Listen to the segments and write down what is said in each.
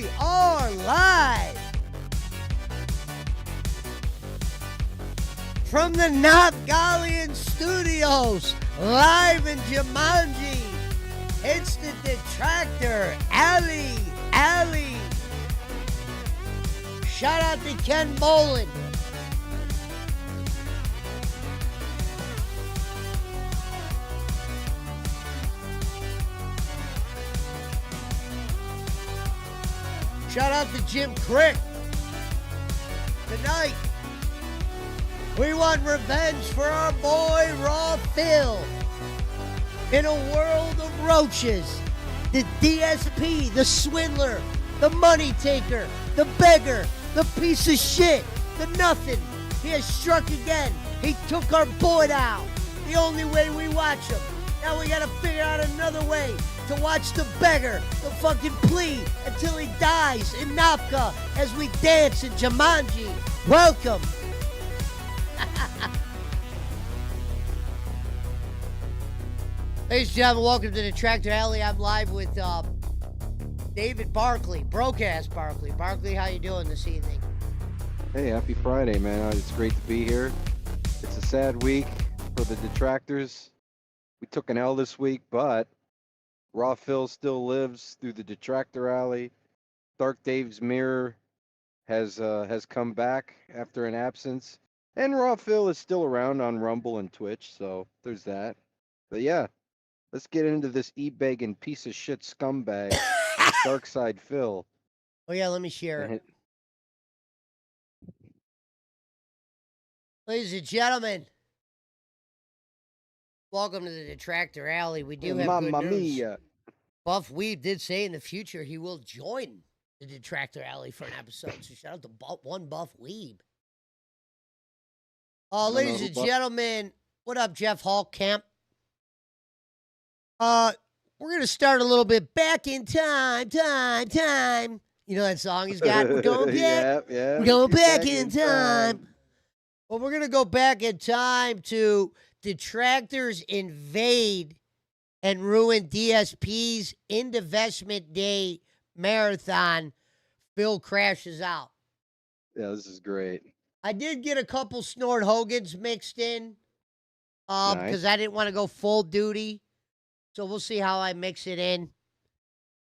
We are live from the Navgalian Studios, live in Jumanji. It's the Detractor, Ali. Shout out to Ken Boland. Shout out to Jim Crick. Tonight, we want revenge for our boy Raw Phil. In a world of roaches, the DSP, the swindler, the money taker, the beggar, the piece of shit, the nothing. He has struck again. He took our boy out. The only way we watch him. Now we gotta figure out another way to watch the beggar, the fucking plea, until he dies in Nafka as we dance in Jumanji. Welcome. Ladies and gentlemen, welcome to Detractor Alley. I'm live with David Barkley, Broadcast Barkley. Barkley, how you doing this evening? Hey, happy Friday, man. It's great to be here. It's a sad week for the detractors. We took an L this week, but Raw Phil still lives through the Detractor Alley. Dark Dave's mirror has come back after an absence. And Raw Phil is still around on Rumble and Twitch, so there's that. But yeah, let's get into this e-begging piece of shit scumbag, Darkside Phil. Oh yeah, let me share it. Ladies and gentlemen, welcome to the Detractor Alley. We do have Mamma good news. mia. Buff Weeb did say in the future he will join the Detractor Alley for an episode. So shout out to one Buff Weeb. Ladies and gentlemen, what up, Jeff Hallcamp? We're gonna start a little bit back in time. You know that song he's got? We're going back. Yeah. We're going back in time. Well, we're gonna go back in time to Detractors invade and ruin DSP's Investment Day marathon. Phil crashes out. Yeah, this is great. I did get a couple Snort Hogans mixed in Nice. because I didn't want to go full duty. So we'll see how I mix it in.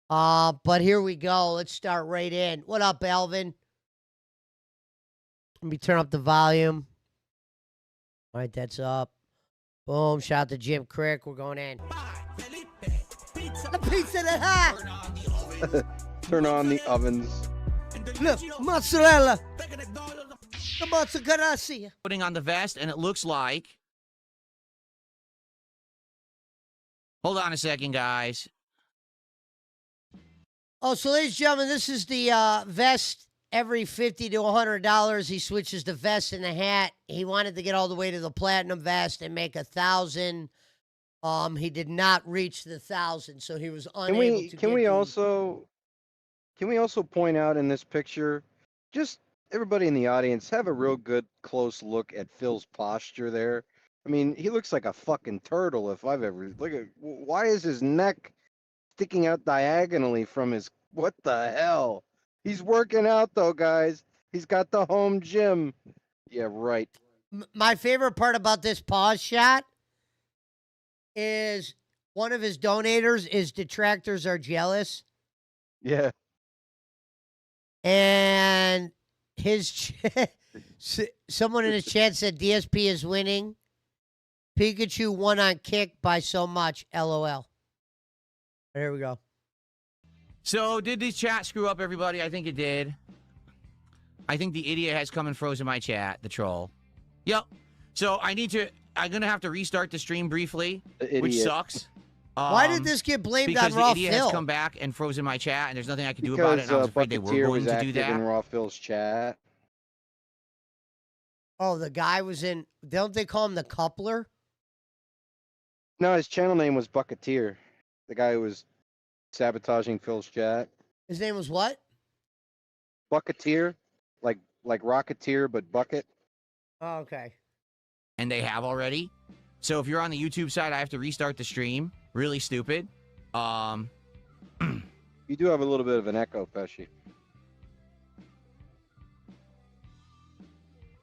But here we go. Let's start right in. What up, Alvin? Let me turn up the volume. All right, that's up. Boom. Shout out to Jim Crick. We're going in. The pizza that hot. Turn on the ovens. Look, mozzarella. The mozzarella. Putting on the vest, and it looks like... Hold on a second, guys. Oh, so ladies and gentlemen, this is the vest. Every $50 to $100, he switches the vest and the hat. He wanted to get all the way to the platinum vest and make 1,000. He did not reach the 1,000, so he was unable to. Can we also point out in this picture, just everybody in the audience, have a real good close look at Phil's posture there. I mean, he looks like a fucking turtle if I've ever... Look at... Why is his neck sticking out diagonally from his... What the hell? He's working out, though, guys. He's got the home gym. Yeah, right. My favorite part about this pause shot is one of his donators is Detractors Are Jealous. Yeah. And someone in his chat said DSP is winning. Pikachu won on kick by so much. LOL. There we go. So, did the chat screw up, everybody? I think it did. I think the idiot has come and frozen my chat, the troll. Yep. So, I'm going to have to restart the stream briefly, which sucks. Why did this get blamed on Raw Phil? Because the idiot has come back and frozen my chat, and there's nothing I can do about it, and I was afraid they were going to do that. In Raw Phil's chat. Oh, the guy was in... Don't they call him the coupler? No, his channel name was Bucketeer. The guy who was sabotaging Phil's chat. His name was what? Bucketeer, like Rocketeer, but bucket. Oh, okay. And they have already. So if you're on the YouTube side, I have to restart the stream. Really stupid. You do have a little bit of an echo, Pesci.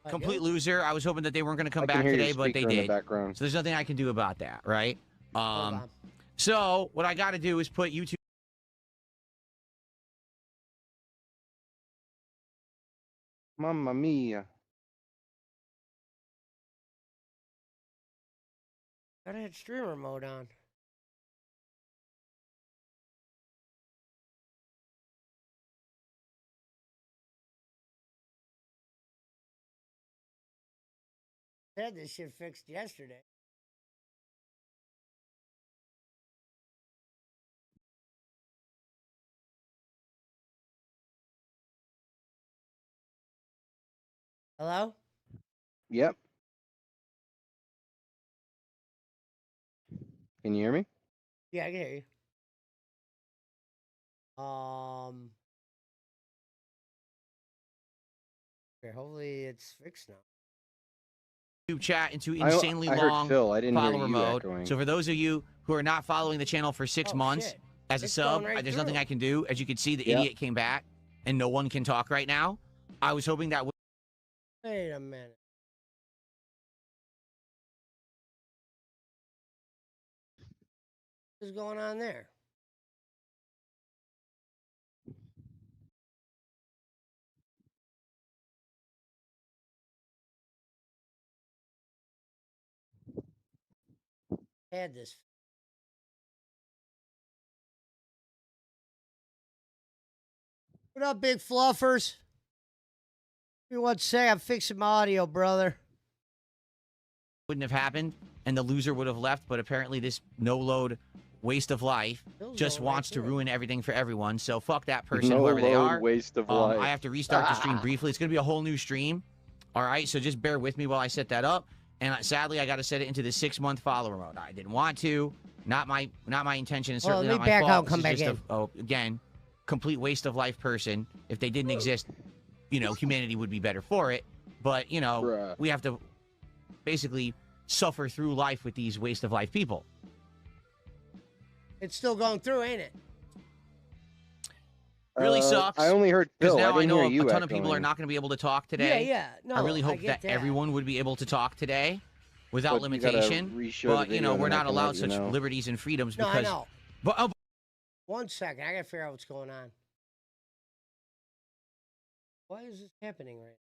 Complete loser. I was hoping that they weren't going to come I can back hear today, your but they speaker in the did. background. So there's nothing I can do about that, right? Hold on. So what I got to do is put YouTube. Mamma mia. Gotta hit streamer mode on. I had this shit fixed yesterday. Hello? Yep. Can you hear me? Yeah, I can hear you. Okay, hopefully it's fixed now. YouTube chat into I insanely heard long Phil. I didn't hear follower you mode. echoing. So for those of you who are not following the channel for 6 Oh, months shit. as a It's sub, going right there's nothing through. I can do. As you can see, the Yep. idiot came back, and no one can talk right now. I was hoping that. Wait a minute. What's going on there? I had this. What up, big fluffers? Give me 1 sec. I'm fixing my audio, brother. Wouldn't have happened, and the loser would have left. But apparently, this no-load waste of life Phil's just going right wants to through it. ruin everything for everyone. So fuck that person, No whoever they load are. waste of life. I have to restart the stream briefly. It's going to be a whole new stream. All right, so just bear with me while I set that up. And sadly, I got to set it into the 6-month follower mode. I didn't want to. Not my intention. And Well, certainly let me not my back fault. out and come This is back just again, complete waste of life person. If they didn't exist, humanity would be better for it. But Bruh. we have to basically suffer through life with these waste of life people. It's still going through, ain't it? Really sucks. I only heard Because Phil. now I didn't know hear a you ton of people are echoing. not going to be able to talk today. Yeah. No, I really hope get that everyone would be able to talk today without But you gotta limitation. reshow the But video, we're then I not can let allowed you such know. liberties and freedoms No, I because. know. But 1 second. I gotta figure out what's going on. Why is this happening right now?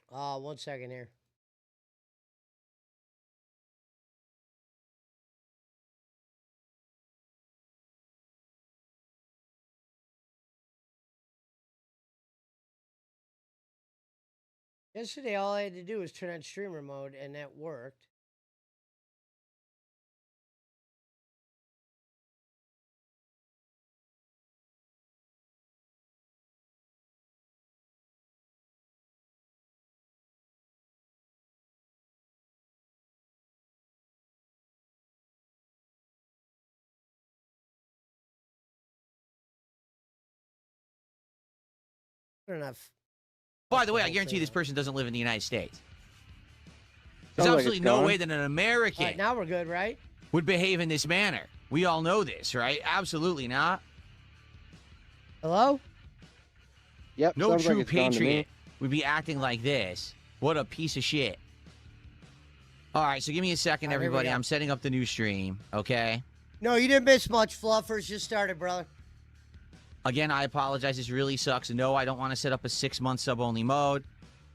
1 second here. Yesterday, all I had to do was turn on streamer mode, and that worked. Good enough. by the way, I guarantee this person doesn't live in the United States. There's Sounds like absolutely it's no gone. way that an American All right, now we're good, right? would behave in this manner. We all know this, right? Absolutely not. Hello? Yep. No sounds true like it's gone to me. patriot would be acting like this. What a piece of shit. All right, so give me a second, All right, here we everybody. go. I'm setting up the new stream, okay? No, you didn't miss much, fluffers. Just started, brother. Again, I apologize. This really sucks. No, I don't want to set up a 6-month sub-only mode.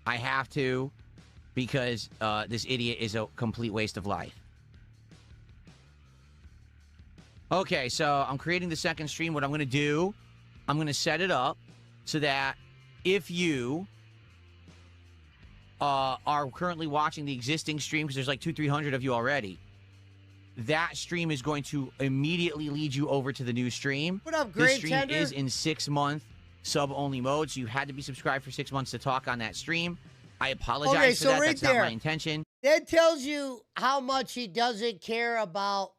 I have to because this idiot is a complete waste of life. Okay, so I'm creating the second stream. What I'm going to do, I'm going to set it up so that if you are currently watching the existing stream, because there's like 200-300 of you already, that stream is going to immediately lead you over to the new stream. What up, This Grave stream Tender? is in 6-month sub-only mode, so you had to be subscribed for 6 months to talk on that stream. I apologize Okay, for so that. right That's not there. my intention. That tells you how much he doesn't care about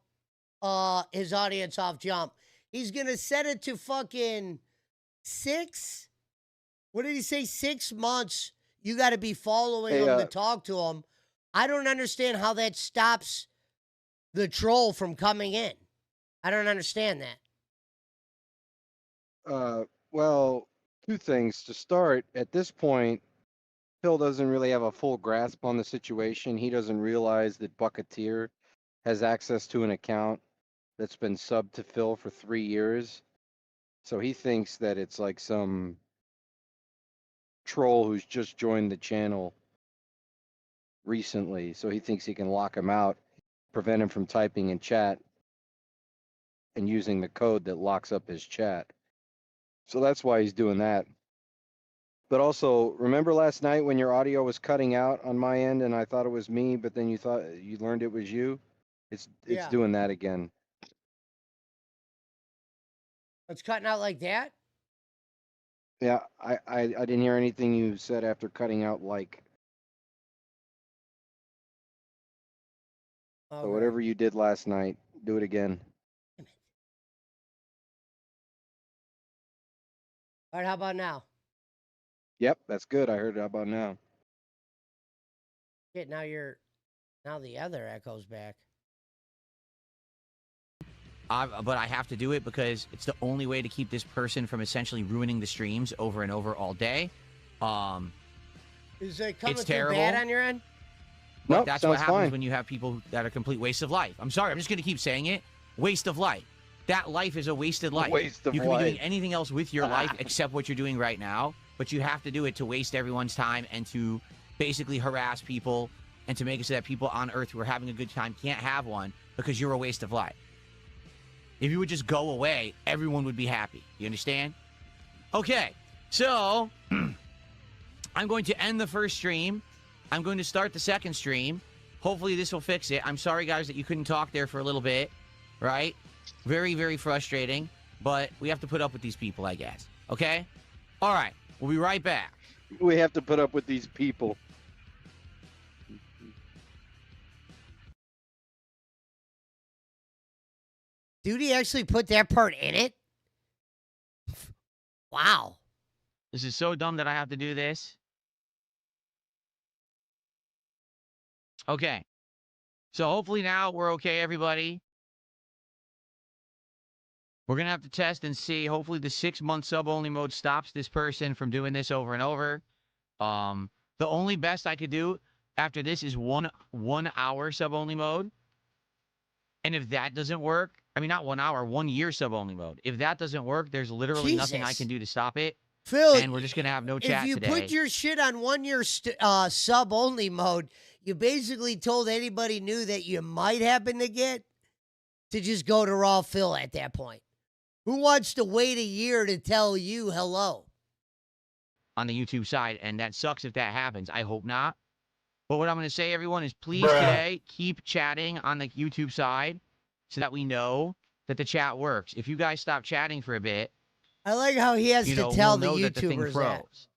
his audience off jump. He's gonna set it to fucking 6. What did he say? 6 months. You got to be following Hey, him to talk to him. I don't understand how that stops the troll from coming in. I don't understand that. Well, two things. To start, at this point, Phil doesn't really have a full grasp on the situation. He doesn't realize that Bucketeer has access to an account that's been subbed to Phil for 3 years. So he thinks that it's like some troll who's just joined the channel recently. So he thinks he can lock him out, prevent him from typing in chat and using the code that locks up his chat. So that's why he's doing that. But also, remember last night when your audio was cutting out on my end and I thought it was me, but then you learned it was you? It's Yeah. doing that again. It's cutting out like that? Yeah, I didn't hear anything you said after cutting out like. So Okay. whatever you did last night, do it again. All right, how about now? Yep, that's good. I heard it. How about now? Shit, now the other echo's back. But I have to do it because it's the only way to keep this person from essentially ruining the streams over and over all day. Is it coming It's through terrible. bad on your end? But Nope, that's what sounds happens fine. when you have people that are complete waste of life. I'm sorry, I'm just going to keep saying it. Waste of life. That life is a wasted life. Waste of you can be doing life. anything else with your life except what you're doing right now, but you have to do it to waste everyone's time and to basically harass people and to make it so that people on Earth who are having a good time can't have one because you're a waste of life. If you would just go away, everyone would be happy. You understand? Okay, so I'm going to end the first stream. I'm going to start the second stream. Hopefully this will fix it. I'm sorry, guys, that you couldn't talk there for a little bit, right? Very, very frustrating, but we have to put up with these people, I guess. Okay? All right, we'll be right back. We have to put up with these people. Dude, he actually put that part in it? Wow. This is so dumb that I have to do this. Okay. So hopefully now we're okay, everybody. We're going to have to test and see. Hopefully the 6-month sub-only mode stops this person from doing this over and over. The only best I could do after this is one hour sub-only mode. And if that doesn't work, I mean, not 1 hour, 1 year sub-only mode. If that doesn't work, there's literally nothing I Jesus. can do to stop it. Phil, And we're just going to have no chat if you today. put your shit on 1 year sub-only mode, you basically told anybody new that you might happen to get to just go to Raw Phil at that point. Who wants to wait a year to tell you hello? On the YouTube side, and that sucks if that happens. I hope not. But what I'm going to say, everyone, is please today keep chatting on the YouTube side so that we know that the chat works. If you guys stop chatting for a bit, I like how he has you know, to tell we'll know the that the thing YouTubers that. froze.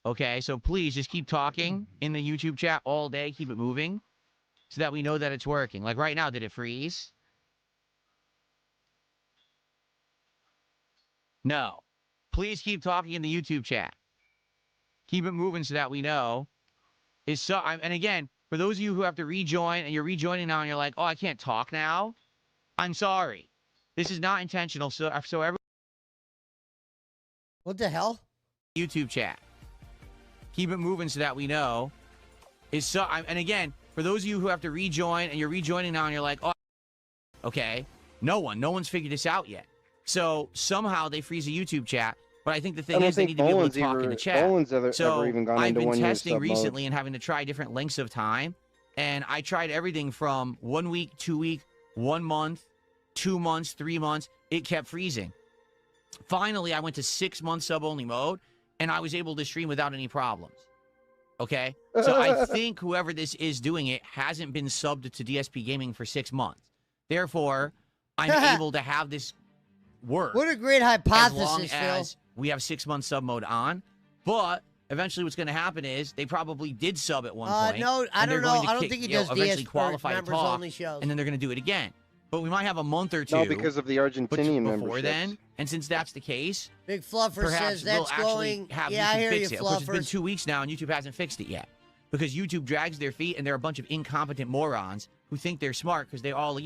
Okay, so please just keep talking in the YouTube chat all day. Keep it moving so that we know that it's working. Like right now, did it freeze? No. Please keep talking in the YouTube chat. Keep it moving so that we know. And again, for those of you who have to rejoin and you're rejoining now and you're like, oh, I can't talk now. I'm sorry. This is not intentional. So everyone, What the hell? YouTube chat. Keep it moving so that we know. And again, for those of you who have to rejoin and you're rejoining now and you're like, oh, okay. No one's figured this out yet. So somehow they freeze a YouTube chat. But I think the thing is they need to be able to talk in the chat. No one's ever even gone I've into been 1 year testing sub recently mode. and having to try different lengths of time. And I tried everything from 1 week, 2 weeks, 1 month, 2 months, 3 months. It kept freezing. Finally, I went to 6-month sub-only mode, and I was able to stream without any problems. Okay? So I think whoever this is doing it hasn't been subbed to DSP Gaming for 6 months. Therefore, I'm able to have this work. What a great As hypothesis, long Phil. as we have 6-month sub mode on. But eventually what's going to happen is they probably did sub at one point. No, I and they're don't know. going to I don't kick- think he you know, does eventually DS qualify to members talk, only shows. and then they're going to do it again. but we might have a month or two. No, because of the Argentinian before memberships. then. And since that's the case, Big Fluffer perhaps says that's we'll actually going. have Yeah, I YouTube hear you, fix it. Of course, it's been Fluffers. 2 weeks now, and YouTube hasn't fixed it yet. Because YouTube drags their feet, and they're a bunch of incompetent morons who think they're smart because they're all,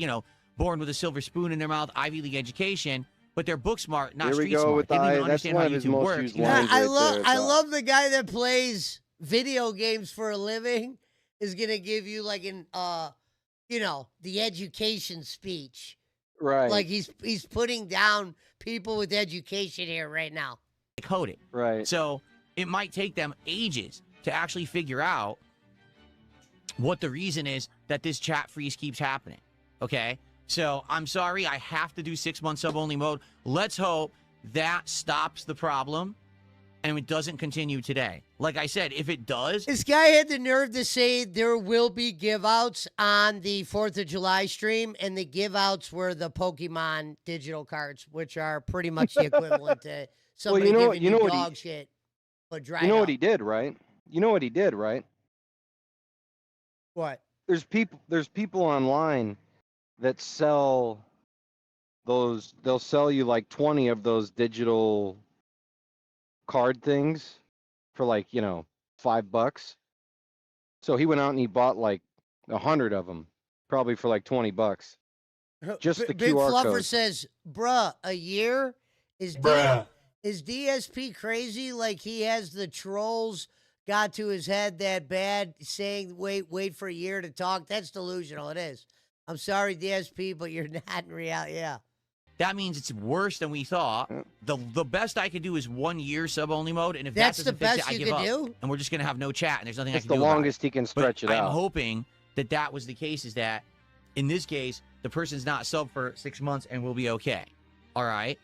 born with a silver spoon in their mouth, Ivy League education, but they're book smart, not Here we street go smart. with They don't even that's understand one how of his YouTube most works. used even though- lines. I right love there, I Doc. love the guy that plays video games for a living is gonna give you like an the education speech. Right. Like he's putting down people with education here right now. Code it. Right. So it might take them ages to actually figure out what the reason is that this chat freeze keeps happening. Okay? So I'm sorry, I have to do 6-month sub-only mode. Let's hope that stops the problem and it doesn't continue today. Like I said, if it does, This guy had the nerve to say there will be give-outs on the 4th of July stream, and the give-outs were the Pokemon digital cards, which are pretty much the equivalent to somebody giving you what he- dog shit. But dry You know up. what he did, right? You know what he did, right? What? There's people online that sell those. They'll sell you like 20 of those digital card things for like $5. So he went out and he bought like 100 of them, probably for like $20. Just the Big QR Fluffer code. says, bruh, a year? Is DSP crazy? Like he has the trolls got to his head that bad saying, wait for a year to talk? That's delusional. It is. I'm sorry, DSP, but you're not in reality. Yeah. that means it's worse than we thought. The best I could do is 1 year sub-only mode, and if That's that the doesn't fix best it, I you give could up. do? And we're just going to have no chat, and there's nothing It's I the can do about it. longest he can stretch But it I'm out. hoping that was the case, is that in this case, the person's not sub for 6 months and we'll be okay. All right?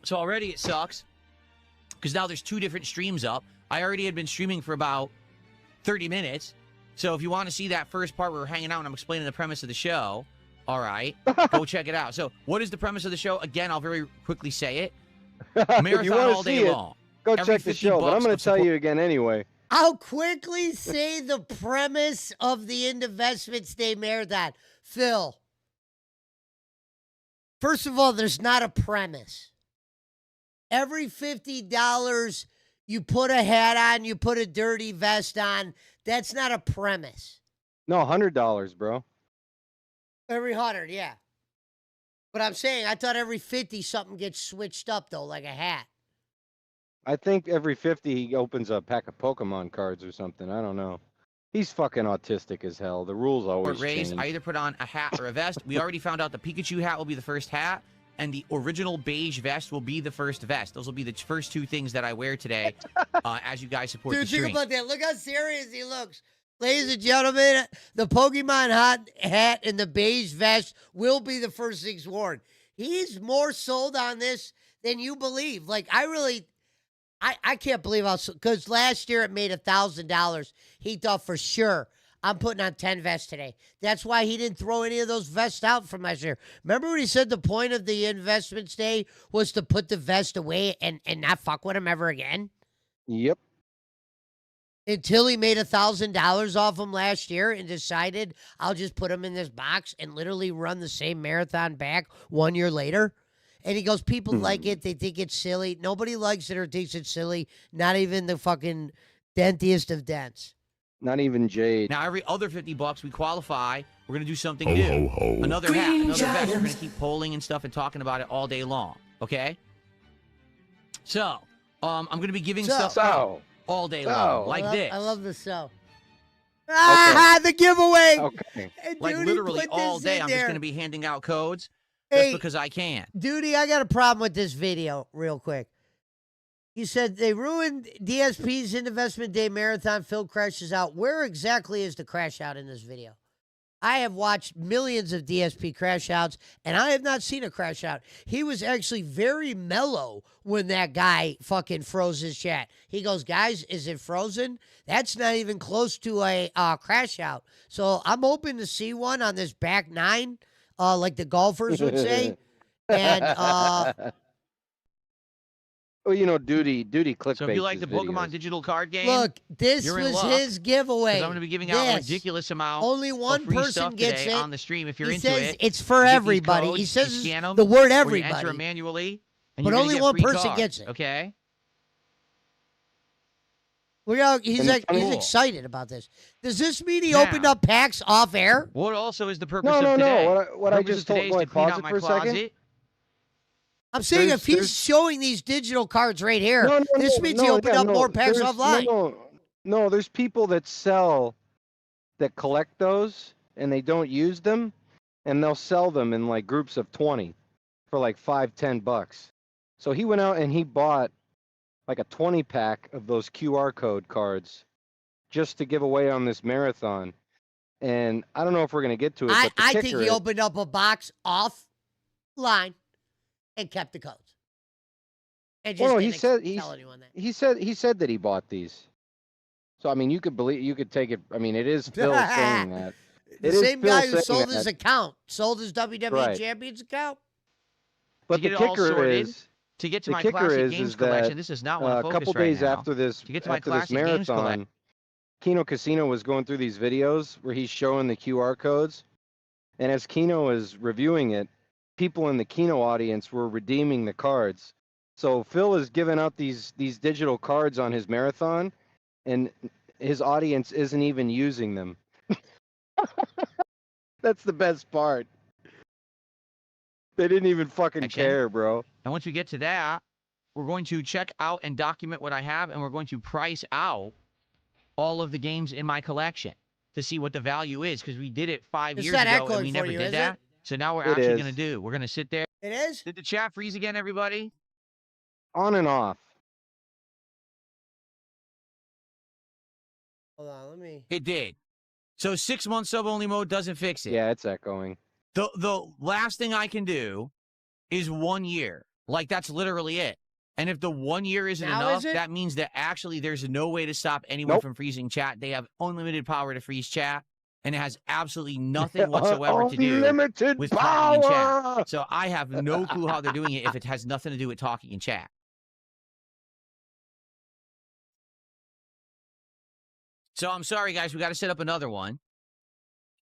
So already it sucks because now there's 2 different streams up. I already had been streaming for about 30 minutes. So if you want to see that first part where we're hanging out and I'm explaining the premise of the show, all right, go check it out. So what is the premise of the show? Again, I'll very quickly say it. If you Marathon want all to day see it, long. go Every check the 50 show. But I'm bucks going of to tell support- you again anyway. I'll quickly say the premise of the Investments Day Marathon. Phil, first of all, there's not a premise. Every $50 you put a hat on, you put a dirty vest on. That's not a premise. No, $100, bro. Every 100, yeah. But I'm saying, I thought every 50 something gets switched up, though, like a hat. I think every 50 he opens a pack of Pokemon cards or something. I don't know. He's fucking autistic as hell. The rules always raised. change. I either put on a hat or a vest. We already found out the Pikachu hat will be the first hat, and the original beige vest will be the first vest. Those will be the first 2 things that I wear today as you guys support Dude, the stream. think about that. Look how serious he looks. Ladies and gentlemen, the Pokemon hot hat and the beige vest will be the first things worn. He's more sold on this than you believe. Like, I can't believe how, because last year it made $1,000. He thought for sure, I'm putting on 10 vests today. That's why he didn't throw any of those vests out from last year. Remember when he said the point of the Investments Day was to put the vest away and not fuck with him ever again? Yep. Until he made $1,000 off them last year and decided I'll just put them in this box and literally run the same marathon back 1 year later. And he goes, people like it. They think it's silly. Nobody likes it or thinks it's silly. Not even the fucking dentiest of dents. Not even Jade. Now, every other $50 we qualify, we're going to do something new. Another hat, another vest. We're going to keep polling and stuff and talking about it all day long. Okay? So, I'm going to be giving stuff out all day long, like this. I love the so. Ah, the giveaway. Okay. And Like Duty literally put all this day, in I'm just there. going to be handing out codes Hey, just because I can. Duty, I got a problem with this video real quick. You said they ruined DSP's Investment Day Marathon. Phil crashes out. Where exactly is the crash out in this video? I have watched millions of DSP crash outs, and I have not seen a crash out. He was actually very mellow when that guy fucking froze his chat. He goes, guys, is it frozen? That's not even close to a crash out. So I'm hoping to see one on this back 9, like the golfers would say. And Oh, you know, duty clickbait. So if you like the Pokemon digital card game, Look, this you're in was luck, his giveaway. because I'm going to be giving out a This. ridiculous amount Only one of free person stuff gets today it. on the stream. If you're He into says it, it's for you get these everybody. codes, He you says scan 'em, the word or you everybody. enter 'em manually, and But you're gonna only get one free person cards, gets it. Okay. He's Cool. excited about this. Does this mean he Now- opened up packs off air? What also is the purpose No, of no, today? no. What I Purpose just of today told. is Go to ahead, clean pause out it my for a second. closet. I'm saying There's- if he's there's- showing these digital cards right here, No, this means he opened up more packs offline. No, there's people that collect those and they don't use them, and they'll sell them in like groups of 20 for like $5-10. So he went out and he bought like a 20 pack of those QR code cards just to give away on this marathon. And I don't know if we're gonna get to it, but the I think kicker he is- opened up a box offline and kept the codes. And just Well, no, he didn't said tell anyone that. he said that he bought these. So I mean, you could take it. I mean, it is Phil saying that. The It is same Phil guy who saying sold his that. account, sold his WWE Right. Champions account. But get the it all kicker sorted, is to get to the my kicker classic is games is that, collection. This is not one to a focus couple right days now. after this To get to my after this classic games collection. marathon, Kino Casino was going through these videos where he's showing the QR codes, and as Kino is reviewing it, people in the Kino audience were redeeming the cards. So Phil is giving out these digital cards on his marathon, and his audience isn't even using them. That's the best part. They didn't even fucking Action. care, bro. And once we get to that, we're going to check out and document what I have, and we're going to price out all of the games in my collection to see what the value is, because we did it 5 It's years not ago and echoing we for never you, did is that. it? So now we're It actually is. going to do. We're going to sit there. It is? Did the chat freeze again, everybody? On and off. Hold on, let me. It did. So 6 month sub only mode doesn't fix it. Yeah, it's echoing. The last thing I can do is 1 year. Like, that's literally it. And if the 1 year isn't Now enough, is it? that means that actually there's no way to stop anyone Nope. from freezing chat. They have unlimited power to freeze chat, and it has absolutely nothing whatsoever to do Unlimited with talking in power. chat. So I have no clue how they're doing it if it has nothing to do with talking in chat. So I'm sorry, guys. We got to set up another one.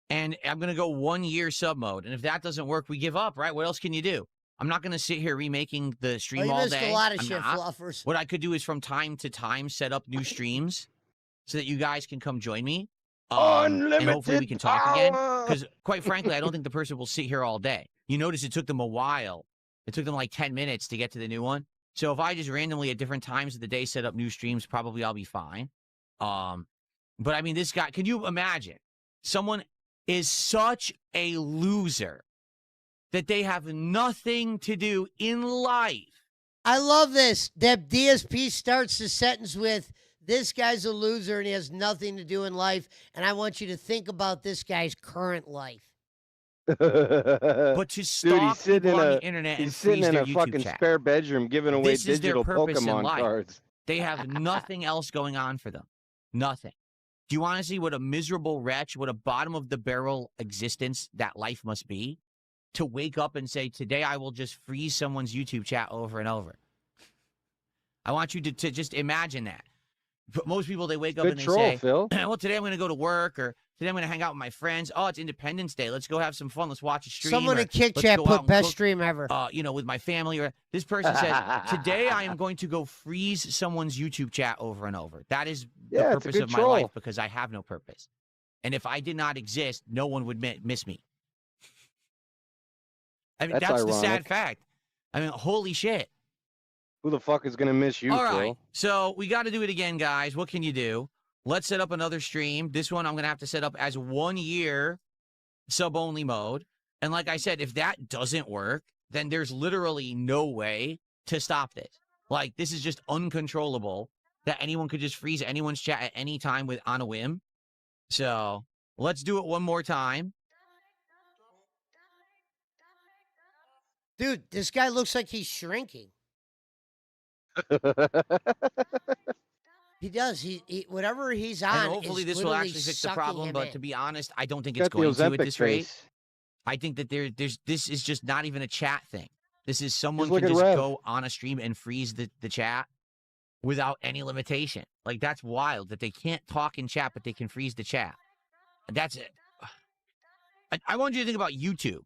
And I'm going to go 1 year sub mode. And if that doesn't work, we give up, right? What else can you do? I'm not going to sit here remaking the Oh, stream you all missed day. a lot of I'm shit, not. fluffers. What I could do is from time to time set up new streams so that you guys can come join me. And hopefully we can talk again. power. Because quite frankly, I don't think the person will sit here all day. You notice it took them a while. It took them like 10 minutes to get to the new one. So if I just randomly at different times of the day set up new streams, probably I'll be fine. But I mean, this guy, can you imagine? Someone is such a loser that they have nothing to do in life. I love this. That DSP starts the sentence with, "This guy's a loser and he has nothing to do in life." And I want you to think about this guy's current life. But to stalk sitting people in on a- the internet and He's sitting freeze in their a YouTube fucking chat. spare bedroom giving away This is their digital purpose in Pokemon life. cards. They have nothing else going on for them. Nothing. Do you want to see what a miserable wretch, what a bottom of the barrel existence that life must be? To wake up and say, today I will just freeze someone's YouTube chat over and over. I want you to just imagine that. But most people, they wake up Good and they troll, say, Phil. well, today I'm going to go to work, or today I'm going to hang out with my friends. Oh, it's Independence Day. Let's go have some fun. Let's watch a stream. Someone or in Kick let's Chat go out put and best cook, stream ever. with my family. Or this person says, today I am going to go freeze someone's YouTube chat over and over. That is the Yeah, it's a purpose good of my troll. life, because I have no purpose. And if I did not exist, no one would miss me. I mean, That's that's the sad ironic. fact. I mean, holy shit. Who the fuck is gonna miss you, All Phil? right. So we got to do it again, guys. What can you do? Let's set up another stream. This one I'm going to have to set up as 1 year sub-only mode. And like I said, if that doesn't work, then there's literally no way to stop this. Like, this is just uncontrollable that anyone could just freeze anyone's chat at any time on a whim. So let's do it one more time. Dude, this guy looks like he's shrinking. He does. He whatever he's on. And hopefully is this will literally actually fix the sucking problem. him But in. to be honest, I don't think Got it's the going to at Ozempic this rate. face. I think that this is just not even a chat thing. This is someone look can at just Rev. go on a stream and freeze the chat without any limitation. Like, that's wild that they can't talk in chat, but they can freeze the chat. And that's it. I want you to think about YouTube.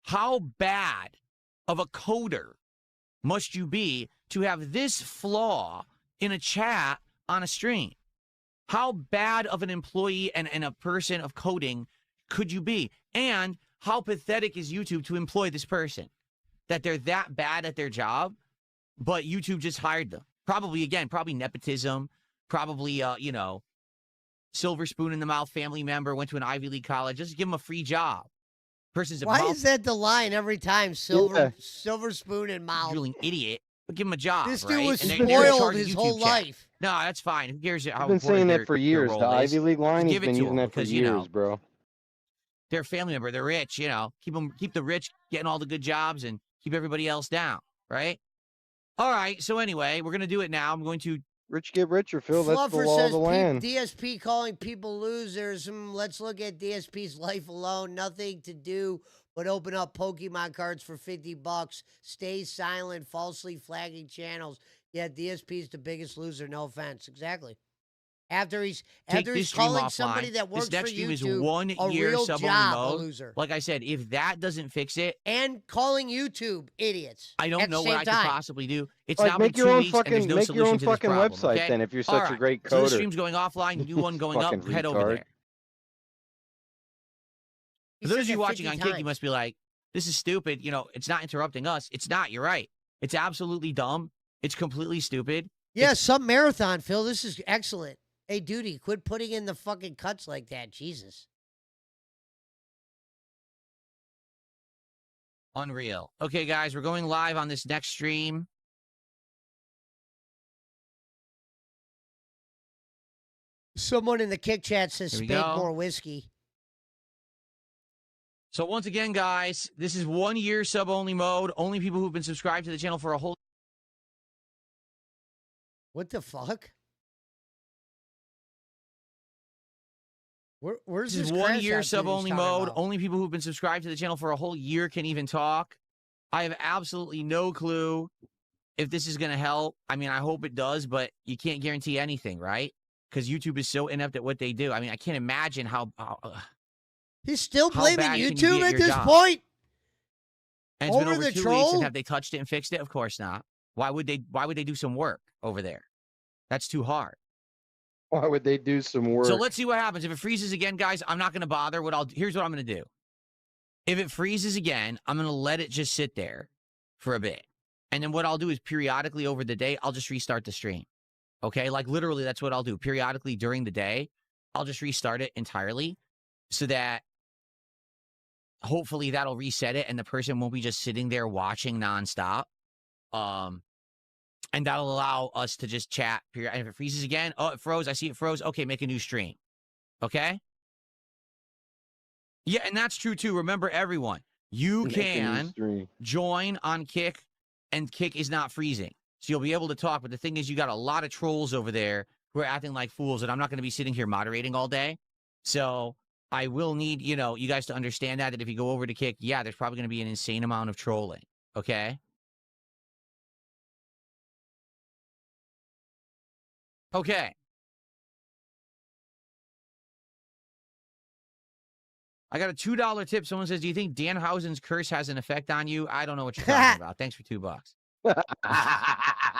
How bad of a coder must you be to have this flaw in a chat on a stream? How bad of an employee and a person of coding could you be? And how pathetic is YouTube to employ this person? That they're that bad at their job, but YouTube just hired them. Probably nepotism, probably, silver spoon in the mouth family member, went to an Ivy League college. Just give them a free job. Person's a Why is that the line every time? Silver spoon in mouth. drooling idiot, but give him a job. This right? dude was And they're in spoiled charge of his YouTube whole chat. life. No, that's fine. Who cares how I've been important saying their, that for their years. role The is? Ivy League line, Just he's give it been to using them that for because, years, bro. They're a family member. They're rich, Keep the rich getting all the good jobs and keep everybody else down, right? All right, so anyway, we're going to do it now. I'm going to... Rich get richer, Phil. That's the Fluffer law of says the land. DSP calling people losers. Let's look at DSP's life alone. Nothing to do but open up Pokemon cards for $50. Stay silent, falsely flagging channels. Yeah, DSP's the biggest loser. No offense. Exactly. After he's calling somebody that works this next for stream is YouTube 1 a year real sub job, only a mode. loser. Like I said, if that doesn't fix it, And calling YouTube idiots. I don't at know the what I same could time. possibly do. It's Like, now make been your 2 own weeks and there's fucking no make your solution own to this fucking problem. website Okay? then. If you're All such a right. great So the coder. stream's going offline. You do one going up. Fucking Head over retard. there. He For those said of you that watching 50 on Kick, you times. must be like, this is stupid. It's not interrupting us. It's not. You're right. It's absolutely dumb. It's completely stupid. Yeah, some marathon, Phil. This is excellent. Hey, Duty, quit putting in the fucking cuts like that. Jesus. Unreal. Okay, guys, we're going live on this next stream. Someone in the Kick chat says Here we spank go. more whiskey. So once again, guys, this is 1 year sub-only mode. Only people who've been subscribed to the channel for a whole... What the fuck? Where's This this is 1 crash year out dude sub-only he's talking mode. about? Only people who've been subscribed to the channel for a whole year can even talk. I have absolutely no clue if this is going to help. I mean, I hope it does, but you can't guarantee anything, right? Because YouTube is so inept at what they do. I mean, I can't imagine how He's still how blaming bad can you be YouTube at at your this job? point? and it's been over over the 2 weeks. troll? And have they touched it and fixed it? Of course not. Why would they do some work over there? That's too hard. Why would they do some work? So let's see what happens. If it freezes again, guys, I'm not going to bother. Here's what I'm going to do. If it freezes again, I'm going to let it just sit there for a bit. And then what I'll do is periodically over the day, I'll just restart the stream. Okay? Like literally, that's what I'll do. Periodically during the day, I'll just restart it entirely so that hopefully that'll reset it and the person won't be just sitting there watching nonstop. And that'll allow us to just chat. And if it freezes again, oh, it froze. I see it froze. Okay, make a new stream. Okay? Yeah, and that's true too. Remember, everyone, you Make a new can stream. join on Kick, and Kick is not freezing. So you'll be able to talk. But the thing is, you got a lot of trolls over there who are acting like fools, and I'm not going to be sitting here moderating all day. So I will need, you guys to understand that if you go over to Kick, yeah, there's probably going to be an insane amount of trolling. Okay? Okay. I got a $2 tip. Someone says, do you think Danhausen's curse has an effect on you? I don't know what you're talking about. Thanks for $2.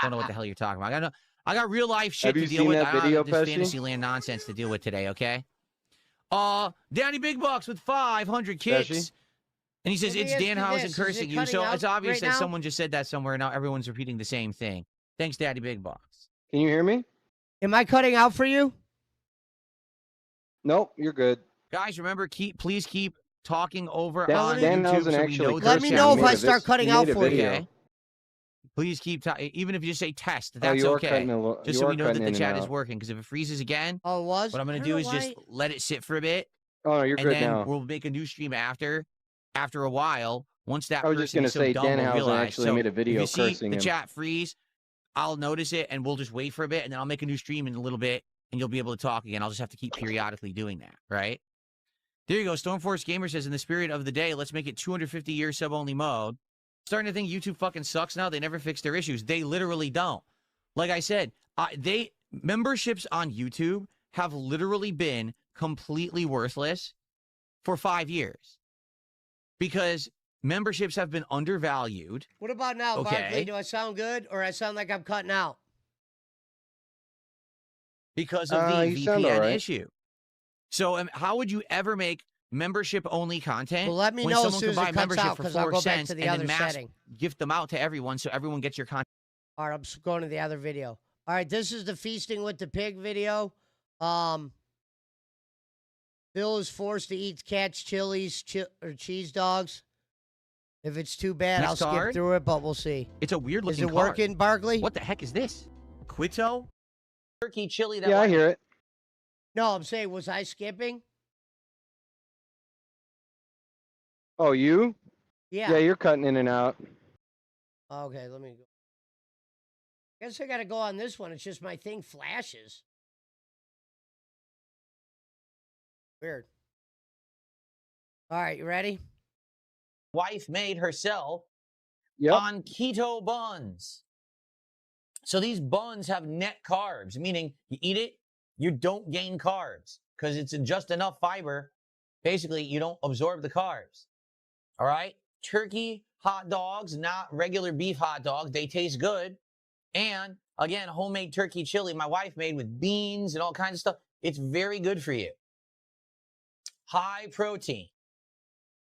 Don't know what the hell you're talking about. I got real life shit Have to you deal seen with. that I don't video, have this Pesci? Fantasyland nonsense to deal with today, okay? Danny Big Bucks with 500 kicks. Pesci? And he says, Let me it's ask you Danhausen this, is cursing it you. cutting So out it's obvious right that now? someone just said that somewhere. Now everyone's repeating the same thing. Thanks, Daddy Big Bucks. Can you hear me? Am I cutting out for you? Nope, you're good. Guys, remember, please keep talking over Dan- on Danhausen YouTube so we actually know Let me the know chat. if I start cutting out for you. Okay. Please keep even if you just say test, Oh, that's you are okay. cutting Just so we know that the chat is working. Because if it freezes again, Oh, it was? what I'm going to do is just let it sit for a bit, Oh, you're and good then now. we'll make a new stream after a while. Once that I was just person gonna is so say dumb, we'll Danhausen realize. actually So made a video if you see cursing the him. chat freeze, I'll notice it, and we'll just wait for a bit, and then I'll make a new stream in a little bit, and you'll be able to talk again. I'll just have to keep periodically doing that, right? There you go. Stormforce Gamer says, in the spirit of the day, let's make it 250 year sub-only mode. starting to think YouTube fucking sucks now. They never fix their issues. They literally don't. Like I said, memberships on YouTube have literally been completely worthless for 5 years because memberships have been undervalued. What about now, Okay. Barkley? Do I sound good or I sound like I'm cutting out? Because of the you sound VPN all right. issue. So how would you ever make membership-only content Well, let me when know as someone soon can as buy it cuts membership out for because I'll 4 go back cents to the and other then mass setting. gift them out to everyone so everyone gets your content? All right, I'm going to the other video. All right, this is the Feasting with the Pig video. Bill is forced to eat Cat's chilies or cheese dogs. If it's too bad, Next I'll skip card. through it, but we'll see. It's a weird Is looking it card. working, Barkley? What the heck is this? Quito? Turkey chili that Yeah, I went- hear it. No, I'm saying, was I skipping? Oh, you? Yeah. Yeah, you're cutting in and out. Okay, let me go. Guess I got to go on this one. It's just my thing flashes. Weird. All right, you ready? Wife made herself Yep. on keto buns. So these buns have net carbs, meaning you eat it, you don't gain carbs because it's just enough fiber. Basically, you don't absorb the carbs. All right? Turkey hot dogs, not regular beef hot dogs. They taste good. And again, homemade turkey chili my wife made with beans and all kinds of stuff. It's very good for you. High protein.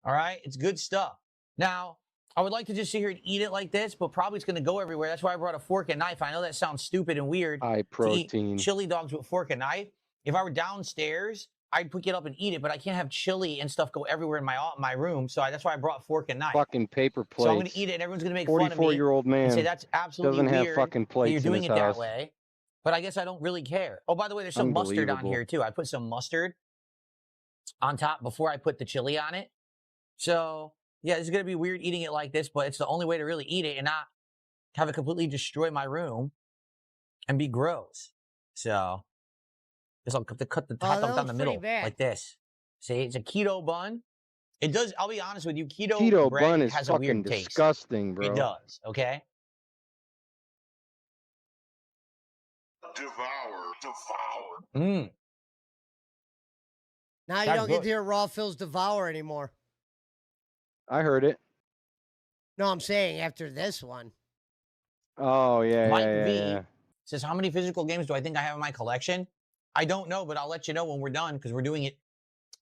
All right? It's good stuff. Now, I would like to just sit here and eat it like this, but probably it's going to go everywhere. That's why I brought a fork and knife. I know that sounds stupid and weird. High To eat protein. chili dogs with fork and knife. If I were downstairs, I'd pick it up and eat it, but I can't have chili and stuff go everywhere in my room. So that's why I brought fork and knife. Fucking paper plates. So I'm going to eat it, and everyone's going to make fun of me 44-year-old man and say that's absolutely doesn't have weird fucking that plates you're in doing his it that house. way. But I guess I don't really care. Oh, by the way, there's some mustard on Unbelievable. here too. I put some mustard on top before I put the chili on it. So yeah, it's going to be weird eating it like this, but it's the only way to really eat it and not have it completely destroy my room and be gross. So just I'll cut the hot that dog down looks the pretty middle bad. like this. See, it's a keto bun. It does, I'll be honest with you, Keto bread bun is has a fucking weird taste. disgusting, bro. It does, okay? Devour. Mmm. Now you That's don't get good. to hear Raw Phil's Devour anymore. I heard it. No, I'm saying after this one. Oh, yeah, Mike yeah, V yeah, yeah. says, how many physical games do I think I have in my collection? I don't know, but I'll let you know when we're done because we're doing it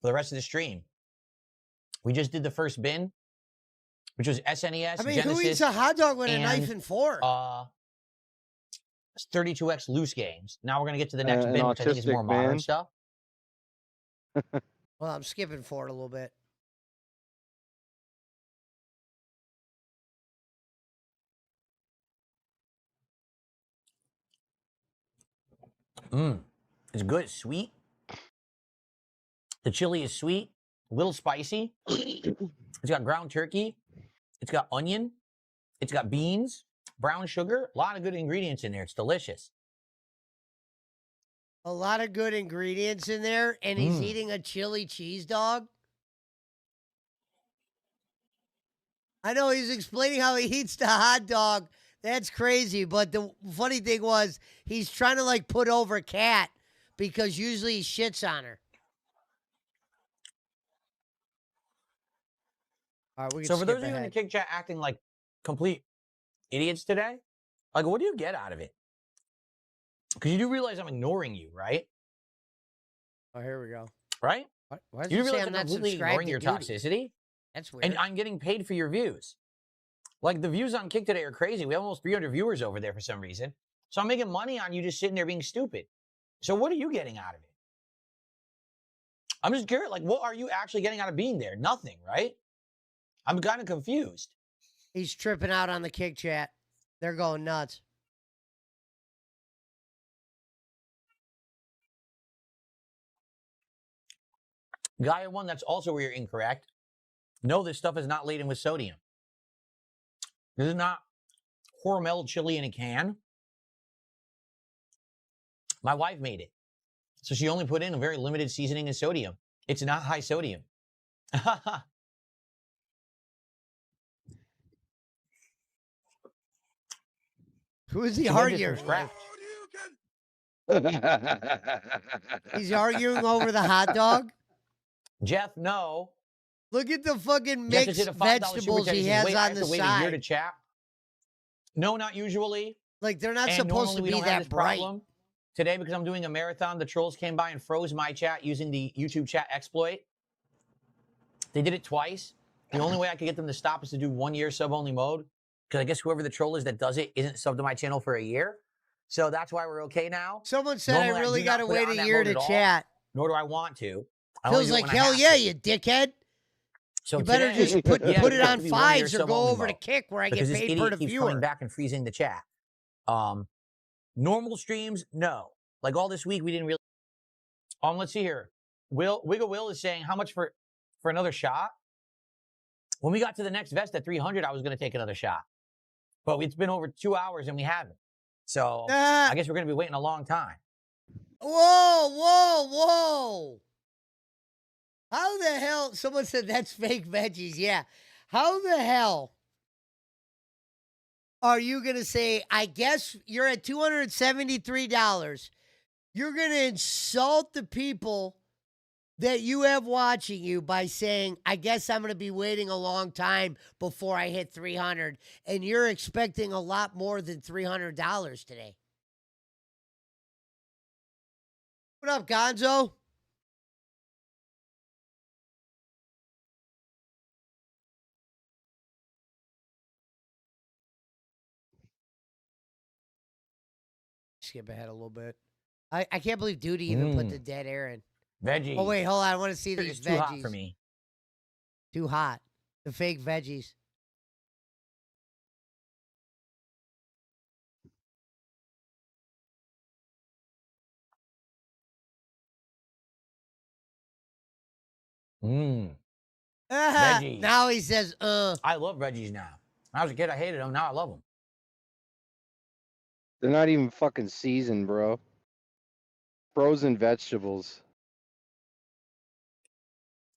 for the rest of the stream. We just did the first bin, which was SNES, I mean, Genesis, who eats a hot dog with a knife and, and fork? 32X loose games. Now we're going to get to the next An bin, which I think is more autistic modern man. stuff. Well, I'm skipping forward a little bit. Mmm. It's good. It's sweet. The chili is sweet, a little spicy. It's got ground turkey. It's got onion. It's got beans, brown sugar. A lot of good ingredients in there. It's delicious. A lot of good ingredients in there, and he's Mm. eating a chili cheese dog. I know he's explaining how he eats the hot dog. That's crazy. But the funny thing was, he's trying to like put over Cat because usually he shits on her. All right, we can So for skip those of you in the ahead. Kick Chat acting like complete idiots today, like what do you get out of it? Because you do realize I'm ignoring you, right? Oh, here we go. Right? Why does You it say realize I'm I'm not completely subscribed ignoring to your Duty? toxicity? That's weird. And I'm getting paid for your views. Like the views on Kick today are crazy. We have almost 300 viewers over there for some reason. So I'm making money on you just sitting there being stupid. So what are you getting out of it? I'm just curious, like what are you actually getting out of being there? Nothing, right? I'm kind of confused. He's tripping out on the Kick Chat. They're going nuts. Gaia 1, that's also where you're incorrect. No, this stuff is not laden with sodium. This is not Hormel chili in a can. My wife made it. So she only put in a very limited seasoning and sodium. It's not high sodium. Who is he She did this arguing from with? scratch. He's arguing over the hot dog? Jeff, no. Look at the fucking Jeff just mixed hit a $5 super vegetables chat. he He says, has wait, I on have the to wait a year to side. chat. No, not usually. Like, they're not And supposed normally to we be don't have that this bright. problem. Today, because I'm doing a marathon, the trolls came by and froze my chat using the YouTube chat exploit. They did it twice. The only way I could get them to stop is to do 1 year sub-only mode, because I guess whoever the troll is that does it isn't subbed to my channel for a year. So that's why we're okay now. Someone said Normally, I really do got not to put it wait on a that year mode to at all, chat. Nor do I want to. I only Feels do it like, when I hell have yeah, to. you dickhead. So You better today, just put yeah, it it's on to be 1 year fives or go sub-only over to mode, Kick where I get because this paid per idiot the keeps coming viewer. back and freezing the chat. Normal streams, no. Like all this week, we didn't really. Let's see here. Wiggle Will is saying how much for another shot. When we got to the next vest at 300, I was going to take another shot, but it's been over 2 hours and we haven't. So I guess we're going to be waiting a long time. Whoa, whoa, whoa. How the hell? Someone said that's fake veggies. Yeah. How the hell are you going to say, I guess you're at $273. You're going to insult the people that you have watching you by saying, I guess I'm going to be waiting a long time before I hit 300. And you're expecting a lot more than $300 today. What up, Gonzo? Skip ahead a little bit. I can't believe Duty even put the dead air in. Veggies. Oh, wait, hold on. I want to see these It's veggies. too hot for me. Too hot. The fake veggies. Veggies. Now he says, I love veggies now. When I was a kid, I hated them. Now I love them. They're not even fucking seasoned, bro. Frozen vegetables.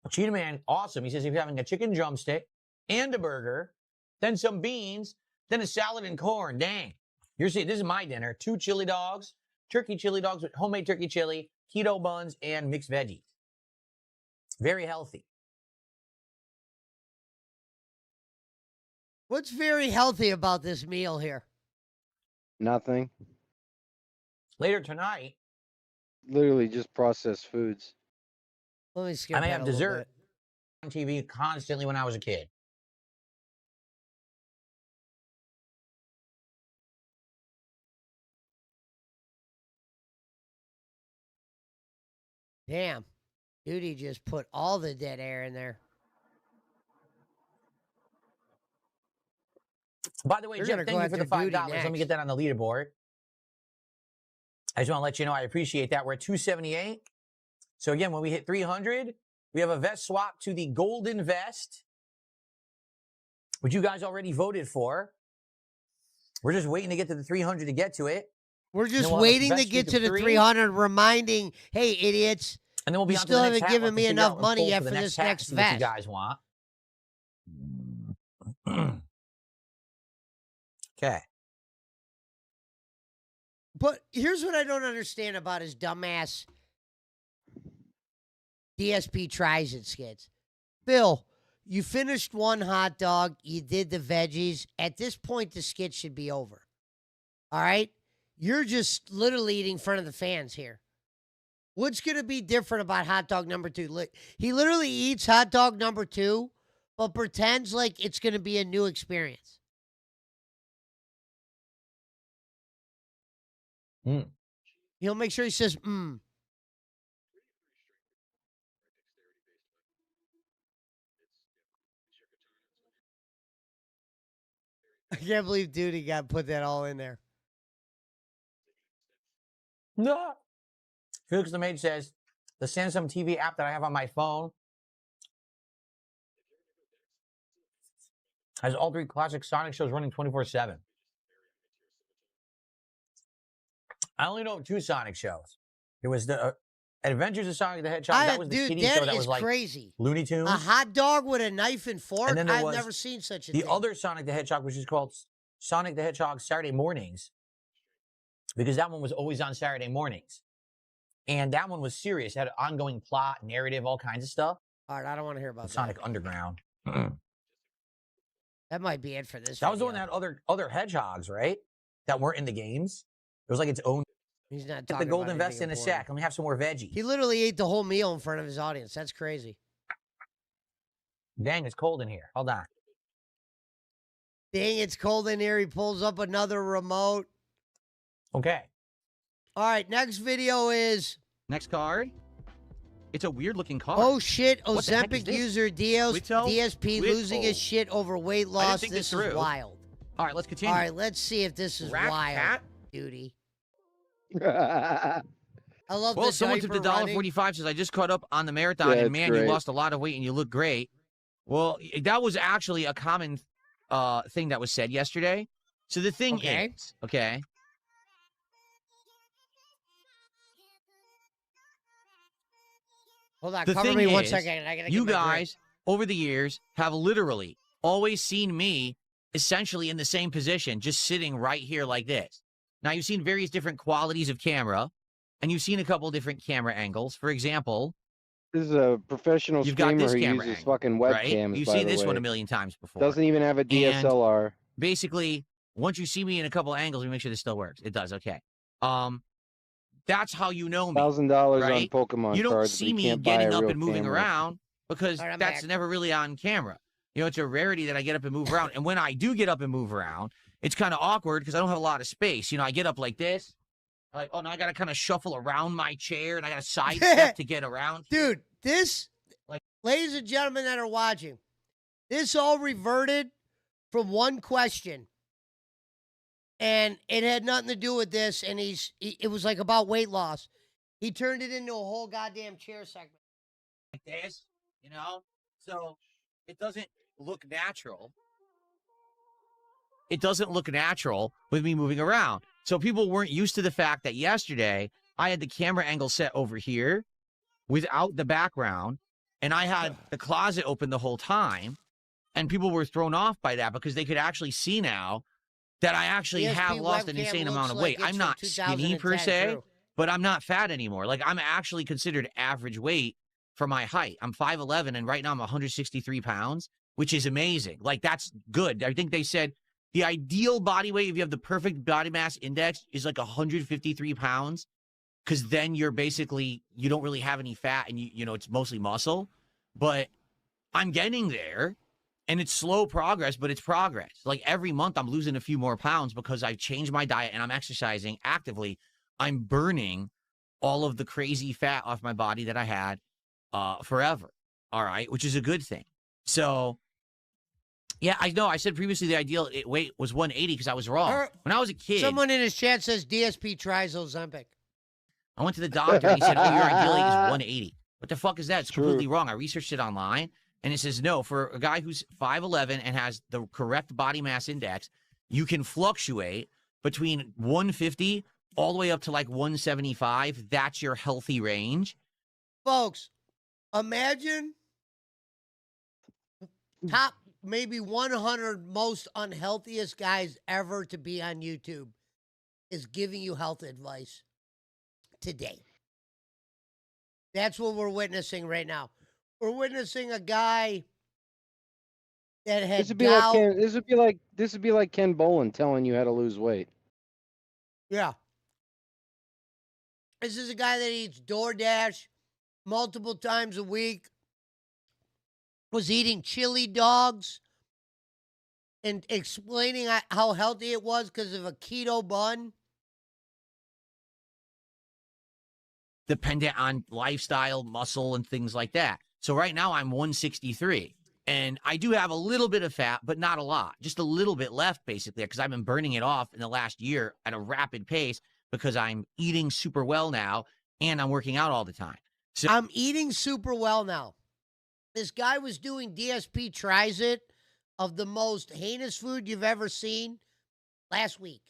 Cheetah Man, awesome. He says if you're having a chicken drumstick and a burger, then some beans, then a salad and corn. Dang. You're seeing, this is my dinner. 2 chili dogs, turkey chili dogs with homemade turkey chili, keto buns, and mixed veggies. Very healthy. what's very healthy about this meal here? Nothing. Later tonight, Literally just processed foods. Let me skip I may ahead have a little dessert bit. on TV constantly when I was a kid. Damn. Duty just put all the dead air in there. By the way, We're Jeff, gonna thank go you for the after Duty $5. Let me next. get that on the leaderboard. I just want to let you know I appreciate that. We're at 278. So again, when we hit 300, we have a vest swap to the golden vest, which you guys already voted for. We're just waiting to get to the 300 to get to it. We're just we'll have a waiting to vest get streak to of the 3. 300, reminding, hey, idiots, And then we'll be you on to still the next haven't hat. given We'll have me to figure enough out and money poll yet the for this hat, next see what you vest. guys want. Okay. But here's what I don't understand about his dumbass DSP tries and skits. Bill, you finished one hot dog. You did the veggies. At this point, the skit should be over. All right? You're just literally eating in front of the fans here. What's going to be different about hot dog number 2? He literally eats hot dog number 2, but pretends like it's going to be a new experience. He'll make sure he says, I can't believe Duty got put that all in there. No. Felix the Mage says, the Samsung TV app that I have on my phone has all 3 classic Sonic shows running 24/7. I only know of 2 Sonic shows. It was the Adventures of Sonic the Hedgehog. That was the Dude, kiddie that show that is was like crazy. Looney Tunes. A hot dog with a knife and fork? And then there I've was never seen such a the thing. other Sonic the Hedgehog, which is called Sonic the Hedgehog Saturday Mornings, because that one was always on Saturday mornings. And that one was serious. It had an ongoing plot, narrative, all kinds of stuff. All right, I don't want to hear about Sonic that. Underground. That might be it for this. That was the one that had other hedgehogs, right? That weren't in the games. It was like its own. He's not Get talking the golden about vest in a anything sack. Let me have some more veggies. He literally ate the whole meal in front of his audience. That's crazy. Dang, it's cold in here. Hold on. Dang, it's cold in here. He pulls up another remote. Okay. All right, next video is... Next card. It's a weird looking card. Oh, shit. What the heck is Ozempic this? user DSP losing his shit over weight loss. think This this is through. wild. All right, let's continue. All right, let's see if this is Rat wild, cat? duty. yeah, I love Well, the someone took diaper the running. $1.45 says, I just caught up on the marathon, Yeah, and it's man, you great. lost a lot of weight and you look great. Well, that was actually a common thing that was said yesterday. So the thing Okay. is, okay, Hold on, the cover thing me 1 is, second. I gotta you get my drink. guys, over the years, have literally always seen me essentially in the same position, just sitting right here like this. Now, you've seen various different qualities of camera, and you've seen a couple different camera angles. For example, this is a professional you've got streamer this who camera uses angle, fucking right? webcams. You've by seen the this way. one a million times before. Doesn't even have a DSLR. Basically, once you see me in a couple angles, we make sure this still works. It does, okay. That's how you know me. $1,000 right? on Pokemon You don't cards. but see you me can't buy getting a up real and moving camera. around because All right, I'm that's back. never really on camera. You know, it's a rarity that I get up and move around. And when I do get up and move around, it's kind of awkward because I don't have a lot of space. You know, I get up like this. Like, oh, now I got to kind of shuffle around my chair and I got to sidestep to get around. Dude, this, Like- ladies and gentlemen that are watching, this all reverted from one question. And it had nothing to do with this. And it was like about weight loss. He turned it into a whole goddamn chair segment. Like this, you know? So it doesn't look natural. It doesn't look natural with me moving around. So people weren't used to the fact that yesterday I had the camera angle set over here without the background, and I had the closet open the whole time, and people were thrown off by that because they could actually see now that I actually DSP have lost an webcam insane looks amount of like weight. it's I'm from not skinny per 2010 se, too. but I'm not fat anymore. Like, I'm actually considered average weight for my height. I'm 5'11", and right now I'm 163 pounds, which is amazing. Like, that's good. I think they said the ideal body weight, if you have the perfect body mass index, is like 153 pounds, because then you're basically, you don't really have any fat, and you know, it's mostly muscle. But I'm getting there, and it's slow progress, but it's progress. Like, every month I'm losing a few more pounds because I've changed my diet and I'm exercising actively. I'm burning all of the crazy fat off my body that I had forever. All right, which is a good thing. So, yeah, I know I said previously the ideal weight was 180 because I was wrong. When I was a kid, Someone in his chat says DSP tries Ozempic. I went to the doctor and he said, oh, your ideal weight is 180. What the fuck is that? It's True. completely wrong. I researched it online, and it says, no, for a guy who's 5'11" and has the correct body mass index, you can fluctuate between 150 all the way up to like 175. That's your healthy range. Folks, imagine top maybe 100 most unhealthiest guys ever to be on YouTube is giving you health advice today. That's what we're witnessing right now. We're witnessing a guy that had This would be gout. this would be like Ken Boland telling you how to lose weight. Yeah. This is a guy that eats DoorDash multiple times a week, was eating chili dogs and explaining how healthy it was because of a keto bun. Dependent on lifestyle, muscle, and things like that. So right now I'm 163. And I do have a little bit of fat, but not a lot. Just a little bit left, basically, because I've been burning it off in the last year at a rapid pace because I'm eating super well now and I'm working out all the time. So I'm eating super well now. This guy was doing DSP Tries It of the most heinous food you've ever seen last week.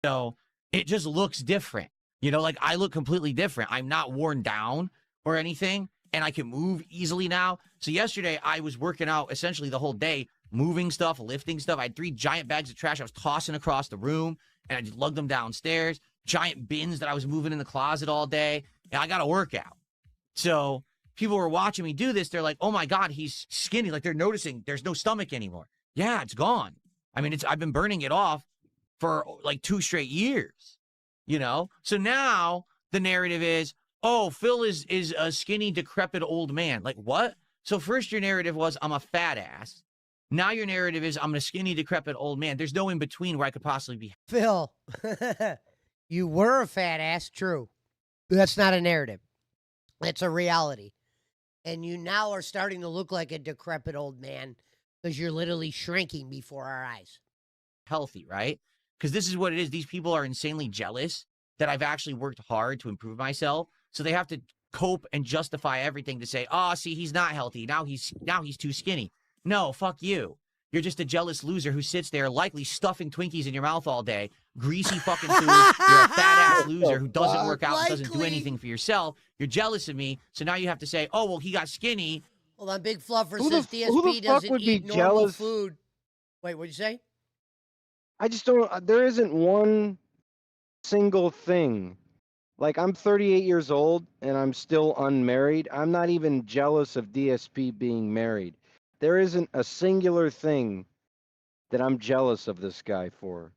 So it just looks different. You know, like I look completely different. I'm not worn down or anything, and I can move easily now. So yesterday I was working out essentially the whole day moving stuff, lifting stuff. I had 3 giant bags of trash I was tossing across the room, and I just lugged them downstairs. Giant bins that I was moving in the closet all day, and I got a workout. So people were watching me do this. They're like, oh my God, he's skinny. Like they're noticing there's no stomach anymore. Yeah, it's gone. I mean, I've been burning it off for like 2 straight years, you know? So now the narrative is, oh, Phil is a skinny, decrepit old man. Like what? So first your narrative was I'm a fat ass. Now your narrative is I'm a skinny, decrepit old man. There's no in between where I could possibly be. Phil, you were a fat ass, true. That's not a narrative. That's a reality. And you now are starting to look like a decrepit old man because you're literally shrinking before our eyes. Healthy, right? Because this is what it is. These people are insanely jealous that I've actually worked hard to improve myself. So they have to cope and justify everything to say, oh, see, he's not healthy. Now he's too skinny. No, fuck you. You're just a jealous loser who sits there likely stuffing Twinkies in your mouth all day, greasy fucking food. You're a fat ass loser who doesn't work out, and doesn't do anything for yourself. You're jealous of me, so now you have to say, oh, well, he got skinny. Hold on, Big Fluffer Who says the fuck DSP doesn't would be eat normal jealous? food. Wait, what'd you say? I just don't. There isn't one single thing. Like, I'm 38 years old and I'm still unmarried. I'm not even jealous of DSP being married. There isn't a singular thing that I'm jealous of this guy for.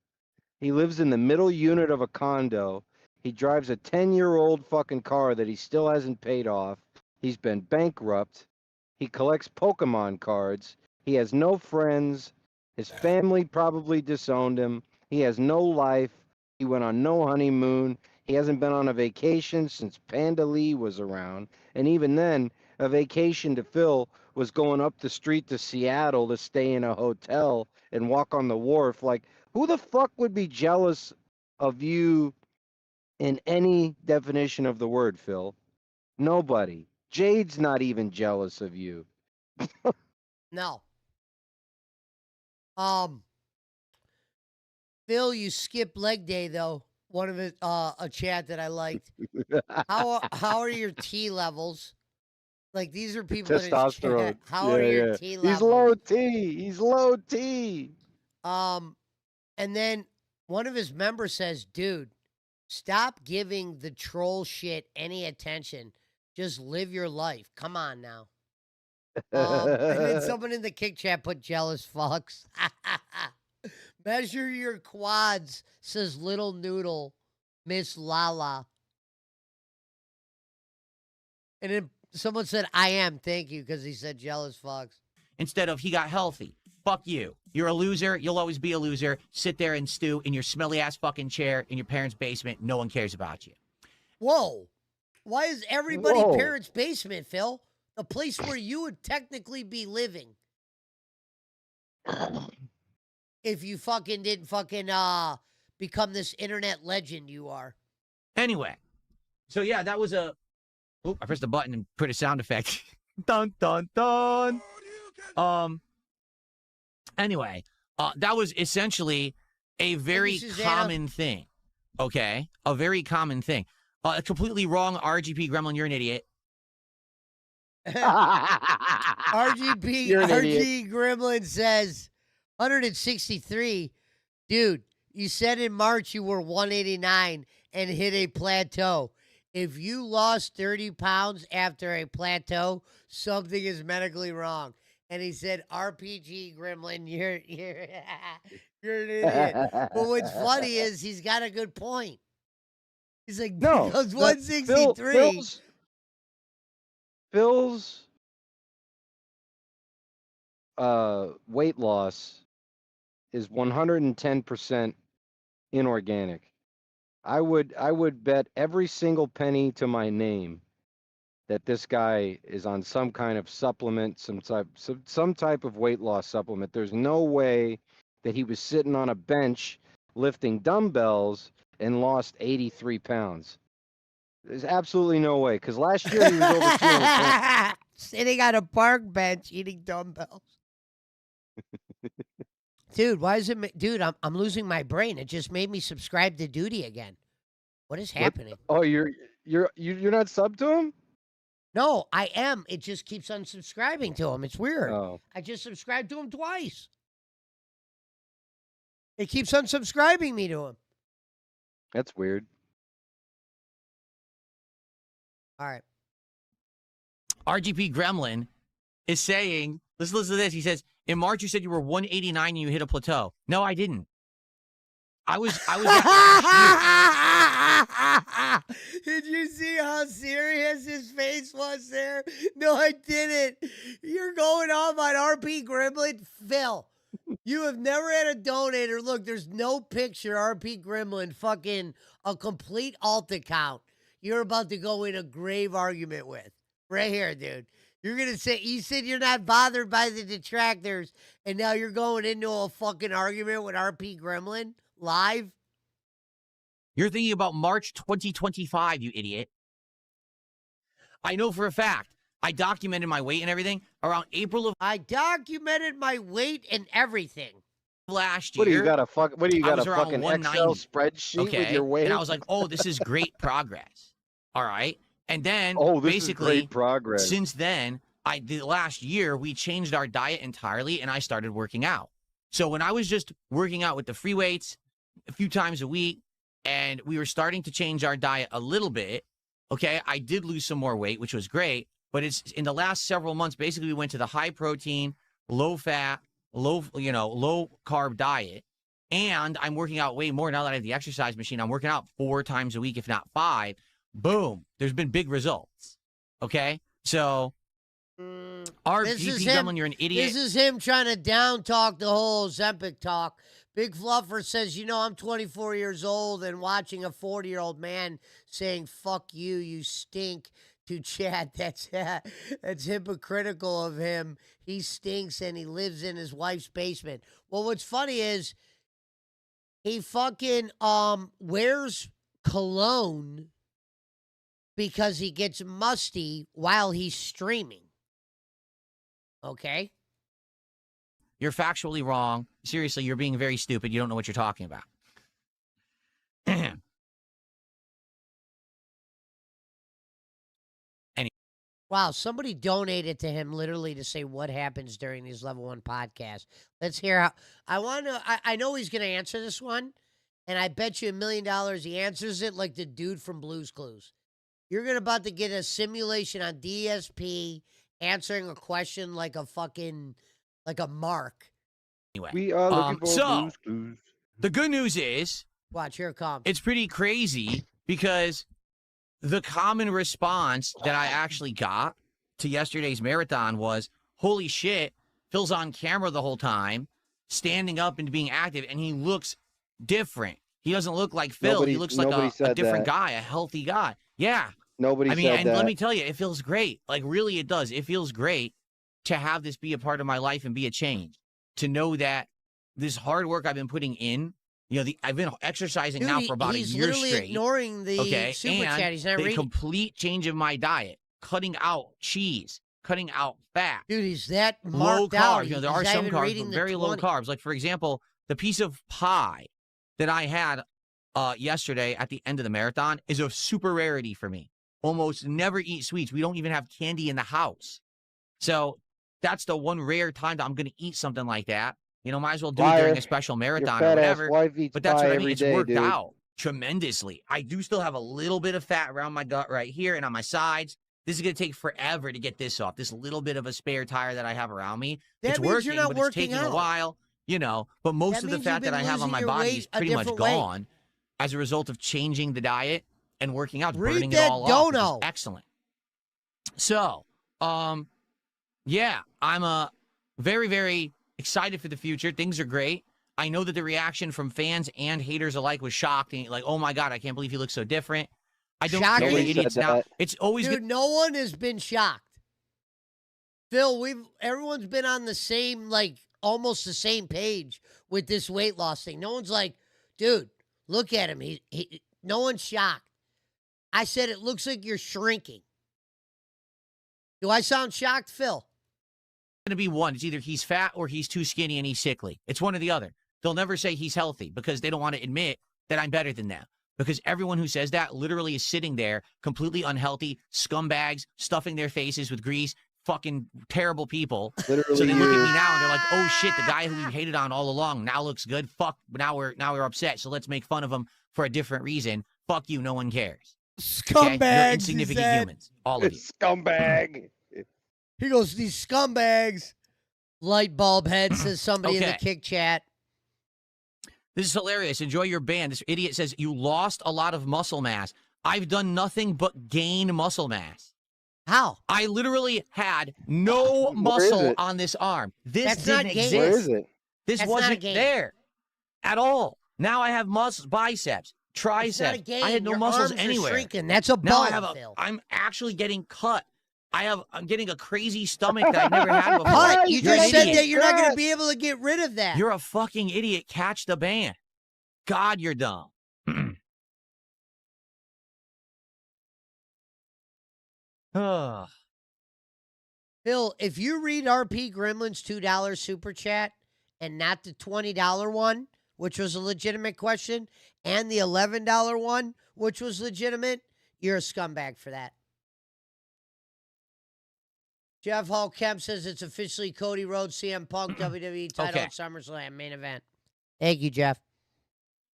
He lives in the middle unit of a condo. He drives a 10-year-old fucking car that he still hasn't paid off. He's been bankrupt. He collects Pokemon cards. He has no friends. His family probably disowned him. He has no life. He went on no honeymoon. He hasn't been on a vacation since Panda Lee was around. And even then, a vacation to Phil was going up the street to Seattle to stay in a hotel and walk on the wharf. Like, who the fuck would be jealous of you in any definition of the word, Phil? Nobody. Jade's not even jealous of you. No. Phil, you skipped leg day though. One of it, a chat that I liked. How are your T levels? Like these are people in his chat. Testosterone. How are your T levels? He's low T. He's low T. And then one of his members says, dude, stop giving the troll shit any attention. Just live your life. Come on now. And then someone in the kick chat put jealous fucks. Measure your quads, says Little Noodle, Miss Lala. And then someone said, I am, thank you, because he said jealous fucks. Instead of he got healthy. Fuck you. You're a loser. You'll always be a loser. Sit there and stew in your smelly ass fucking chair in your parents' basement. No one cares about you. Whoa. Why is everybody parents' basement, Phil? The place where you would technically be living. If you fucking didn't fucking become this internet legend you are. Anyway. So yeah, that was a... Oop, I pressed the button and put a sound effect. Dun, dun, dun. Anyway, that was essentially a very common thing. Okay? A very common thing. Completely wrong, RGP Gremlin, you're an idiot. RG Gremlin says 163. Dude, you said in March you were 189 and hit a plateau. If you lost 30 pounds after a plateau, something is medically wrong. And he said, RPG Gremlin, you're an idiot. But what's funny is he's got a good point. He's like, no, because 163. Phil's weight loss is 110% inorganic. I would bet every single penny to my name that this guy is on some kind of supplement, some type of weight loss supplement. There's no way that he was sitting on a bench lifting dumbbells and lost 83 pounds. There's absolutely no way, because last year he was over 200 pounds. Sitting on a park bench eating dumbbells. Dude, why is it? Dude, I'm losing my brain. It just made me subscribe to Duty again. What is happening? Oh, you're not sub to him? No, I am. It just keeps unsubscribing to him. It's weird. Oh, I just subscribed to him twice. It keeps unsubscribing me to him. that's weird. All right. RGP Gremlin is saying, listen to this. He says, in March you said you were 189 and you hit a plateau. No, I didn't. I was Did you see how serious his face was there? No, I didn't. You're going off on RP Gremlin. Phil, you have never had a donator. Look, there's no picture RP Gremlin fucking a complete alt account you're about to go in a grave argument with. Right here, dude. You're going to say, you said you're not bothered by the detractors, and now you're going into a fucking argument with RP Gremlin live? You're thinking about March 2025, you idiot. I know for a fact. I documented my weight and everything around April of I documented my weight and everything. last year. What do you got a fuck? What do you I got was a around fucking 190, Excel spreadsheet okay? with your weight? And I was like, oh, this is great progress. All right. And then oh, this basically, is great progress. since then, the last year, we changed our diet entirely and I started working out. So when I was just working out with the free weights a few times a week and we were starting to change our diet a little bit, okay, I did lose some more weight, which was great. But it's in the last several months, basically we went to the high protein, low fat, low carb diet. And I'm working out way more now that I have the exercise machine. I'm working out 4 times a week, if not 5. Boom. There's been big results. Okay. So RGP Gremlin, you're an idiot. This is him trying to down talk the whole Ozempic talk. Big Fluffer says, you know, I'm 24 years old and watching a 40-year-old man saying, fuck you, you stink to chat. That's hypocritical of him. He stinks and he lives in his wife's basement. Well, what's funny is he fucking wears cologne because he gets musty while he's streaming. Okay? You're factually wrong. Seriously, you're being very stupid. You don't know what you're talking about. Wow, somebody donated to him literally to say what happens during these level 1 podcasts. Let's hear how. I know he's going to answer this one, and I bet you $1 million he answers it like the dude from Blue's Clues. You're about to get a simulation on DSP answering a question like a fucking, like a mark. Anyway, we are looking for so Blue's Clues. the good news is, Watch, here it comes. it's pretty crazy because the common response that I actually got to yesterday's marathon was, holy shit, Phil's on camera the whole time, standing up and being active, and he looks different. He doesn't look like Phil. He looks like a different guy, a healthy guy. Yeah. Nobody said that. And let me tell you, it feels great. Like, really, it does. It feels great to have this be a part of my life and be a change. To know that this hard work I've been putting in, you know, I've been exercising Dude, now for about a year He's literally straight. ignoring the super and chat. He's not the reading. complete change of my diet, cutting out cheese, cutting out fat, Dude, he's that low marked out. carbs. You know, there He's are not some even carbs, reading but the very low 20. carbs. Like, for example, the piece of pie that I had yesterday at the end of the marathon is a super rarity for me. Almost never eat sweets. We don't even have candy in the house. So that's the one rare time that I'm going to eat something like that. You know, might as well do it during a special marathon or whatever. But that's what I mean. It's worked out tremendously. I do still have a little bit of fat around my gut right here and on my sides. This is going to take forever to get this off. This little bit of a spare tire that I have around me. That It's means working, you're not but it's working taking out. a while, you know. But most That of the means fat you've that been I have on losing my your body weight is a pretty much different way. gone as a result of changing the diet and working out, Read burning it that all off, which is dono. excellent. So, yeah, I'm very, very excited for the future. Things are great. I know that the reaction from fans and haters alike was shocked. And like, oh my God, I can't believe he looks so different. I don't Shocking. care the Nobody idiots said now. that. It's always Dude, no one has been shocked. Phil, everyone's been on the same, like, almost the same page with this weight loss thing. No one's like, dude, look at him. No one's shocked. I said it looks like you're shrinking. Do I sound shocked, Phil? going to be one. It's either he's fat or he's too skinny and he's sickly. It's one or the other. They'll never say he's healthy because they don't want to admit that I'm better than them. because everyone who says that literally is sitting there completely unhealthy, scumbags, stuffing their faces with grease, fucking terrible people. Literally, So they look at you. me now and they're like, "Oh shit, the guy who we hated on all along now looks good. Fuck, now we're upset. So let's make fun of him for a different reason. Fuck you, no one cares. Okay? You're Scumbags. insignificant humans, all of you." Scumbag. He goes, these scumbags. Light bulb head, says somebody in the Okay. kick chat. This is hilarious. Enjoy your band. This idiot says, "You lost a lot of muscle mass." I've done nothing but gain muscle mass. How? I literally had no Where is muscle it? on this arm. This That's not didn't gain. exist. Where is it? This That's not a wasn't gain. there at all. Now I have muscles, biceps, It's triceps. not a game. I had no Your muscles arms anywhere. Are shrinking. That's a Now bone, I have Phil. I'm actually getting cut. I'm getting a crazy stomach that I've never had before. Cut. You You're just an said idiot. that you're not going to Cut. be able to get rid of that. You're a fucking idiot. Catch the band. God, you're dumb. Ugh. Phil, if you read RP Gremlin's $2 super chat and not the $20 one, which was a legitimate question, and the $11 one, which was legitimate, you're a scumbag for that. Jeff Hall Kemp says it's officially Cody Rhodes, CM Punk, WWE title Okay. at SummerSlam main event. Thank you, Jeff.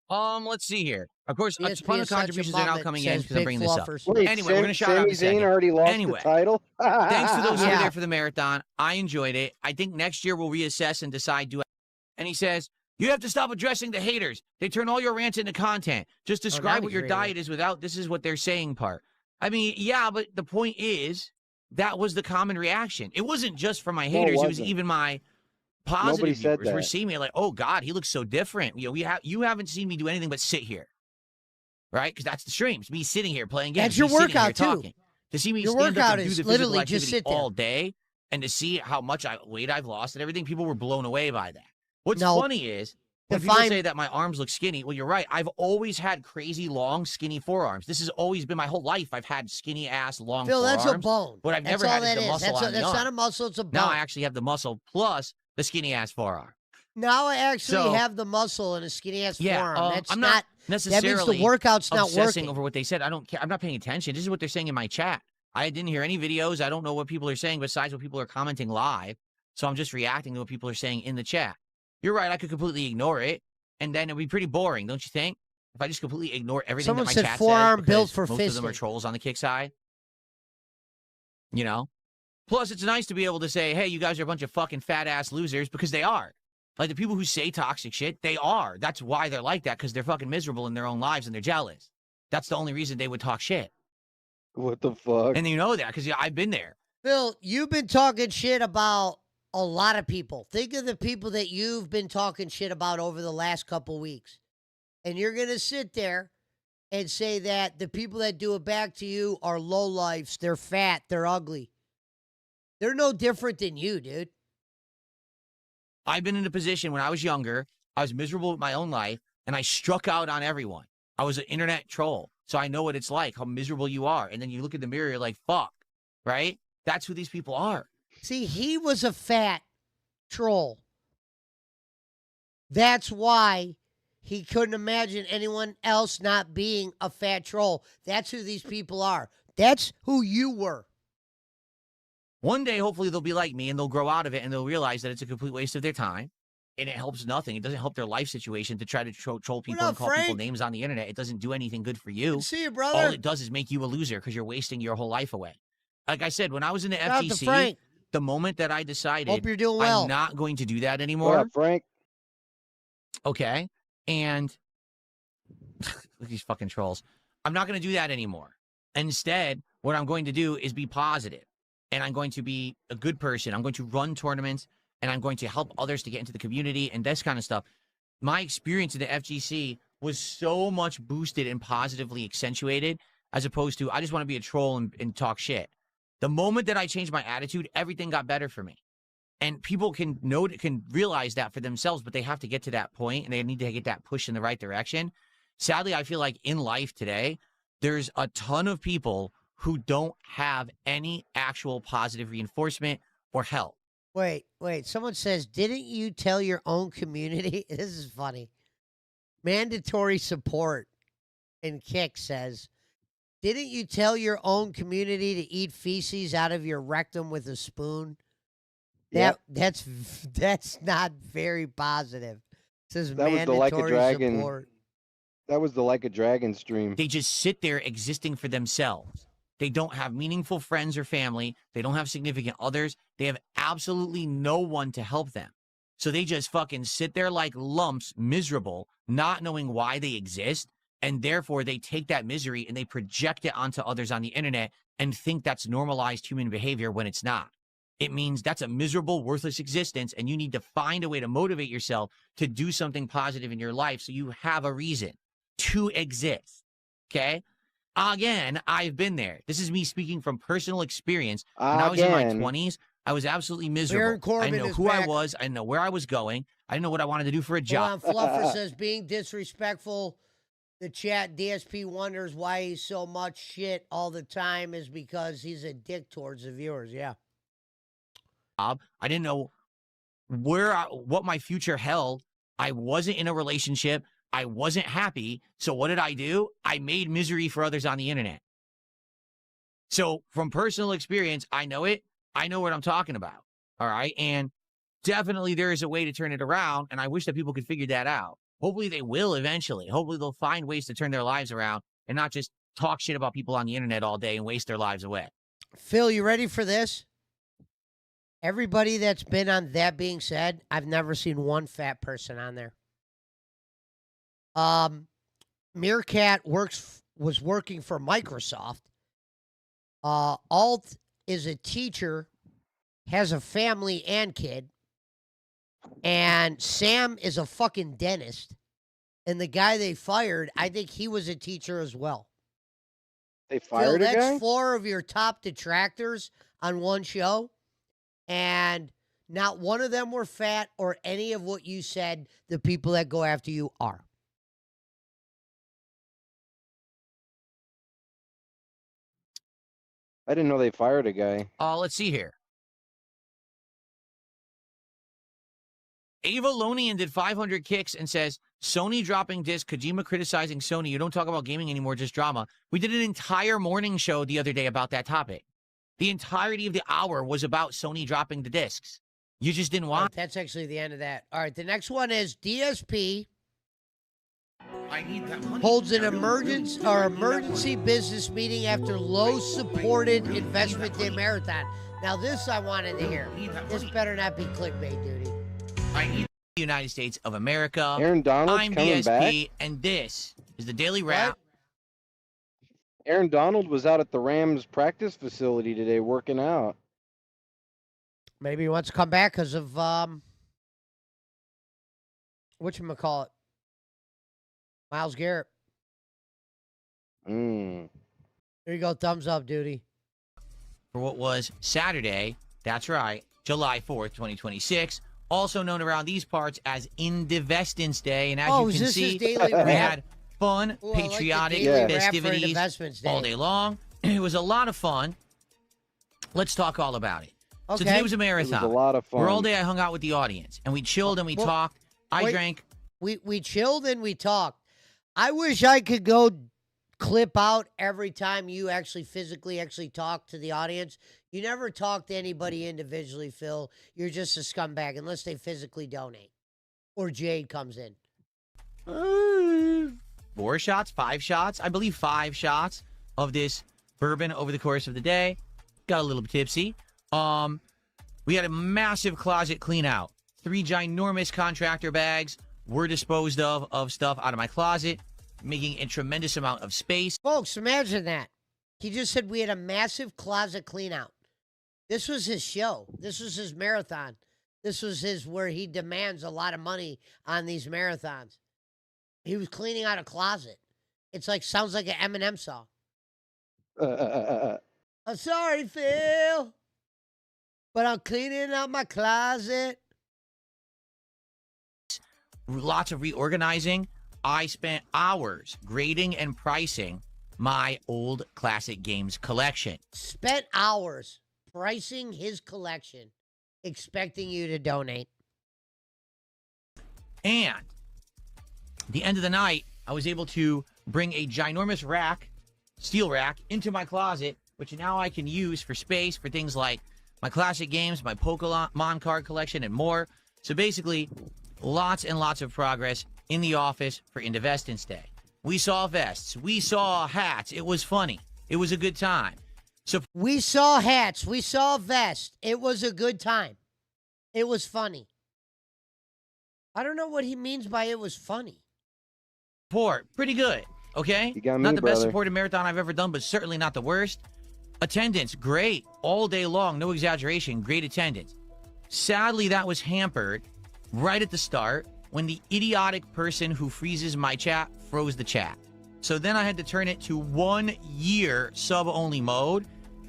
Let's see here. Of course, a ESP ton of is such a contributions bum are now that coming in says because I'm big bringing this up. fluffers. Wait, Anyway, we're gonna shout out Sami in a second. Zayn already lost Anyway, the title. Thanks to those who were Yeah. there for the marathon. I enjoyed it. I think next year we'll reassess and decide. And he says, "You have to stop addressing the haters. They turn all your rants into content. Just now describe what he's your reading diet is without this is what they're saying part." I mean, yeah, but the point is that was the common reaction. It wasn't just for my No, it haters. It was wasn't. even my positive Nobody said viewers were that. seeing me like, "Oh God, he looks so different." You know, you haven't seen me do anything but sit here, right? Because that's the streams. Me sitting here playing games. That's your me sitting here workout, too. talking. To see me Your stand up workout and do is the physical literally just activity sit there. all day, and to see how much weight I've lost and everything, people were blown away by that. What's No. funny is when people Define- say that my arms look skinny. Well, you're right. I've always had crazy, long, skinny forearms. This has always been my whole life. I've had skinny ass, long Phil, forearms. that's a bone. What I've That's never all had is that the is. muscle on the That's arm. not a muscle, it's a bone. Now I actually have the muscle plus the skinny ass forearm. Now I actually So- have the muscle and a skinny ass Yeah, forearm. That's I'm not. not That means necessarily the workout's not obsessing working. over what they said. I don't care. I'm not paying attention. This is what they're saying in my chat. I didn't hear any videos. I don't know what people are saying besides what people are commenting live. So I'm just reacting to what people are saying in the chat. You're right. I could completely ignore it, and then it'd be pretty boring, don't you think? If I just completely ignore everything Someone that my said chat forearm says, built because for most of them are fisting. trolls on the kick side. You know? Plus, it's nice to be able to say, "Hey, you guys are a bunch of fucking fat ass losers," because they are. Like the people who say toxic shit, they are. That's why they're like that, because they're fucking miserable in their own lives and they're jealous. That's the only reason they would talk shit. What the fuck? And you know that because I've been there. Phil, you've been talking shit about a lot of people. Think of the people that you've been talking shit about over the last couple weeks. And you're going to sit there and say that the people that do it back to you are lowlifes. They're fat. They're ugly. They're no different than you, dude. I've been in a position when I was younger, I was miserable with my own life, and I struck out on everyone. I was an internet troll. So I know what it's like, how miserable you are. And then you look in the mirror, you're like, fuck, right? That's who these people are. See, he was a fat troll. That's why he couldn't imagine anyone else not being a fat troll. That's who these people are. That's who you were. One day, hopefully, they'll be like me and they'll grow out of it and they'll realize that it's a complete waste of their time. And it helps nothing. It doesn't help their life situation to try to troll people up, and call people Frank? names on the internet. It doesn't do anything good for you. Good to see you, All brother. it does is make you a loser because you're wasting your whole life away. Like I said, when I was in the Shout out to FGC, Frank. the moment that I decided Hope you're doing well. I'm not going to do that What anymore, up, Frank? okay? And look at these fucking trolls. I'm not going to do that anymore. Instead, what I'm going to do is be positive, and I'm going to be a good person. I'm going to run tournaments, and I'm going to help others to get into the community and this kind of stuff. My experience in the FGC was so much boosted and positively accentuated as opposed to I just want to be a troll and talk shit. The moment that I changed my attitude, everything got better for me. And people can realize that for themselves, but they have to get to that point and they need to get that push in the right direction. Sadly, I feel like in life today, there's a ton of people who don't have any actual positive reinforcement or help. Wait. Someone says, didn't you tell your own community? This is funny. Mandatory support. in Kick says, didn't you tell your own community to eat feces out of your rectum with a spoon? Yep. That's not very positive. It says That was the Like a mandatory Dragon. support. That was the Like a Dragon stream. They just sit there existing for themselves. They don't have meaningful friends or family. They don't have significant others. They have absolutely no one to help them. So they just fucking sit there like lumps, miserable, not knowing why they exist. And therefore, they take that misery and they project it onto others on the internet and think that's normalized human behavior when it's not. It means that's a miserable, worthless existence, and you need to find a way to motivate yourself to do something positive in your life so you have a reason to exist. Okay? Again, I've been there. This is me speaking from personal experience. When I was in my 20s, I was absolutely miserable. I didn't know who I was. I didn't know where I was going. I didn't know what I wanted to do for a job. Hold on, Fluffer says, being disrespectful. The chat, DSP wonders why he's so much shit all the time is because he's a dick towards the viewers. Yeah. I didn't know what my future held. I wasn't in a relationship. I wasn't happy. So what did I do? I made misery for others on the internet. So from personal experience, I know it. I know what I'm talking about. All right. And definitely there is a way to turn it around. And I wish that people could figure that out. Hopefully they will eventually. Hopefully they'll find ways to turn their lives around and not just talk shit about people on the internet all day and waste their lives away. Phil, you ready for this? Everybody that's been on That Being Said, I've never seen one fat person on there. Meerkat was working for Microsoft. Alt is a teacher, has a family and kid. And Sam is a fucking dentist. And the guy they fired, I think he was a teacher as well. They fired Phil, a guy? that's 4 of your top detractors on one show. And not one of them were fat or any of what you said the people that go after you are. I didn't know they fired a guy. Let's see here. Avalonian did 500 kicks and says, Sony dropping disc, Kojima criticizing Sony. You don't talk about gaming anymore, just drama. We did an entire morning show the other day about that topic. The entirety of the hour was about Sony dropping the discs. You just didn't want. That's actually the end of that. All right, the next one is DSP I need that money. holds an emergency business meeting after low supported investment day marathon. Now this I wanted to hear. This better not be clickbait duty. I need the United States of America. Aaron Donald's I'm coming DSP, back? and this is the Daily Wrap. Aaron Donald was out at the Rams practice facility today working out. Maybe he wants to come back because of whatchamacallit? Myles Garrett. Mm. There you go, thumbs up, duty. For what was Saturday, that's right, July 4th, 2026, also known around these parts as Indivestance Day. And as you can see, daily we wrap? had fun, Ooh, I like the patriotic daily wrap for festivities Investments Day. all day long. It was a lot of fun. Let's talk all about it. Okay. So today was a It marathon. was a lot of fun. Where all day I hung out with the audience, and we chilled and we talked. I wait. drank. We chilled and we talked. I wish I could go clip out every time you actually physically talk to the audience. You never talk to anybody individually, Phil. You're just a scumbag unless they physically donate. Or Jade comes in. 4 shots, 5 shots, I believe 5 shots of this bourbon over the course of the day. Got a little tipsy. We had a massive closet clean out. 3 ginormous contractor bags were disposed of stuff out of my closet, making a tremendous amount of space. Folks, imagine that. He just said we had a massive closet clean out. This was his show. This was his marathon. This was his where he demands a lot of money on these marathons. He was cleaning out a closet. It's like, sounds like an Eminem song. I'm sorry, Phil, but I'm cleaning out my closet. Lots of reorganizing. I spent hours grading and pricing my old classic games collection. Spent hours pricing his collection, expecting you to donate. And at the end of the night, I was able to bring a ginormous rack, steel rack, into my closet, which now I can use for space for things like my classic games, my Pokemon card collection, and more. So basically, lots and lots of progress in the office for Indivestance Day. We saw vests. We saw hats. It was funny. It was a good time. So We saw hats. We saw vests. It was a good time. It was funny. I don't know what he means by it was funny. support, pretty good. Okay? You got me, Not the best brother. supported marathon I've ever done, but certainly not the worst. Attendance, great. All day long, no exaggeration, great attendance. Sadly, that was hampered right at the start when the idiotic person who freezes my chat froze the chat. So then I had to turn it to 1 year sub-only mode,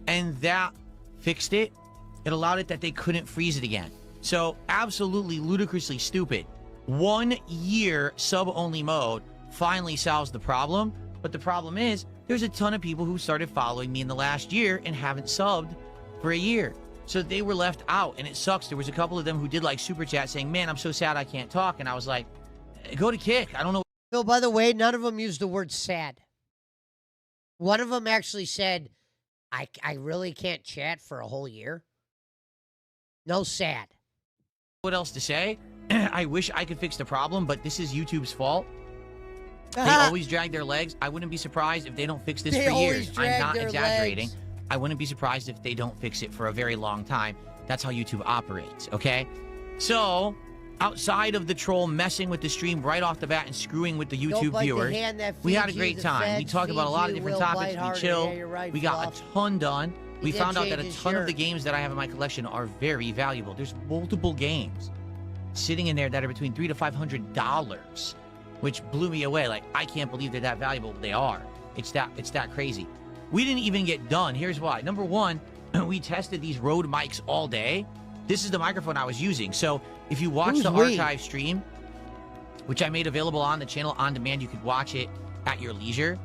and that fixed it. It allowed it that they couldn't freeze it again. So absolutely ludicrously stupid. 1 year sub-only mode finally solves the problem. But the problem is, there's a ton of people who started following me in the last year and haven't subbed for a year. So they were left out, and it sucks. There was a couple of them who did like super chat saying, man, I'm so sad I can't talk. And I was like, go to Kick. I don't know. Phil, by the way, none of them used the word sad. One of them actually said, I really can't chat for a whole year. No sad. what else to say. I wish I could fix the problem, but this is YouTube's fault. They always drag their legs. I wouldn't be surprised if they don't fix this They for always years. drag I'm not their exaggerating. legs. I wouldn't be surprised if they don't fix it for a very long time. That's how YouTube operates, okay? So, outside of the troll messing with the stream right off the bat and screwing with the Don't YouTube bite the viewers, hand that we had a feeds you, great the time. We feds talked about a feed lot of you, different will topics. bite We harder. chilled. Yeah, you're right, We got Fluff. a ton done. We did found out that change a his ton of the shirt. games that I have in my collection are very valuable. There's multiple games sitting in there that are between $300 to $500, which blew me away. Like, I can't believe they're that valuable. They are. It's that crazy. We didn't even get done. Here's why. Number one, we tested these Rode mics all day. This is the microphone I was using. So if you watch Who's the we? archive stream, which I made available on the channel on demand, you could watch it at your leisure.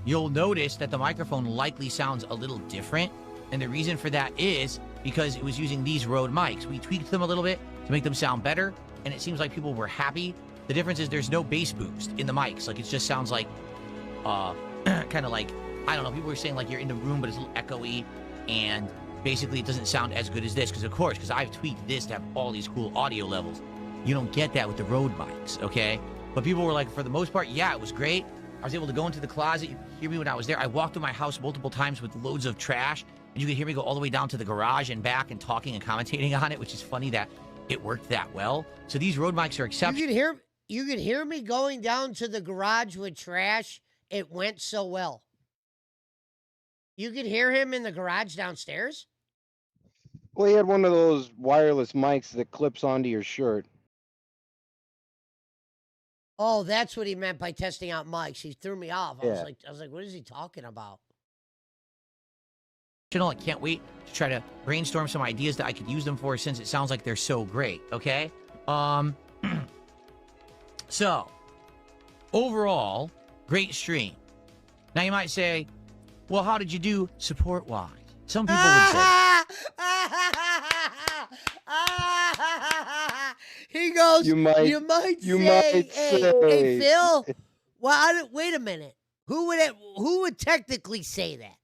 You'll notice that the microphone likely sounds a little different. And the reason for that is because it was using these Rode mics. We tweaked them a little bit to make them sound better. And it seems like people were happy. The difference is there's no bass boost in the mics. Like, it just sounds like, kind of like, I don't know, people were saying like you're in the room, but it's a little echoey. And basically it doesn't sound as good as this. Because I've tweaked this to have all these cool audio levels. You don't get that with the Rode mics, okay? But people were like, for the most part, yeah, it was great. I was able to go into the closet. You could hear me when I was there. I walked through my house multiple times with loads of trash. And you could hear me go all the way down to the garage and back and talking and commentating on it, which is funny that it worked that well. So these Rode mics are exceptional. You could hear me going down to the garage with trash. It went so well. You could hear him in the garage downstairs? Well, he had one of those wireless mics that clips onto your shirt. Oh, that's what he meant by testing out mics. He threw me off. I Yeah. was like, what is he talking about? I can't wait to try to brainstorm some ideas that I could use them for, since it sounds like they're so great, okay? So, overall, great stream. Now you might say, well, how did you do support-wise? Some people would say, He goes, You might hey, say. Phil. Well, wait a minute. Who would technically say that?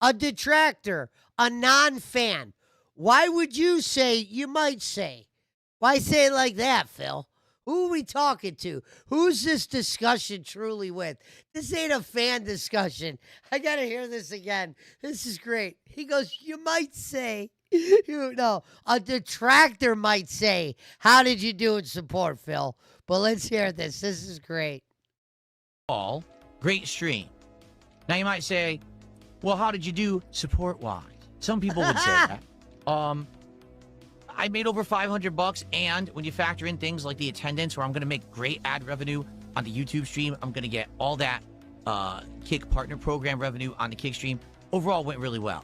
A detractor, a non-fan. Why would you say, you might say? Why say it like that, Phil? Who are we talking to? Who's this discussion truly with? This ain't a fan discussion. I got to hear this again. This is great. He goes, you might say. A detractor might say, how did you do in support, Phil? But let's hear this. This is great. all great stream. Now you might say, well, how did you do support-wise? Some people would say that. I made over $500, and when you factor in things like the attendance, where I'm going to make great ad revenue on the YouTube stream, I'm going to get all that Kick partner program revenue on the Kick stream. Overall, went really well.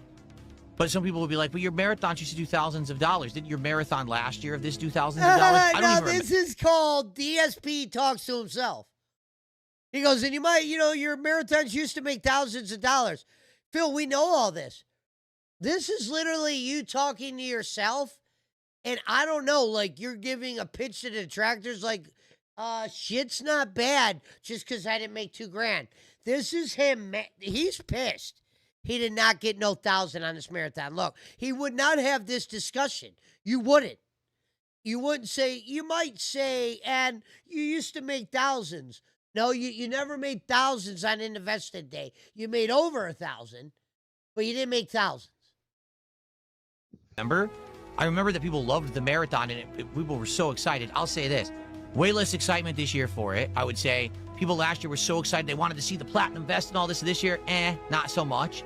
But some people would be like, well, your marathons used to do thousands of dollars. Didn't your marathon last year of this do thousands of dollars? I don't Now, even remember. this is called DSP talks to himself. He goes, and you might, your marathons used to make thousands of dollars. Phil, we know all this. This is literally you talking to yourself. And I don't know, like, you're giving a pitch to the detractors, like Shit's not bad just because I didn't make $2,000. This is him. He's pissed. He did not get no 1,000 on this marathon. Look, he would not have this discussion. You wouldn't. You wouldn't say, you might say, and you used to make thousands. No, you never made thousands on an invested day. You made over 1,000, but you didn't make thousands. I remember that people loved the marathon and people were so excited. I'll say this, way less excitement this year for it. I would say people last year were so excited. They wanted to see the platinum vest and all this. This year, not so much.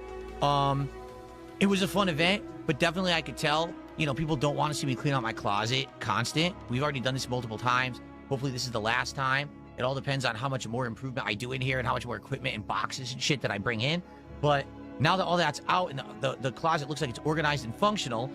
It was a fun event, but definitely I could tell, people don't want to see me clean out my closet constant. We've already done this multiple times. Hopefully this is the last time. It all depends on how much more improvement I do in here and how much more equipment and boxes and shit that I bring in. But now that all that's out and the closet looks like it's organized and functional,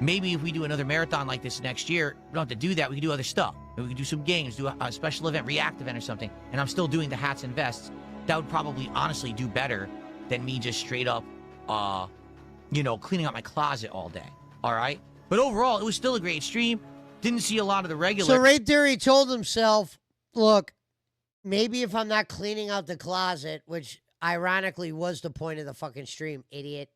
maybe if we do another marathon like this next year, we don't have to do that. We can do other stuff. Maybe we can do some games, do a special event, react event or something. And I'm still doing the hats and vests. That would probably honestly do better than me just straight up, cleaning out my closet all day. All right. But overall, it was still a great stream. Didn't see a lot of the regular. So right there, he told himself, look, maybe if I'm not cleaning out the closet, which ironically was the point of the fucking stream, idiot.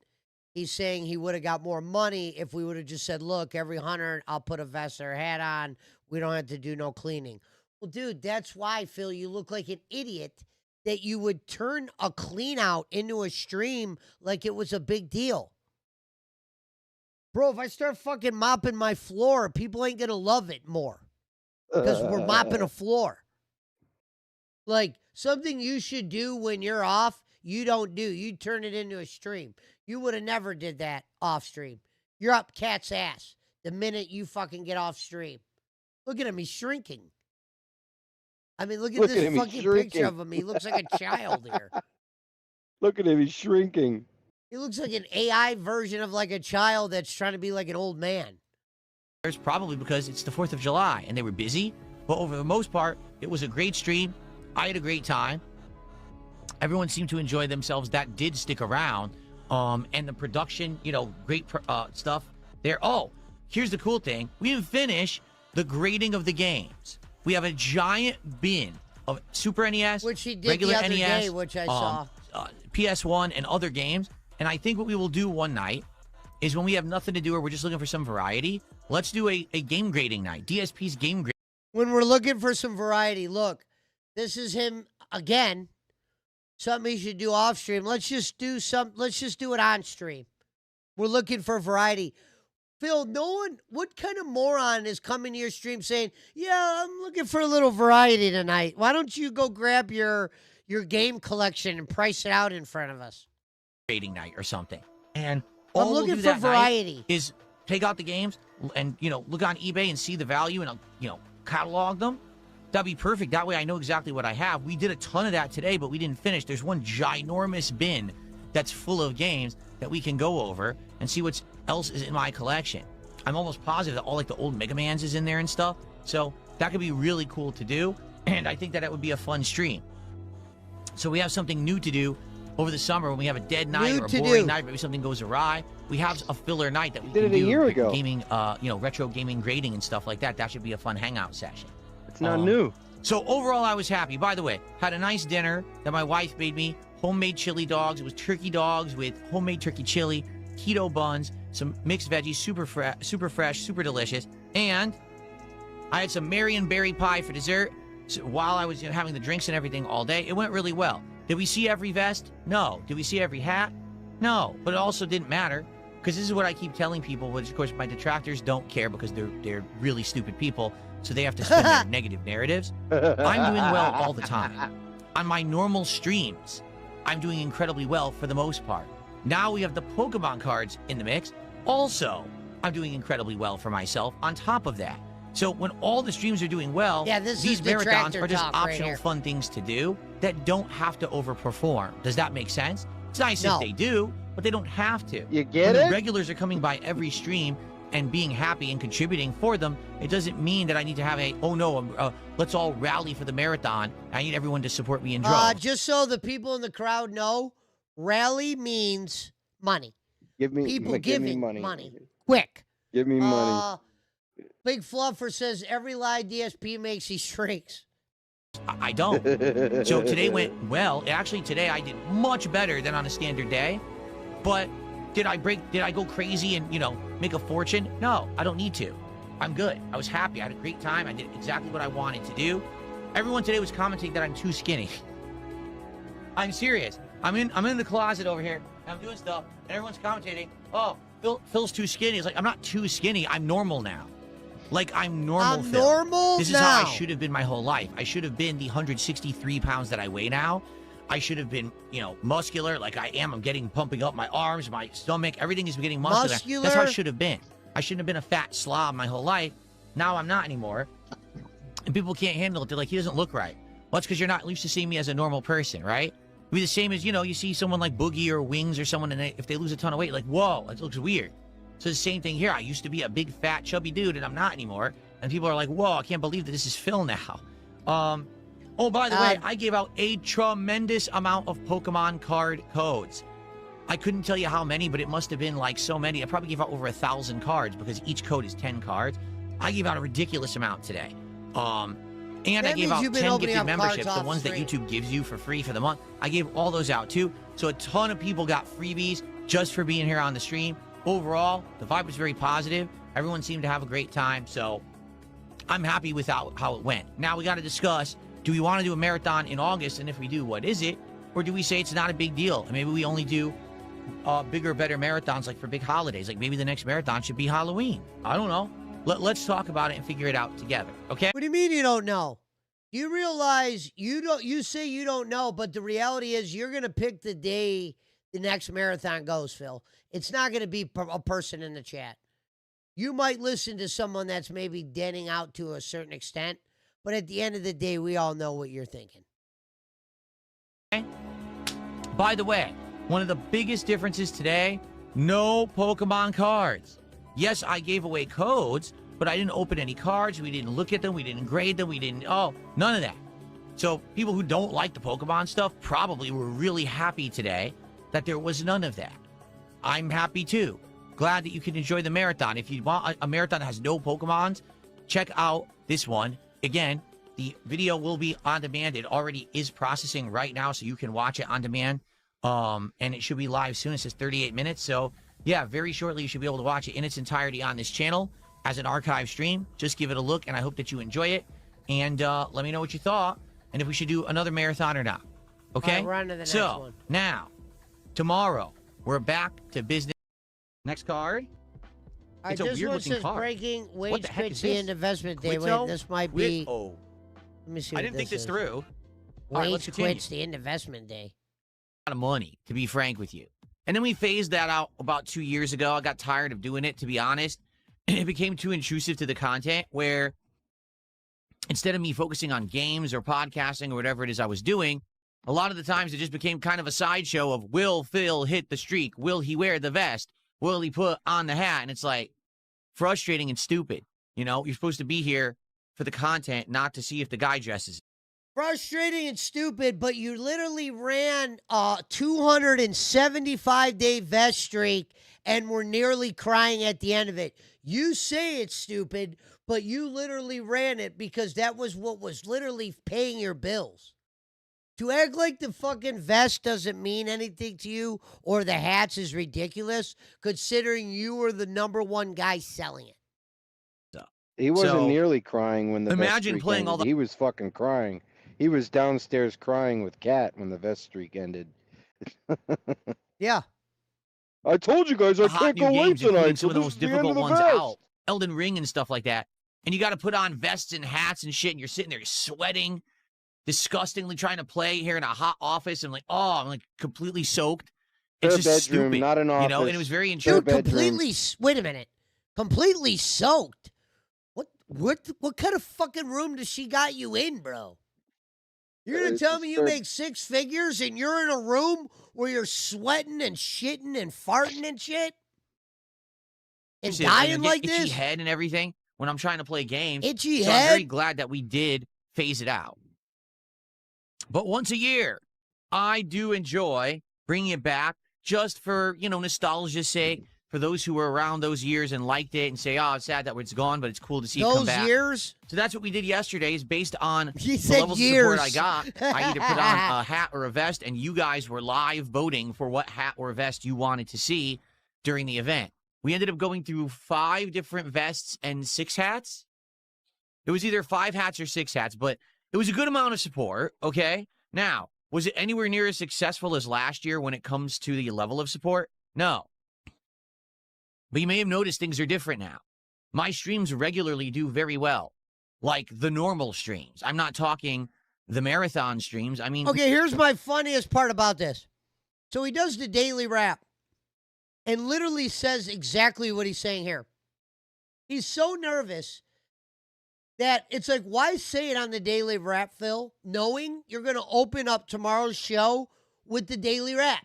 He's saying he would have got more money if we would have just said, look, every 100, I'll put a vest or a hat on. We don't have to do no cleaning. Well, dude, that's why, Phil, you look like an idiot that you would turn a clean out into a stream like it was a big deal. Bro, if I start fucking mopping my floor, people ain't going to love it more because we're mopping a floor. Like, something you should do when you're off, you don't do. You turn it into a stream. You would have never did that off stream. You're up cat's ass the minute you fucking get off stream. Look at him. He's shrinking. I mean, look at this fucking picture of him. He looks like a child here. Look at him. He's shrinking. He looks like an AI version of like a child that's trying to be like an old man. It's probably because it's the 4th of July and they were busy. But over the most part, it was a great stream. I had a great time. Everyone seemed to enjoy themselves. That did stick around. And the production, great stuff there. Oh, here's the cool thing. We didn't finish the grading of the games. We have a giant bin of Super NES, which he did regular the other NES, day, which I saw. PS1 and other games. And I think what we will do one night is when we have nothing to do or we're just looking for some variety, let's do a game grading night. DSP's game grading. When we're looking for some variety, look, this is him again. Something he should do off stream. Let's just do it on stream. We're looking for variety. Phil, what kind of moron is coming to your stream saying, yeah, I'm looking for a little variety tonight. Why don't you go grab your game collection and price it out in front of us? Grading night or something. And all I'm looking we'll do for variety. Is take out the games and, look on eBay and see the value and, catalog them. That'd be perfect. That way I know exactly what I have. We did a ton of that today, but we didn't finish. There's one ginormous bin that's full of games that we can go over and see what else is in my collection. I'm almost positive that all like the old Mega Mans is in there and stuff. So that could be really cool to do. And I think that would be a fun stream. So we have something new to do over the summer when we have a dead night or a boring night, maybe something goes awry. We have a filler night that we can do a year ago. Gaming, retro gaming grading and stuff like that. That should be a fun hangout session. It's not new. So overall, I was happy. By the way, had a nice dinner that my wife made me. Homemade chili dogs. It was turkey dogs with homemade turkey chili, keto buns, some mixed veggies, super fresh, super delicious. And I had some Marion berry pie for dessert. So while I was having the drinks and everything all day, it went really well. Did we see every vest? No. Did we see every hat? No. But it also didn't matter because this is what I keep telling people, which of course my detractors don't care because they're really stupid people. So they have to spin their negative narratives. I'm doing well all the time. On my normal streams, I'm doing incredibly well for the most part. Now we have the Pokemon cards in the mix. Also, I'm doing incredibly well for myself on top of that. So when all the streams are doing well, these marathons are just optional fun things to do that don't have to overperform. Does that make sense? It's nice if they do, but they don't have to. You get when it? The regulars are coming by every stream and being happy and contributing for them, it doesn't mean that I need to have let's all rally for the marathon. I need everyone to support me in droves. Just so the people in the crowd know, rally means money. Give me money. Quick. Give me money. Big Fluffer says every lie DSP makes, he shrinks. I don't. So today went well. Actually, today I did much better than on a standard day. But did I go crazy and, make a fortune? No, I don't need to. I'm good. I was happy. I had a great time. I did exactly what I wanted to do. Everyone today was commenting that I'm too skinny. I'm serious. I'm in the closet over here. And I'm doing stuff, and everyone's commentating. Oh, Phil's too skinny. It's like, I'm not too skinny. I'm normal now. Like, I'm normal, I'm Phil. normal This is now. how I should have been my whole life. I should have been the 163 pounds that I weigh now. I should have been, muscular like I am. I'm pumping up my arms, my stomach. Everything is getting muscular. That's how I should have been. I shouldn't have been a fat slob my whole life. Now I'm not anymore. And people can't handle it. They're like, he doesn't look right. Well, it's because you're not used to seeing me as a normal person, right? It'd be the same as, you see someone like Boogie or Wings or someone, and if they lose a ton of weight, like, whoa, it looks weird. So the same thing here. I used to be a big, fat, chubby dude, and I'm not anymore. And people are like, whoa, I can't believe that this is Phil now. Oh, by the way, I gave out a tremendous amount of Pokemon card codes. I couldn't tell you how many, but it must have been like so many. I probably gave out over 1,000 cards because each code is 10 cards. I gave out a ridiculous amount today. And I gave out 10 gifted memberships, the ones that YouTube gives you for free for the month. I gave all those out too. So a ton of people got freebies just for being here on the stream. Overall, the vibe was very positive. Everyone seemed to have a great time. So I'm happy with how it went. Now we got to discuss, do we want to do a marathon in August? And if we do, what is it? Or do we say it's not a big deal? And maybe we only do bigger, better marathons like for big holidays. Like maybe the next marathon should be Halloween. I don't know. Let's talk about it and figure it out together, okay? What do you mean you don't know? You realize you say you don't know, but the reality is you're going to pick the day the next marathon goes, Phil. It's not going to be a person in the chat. You might listen to someone that's maybe denning out to a certain extent, but at the end of the day, we all know what you're thinking. Okay. By the way, one of the biggest differences today, no Pokemon cards. Yes, I gave away codes, but I didn't open any cards. We didn't look at them. We didn't grade them. None of that. So people who don't like the Pokemon stuff probably were really happy today that there was none of that. I'm happy too. Glad that you can enjoy the marathon. If you want a marathon that has no Pokemons, check out this one. Again, the video will be on demand. It already is processing right now, so you can watch it on demand. And it should be live soon. It says 38 minutes. So yeah, very shortly you should be able to watch it in its entirety on this channel as an archive stream. Just give it a look, and I hope that you enjoy it. And let me know what you thought, and if we should do another marathon or not. Okay? All right, we're on to the next one. Now, tomorrow, we're back to business. Next card. It's a weird-looking card. Breaking What wage the heck quit is the this? end investment day. Quito? Wait, this might be. Oh, Let me see. I what didn't think this is. through. All right, let's Wage continue. quits the end investment day. A lot of money, to be frank with you. And then we phased that out about 2 years ago. I got tired of doing it, to be honest. It became too intrusive to the content where instead of me focusing on games or podcasting or whatever it is I was doing, a lot of the times it just became kind of a sideshow of, will Phil hit the streak? Will he wear the vest? Will he put on the hat? And it's like frustrating and stupid. You're supposed to be here for the content, not to see if the guy dresses. Frustrating and stupid, but you literally ran a 275-day vest streak and were nearly crying at the end of it. You say it's stupid, but you literally ran it because that was what was literally paying your bills. To act like the fucking vest doesn't mean anything to you or the hats is ridiculous, considering you were the #1 guy selling it. He wasn't nearly crying when the vest Imagine streak playing ended. all the. He was fucking crying. He was downstairs crying with Kat when the vest streak ended. Yeah. I told you guys I hot can't new go in games, including tonight. some of the This most is the end difficult of the ones vest. out, Elden Ring and stuff like that. And you got to put on vests and hats and shit, and you're sitting there sweating, disgustingly trying to play here in a hot office, and I'm like completely soaked. It's Their just bedroom, stupid, not an office. and it was very Their intrusive. Dude, bedroom. wait a minute. Completely soaked. What kind of fucking room does she got you in, bro? You're going to tell me you make 6 figures and you're in a room where you're sweating and shitting and farting and shit? And dying like itchy this? head and everything when I'm trying to play games. Itchy So head? I'm very glad that we did phase it out. But once a year, I do enjoy bringing it back just for, nostalgia's sake, for those who were around those years and liked it and say, oh, it's sad that it's gone, but it's cool to see it come Those back. years? So that's what we did yesterday is based on He the said levels years. of support I got. I either put on a hat or a vest, and you guys were live voting for what hat or vest you wanted to see during the event. We ended up going through 5 different vests and 6 hats. It was either 5 hats or 6 hats, but it was a good amount of support, okay? Now, was it anywhere near as successful as last year when it comes to the level of support? No. But you may have noticed things are different now. My streams regularly do very well, like the normal streams. I'm not talking the marathon streams. I mean, Okay, here's my funniest part about this. So he does the daily rap and literally says exactly what he's saying here. He's so nervous that it's like, why say it on the daily rap, Phil, knowing you're going to open up tomorrow's show with the daily rap?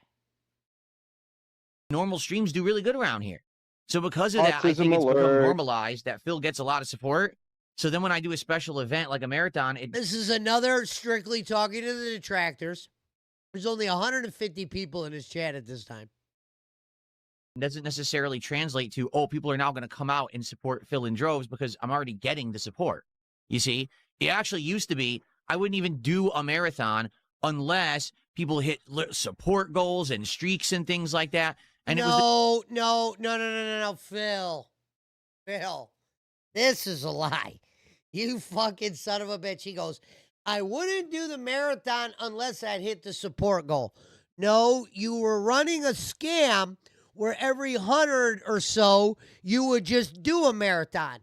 normal streams do really good around here. So because of that, I Autism think it's become alert. normalized that Phil gets a lot of support. So then when I do a special event like a marathon, it This is another strictly talking to the detractors. There's only 150 people in his chat at this time. doesn't necessarily translate to, oh, people are now going to come out and support Phil in droves because I'm already getting the support. You see, it actually used to be I wouldn't even do a marathon unless people hit support goals and streaks and things like that. And it was No, Phil. This is a lie. You fucking son of a bitch. He goes, I wouldn't do the marathon unless I'd hit the support goal. No, you were running a scam where every 100 or so, you would just do a marathon.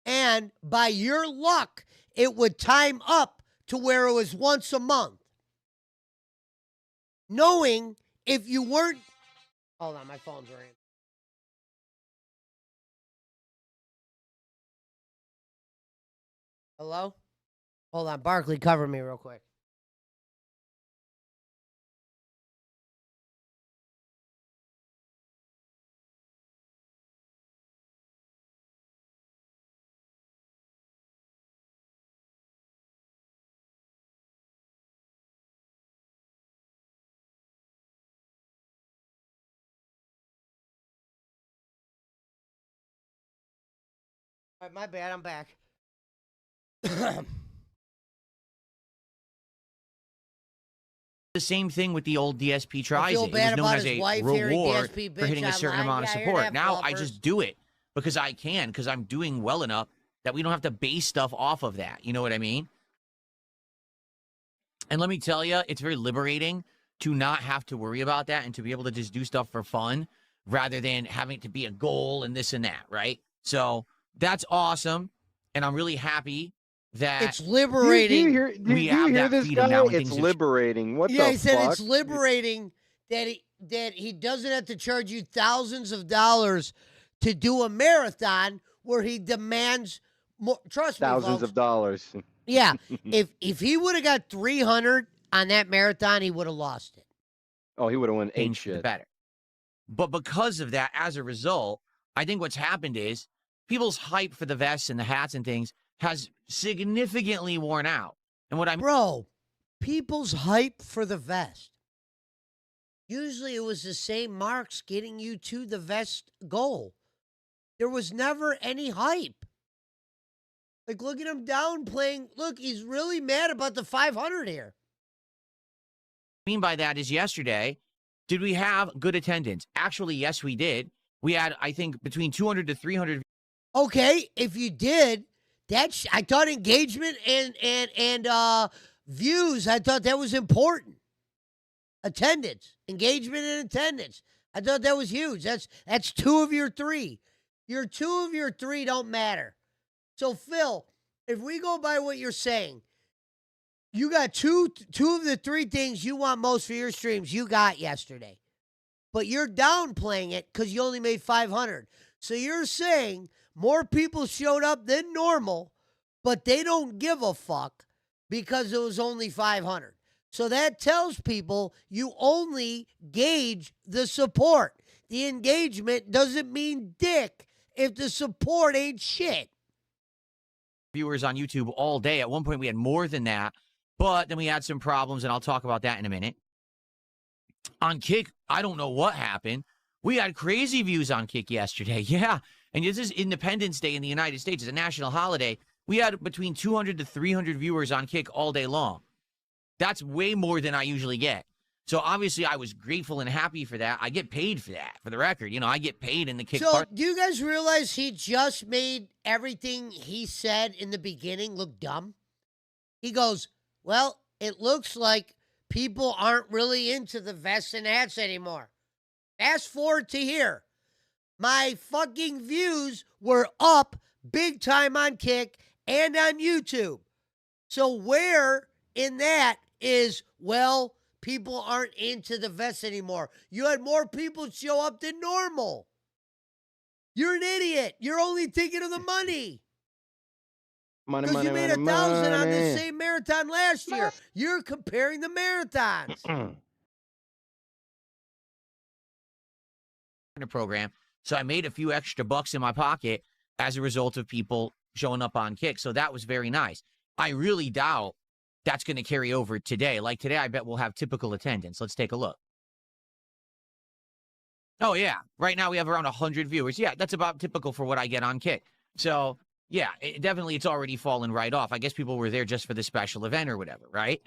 And by your luck, it would time up to where it was once a month. Knowing if you weren't... Hold on, my phone's ringing. Hello? Hold on, Barkley, cover me real quick. All right, my bad, I'm back. the same thing with the old DSP tries. feel It bad was known about as his a wife hearing reward DSP for hitting a bitch certain online. amount of Yeah, I hear support. that, Now I Fluffers. just do it because I can, because I'm doing well enough that we don't have to base stuff off of that. You know what I mean? And let me tell you, it's very liberating to not have to worry about that and to be able to just do stuff for fun rather than having it to be a goal and this and that, right? So that's awesome. And I'm really happy that It's liberating. Do we you have hear that this freedom guy? now and It's things have- liberating. What Yeah, the he said fuck? it's liberating that he doesn't have to charge you thousands of dollars to do a marathon where he demands more. Trust me, Thousands folks. of dollars. Yeah, if he would have got 300 on that marathon, he would have lost it. Oh, he would have won 8 change for the shit. better. But because of that, as a result, I think what's happened is people's hype for the vests and the hats and things has significantly worn out. And what I'm Bro, people's hype for the vest. Usually it was the same marks getting you to the vest goal. There was never any hype. Like, look at him downplaying. Look, he's really mad about the 500 here. mean by that is yesterday, did we have good attendance? Actually, yes, we did. We had, I think, between 200 to 300. Okay, if you did, I thought engagement and views, I thought that was important. Attendance, engagement and attendance. I thought that was huge. That's 2 of your 3. Your 2 of your 3 don't matter. So, Phil, if we go by what you're saying, you got two of the 3 things you want most for your streams you got yesterday. But you're downplaying it because you only made 500. So you're saying more people showed up than normal, but they don't give a fuck because it was only 500. So that tells people you only gauge the support. The engagement doesn't mean dick if the support ain't shit. viewers on YouTube all day. At one point, we had more than that, but then we had some problems, and I'll talk about that in a minute. On Kick, I don't know what happened. We had crazy views on Kick yesterday. Yeah. And this is Independence Day in the United States. It's a national holiday. We had between 200 to 300 viewers on Kick all day long. That's way more than I usually get. So obviously I was grateful and happy for that. I get paid for that, for the record. You know, I get paid in the Kick So, part. do you guys realize he just made everything he said in the beginning look dumb? He goes, well, it looks like people aren't really into the vests and hats anymore. Fast forward to here. My fucking views were up big time on Kick and on YouTube. So where in that is, well, people aren't into the vests anymore? You had more people show up than normal. You're an idiot. You're only thinking of the money. Money, Because money, you made money, 1,000 on the money. same marathon last year. You're comparing the marathons. Program. So I made a few extra bucks in my pocket as a result of people showing up on Kick. So that was very nice. I really doubt that's going to carry over today. Like today, I bet we'll have typical attendance. Let's take a look. Oh, yeah. Right now we have around 100 viewers. Yeah, that's about typical for what I get on Kick. So, yeah, it's already fallen right off. I guess people were there just for the special event or whatever, right?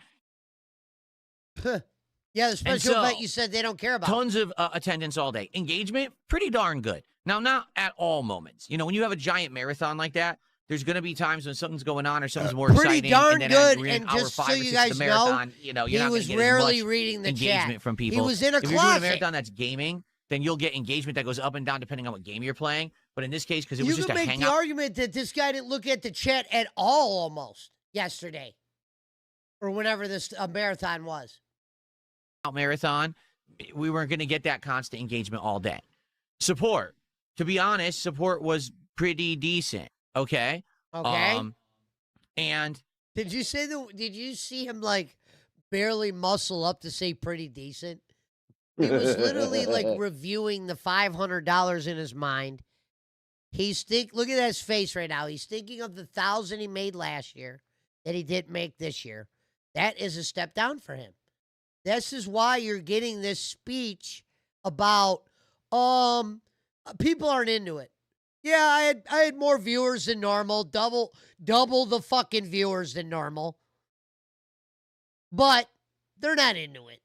Yeah, the special so, event you said they don't care about. Tons of attendance all day. Engagement, pretty darn good. Now, not at all moments. You know, when you have a giant marathon like that, there's going to be times when something's going on or something's more Pretty exciting. darn and then good, we're in and hour just 5 so or you 6 guys of the marathon, you know, you're he not was gonna get rarely as much reading the engagement chat. from people. He was in a if you're doing a closet. marathon that's gaming, then you'll get engagement that goes up and down depending on what game you're playing. But in this case, because it was You just can a make the hangout argument that this guy didn't look at the chat at all almost yesterday or whenever this marathon was. marathon, we weren't going to get that constant engagement all day. Support, to be honest, support was pretty decent. Okay. Okay. And Did you see him like barely muscle up to say pretty decent? He was literally like reviewing the $500 in his mind. Look at his face right now. He's thinking of the 1,000 he made last year that he didn't make this year. That is a step down for him. This is why you're getting this speech about people aren't into it. Yeah, I had more viewers than normal, double the fucking viewers than normal. But they're not into it.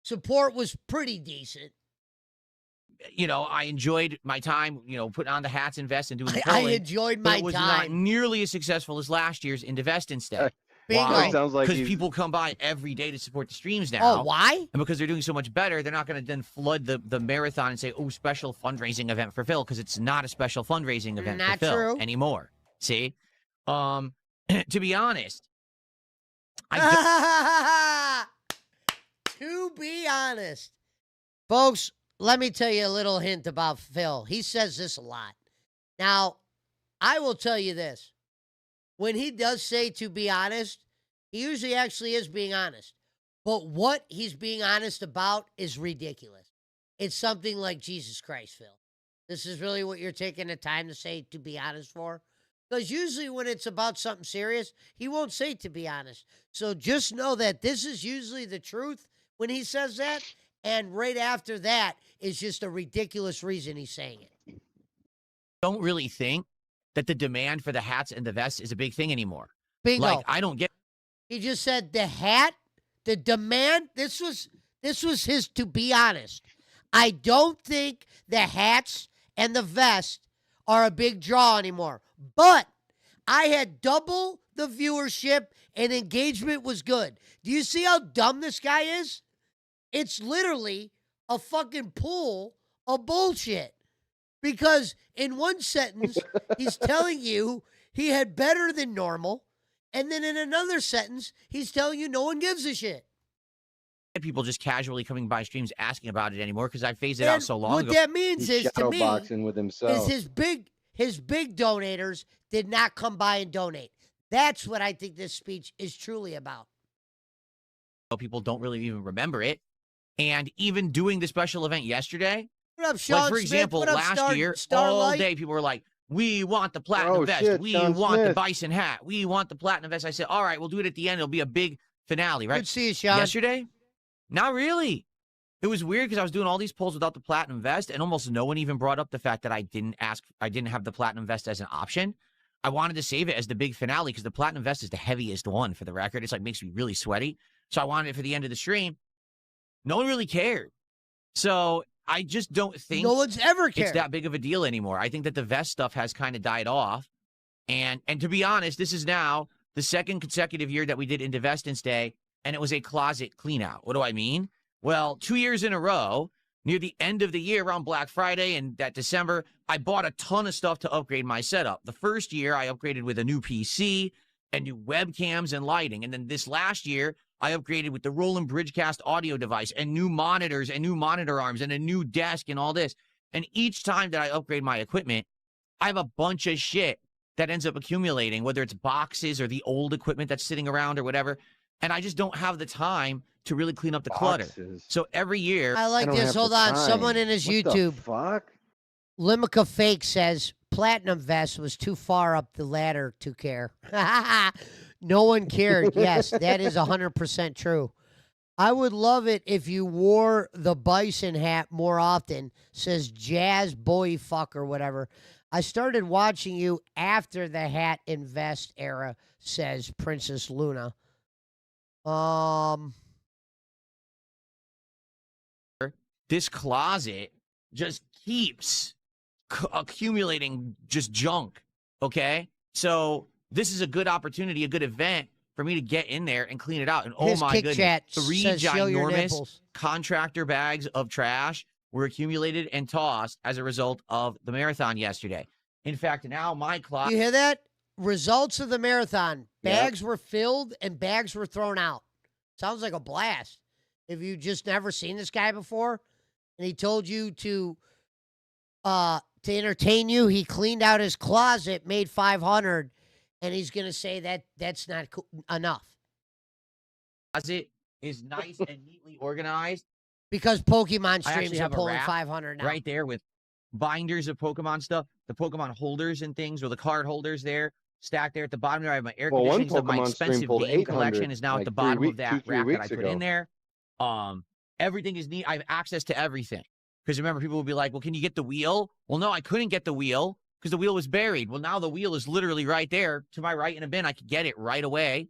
Support was pretty decent. you know, I enjoyed my time, you know, putting on the hats and vests and doing the I polling, enjoyed but my it was not time. nearly as successful as last year's Invest Instead. Bingo. Why? Sounds like Because he's- people come by every day to support the streams now. Oh, why? And because they're doing so much better, they're not going to then flood the marathon and say, oh, special fundraising event for Phil, because it's not a special fundraising event Not for Phil true. anymore. See? To be honest, To be honest, folks, let me tell you a little hint about Phil. He says this a lot. Now, I will tell you this. When he does say to be honest, he usually actually is being honest. But what he's being honest about is ridiculous. It's something like, Jesus Christ, Phil. This is really what you're taking the time to say to be honest for? Because usually when it's about something serious, he won't say to be honest. So just know that this is usually the truth when he says that. And right after that is just a ridiculous reason he's saying it. don't really think that the demand for the hats and the vests is a big thing anymore. Bingo. Like, I don't get He just said the hat, the demand, this was his to be honest. I don't think the hats and the vest are a big draw anymore. But I had double the viewership and engagement was good. Do you see how dumb this guy is? It's literally a fucking pool of bullshit. Because in one sentence, he's telling you he had better than normal. And then in another sentence, he's telling you no one gives a shit. people just casually coming by streams asking about it anymore because I phased it out And so long what ago. that means He's is, to me, shadowboxing with is himself. his big donators did not come by and donate. That's what I think this speech is truly about. People don't really even remember it. And even doing the special event yesterday, What up, Sean like for Smith? example, What up, last year, all Starlight? day people were like, we want the platinum Oh, vest. shit, We Sean want the Smith. bison hat. We want the platinum vest. I said, all right, we'll do it at the end. It'll be a big finale, Good right? to see you, Sean. Yesterday, not really. it was weird because I was doing all these polls without the platinum vest, and almost no one even brought up the fact that I didn't have the platinum vest as an option. I wanted to save it as the big finale because the platinum vest is the heaviest one for the record. It's like makes me really sweaty. So I wanted it for the end of the stream. No one really cared. So I just don't think no one's ever cared. It's that big of a deal anymore. I think that the vest stuff has kind of died off. And to be honest, this is now the second consecutive year that we did Indivestance Day, and it was a closet clean out. What do I mean? Well, 2 years in a row, near the end of the year, around Black Friday and that December, I bought a ton of stuff to upgrade my setup. The first year, I upgraded with a new PC and new webcams and lighting. And then this last year, I upgraded with the Roland Bridgecast audio device and new monitors and new monitor arms and a new desk and all this. And each time that I upgrade my equipment, I have a bunch of shit that ends up accumulating, whether it's boxes or the old equipment that's sitting around or whatever. And I just don't have the time to really clean up the clutter. So every year... I like this. Hold on. Someone in his YouTube. Fuck? Limica Fake says, Platinum Vest was too far up the ladder to care. No one cared. Yes, that is 100% true. I would love it if you wore the bison hat more often, says Jazz Boy Fuck or whatever. I started watching you after the hat and vest era, says Princess Luna. This closet just keeps accumulating just junk, okay? So this is a good opportunity, a good event for me to get in there and clean it out. And oh my goodness, 3 ginormous contractor bags of trash were accumulated and tossed as a result of the marathon yesterday. In fact, now my closet... You hear that? Results of the marathon. Bags were filled and bags were thrown out. Sounds like a blast. If you just never seen this guy before and he told you to entertain you, he cleaned out his closet, made 500, and he's going to say that that's not enough. Closet is nice and neatly organized. Because Pokemon streams are pulling 500 now. Right there with binders of Pokemon stuff, the Pokemon holders and things, or the card holders there, stacked there at the bottom there. I have my air conditioning stuff. My expensive game collection is now at the bottom of that rack that I put in there. Everything is neat. I have access to everything. Because remember, people will be like, well, can you get the wheel? Well, no, I couldn't get the wheel because the wheel was buried. Well, now the wheel is literally right there to my right in a bin. I could get it right away.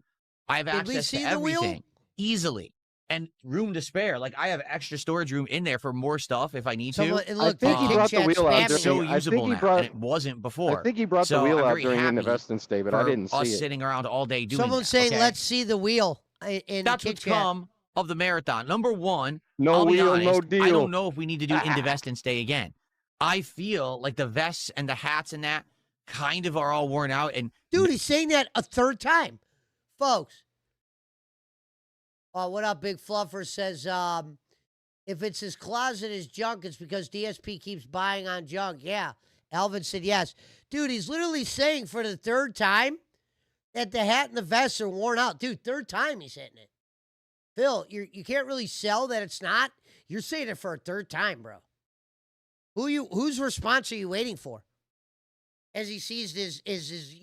I have access to everything easily. And room to spare. Like, I have extra storage room in there for more stuff if I need to. Look, I think he brought the wheel out. It's so usable now, and it wasn't before. I think he brought the wheel out during Indivestance Day, but I didn't see it. Sitting around all day doing Someone saying, let's see the wheel. That's what's come of the marathon. Number one, no wheel, no deal. I don't know if we need to do Indivestance Day again. I feel like the vests and the hats and that kind of are all worn out. And dude, he's saying that a third time. Folks. What up, Big Fluffer says, if it's his closet is junk, it's because DSP keeps buying on junk. Yeah. Alvin said yes. Dude, he's literally saying for the third time that the hat and the vest are worn out. Dude, third time he's hitting it. Phil, you can't really sell that it's not. You're saying it for a third time, bro. Whose response are you waiting for? As he sees his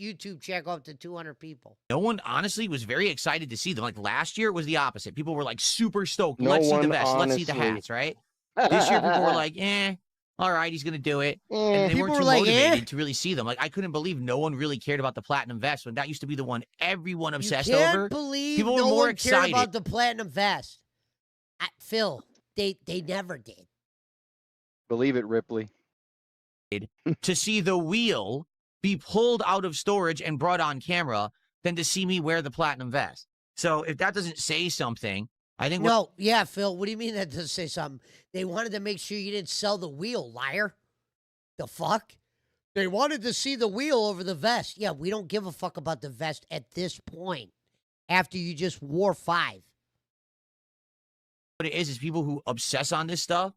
YouTube check up to 200 people. No one, honestly, was very excited to see them. Like, last year, it was the opposite. People were, like, super stoked. Let's see the vest. Let's see the hats, right? This year, people were like, all right, he's going to do it. And they weren't too motivated to really see them. Like, I couldn't believe no one really cared about the platinum vest when that used to be the one everyone obsessed over. You can't believe people no were more one excited cared about the platinum vest. Phil, they never did. Believe it, Ripley. To see the wheel be pulled out of storage and brought on camera than to see me wear the platinum vest. So if that doesn't say something, I think... No, yeah, Phil, what do you mean that doesn't say something? They wanted to make sure you didn't sell the wheel, liar. The fuck? They wanted to see the wheel over the vest. Yeah, we don't give a fuck about the vest at this point after you just wore 5. What it is people who obsess on this stuff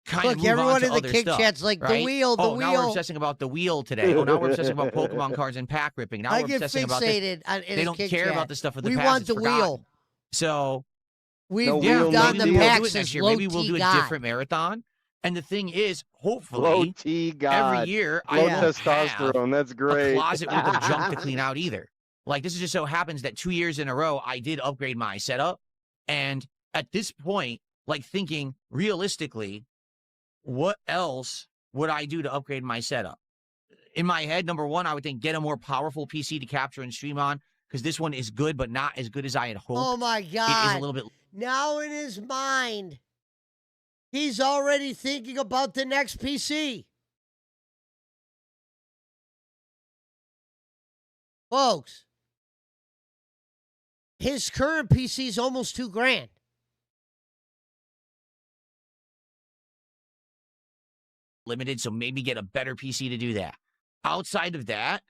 kind Look, of move everyone on to in the other kick stuff, chat's like, right? the wheel, the wheel. Now we're obsessing about the wheel today. Oh, now we're obsessing about Pokemon cards and pack ripping. Now I we're get obsessing about this. They don't care about the stuff of the we past. Want the wheel. So we've moved on the packs as low maybe we'll do a different marathon. And the thing is, hopefully, every year I won't testosterone. That's great. A closet worth of junk to clean out either. Like, this is just so happens that 2 years in a row I did upgrade my setup, and at this point, like thinking realistically, what else would I do to upgrade my setup? In my head, number one, I would think get a more powerful PC to capture and stream on, because this one is good, but not as good as I had hoped. Oh my It is God. a little bit. Now in his mind, he's already thinking about the next PC. Folks, his current PC is almost $2,000. Limited, so maybe get a better PC to do that. Outside of that,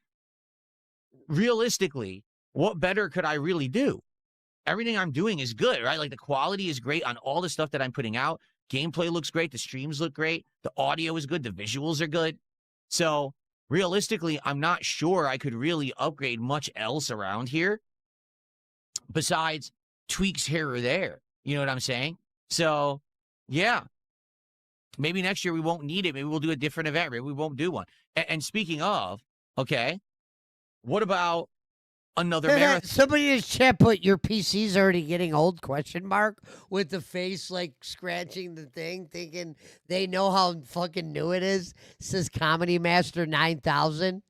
realistically, what better could I really do? Everything I'm doing is good, right? Like the quality is great on all the stuff that I'm putting out. Gameplay looks great. The streams look great. The audio is good. The visuals are good. So realistically, I'm not sure I could really upgrade much else around here besides tweaks here or there. You know what I'm saying? So, yeah. Maybe next year we won't need it. Maybe we'll do a different event. Maybe we won't do one. And speaking of, okay, what about another marathon? Somebody in his chat put, your PC's already getting old, ? With the face like scratching the thing, thinking they know how fucking new it is. It says Comedy Master 9000.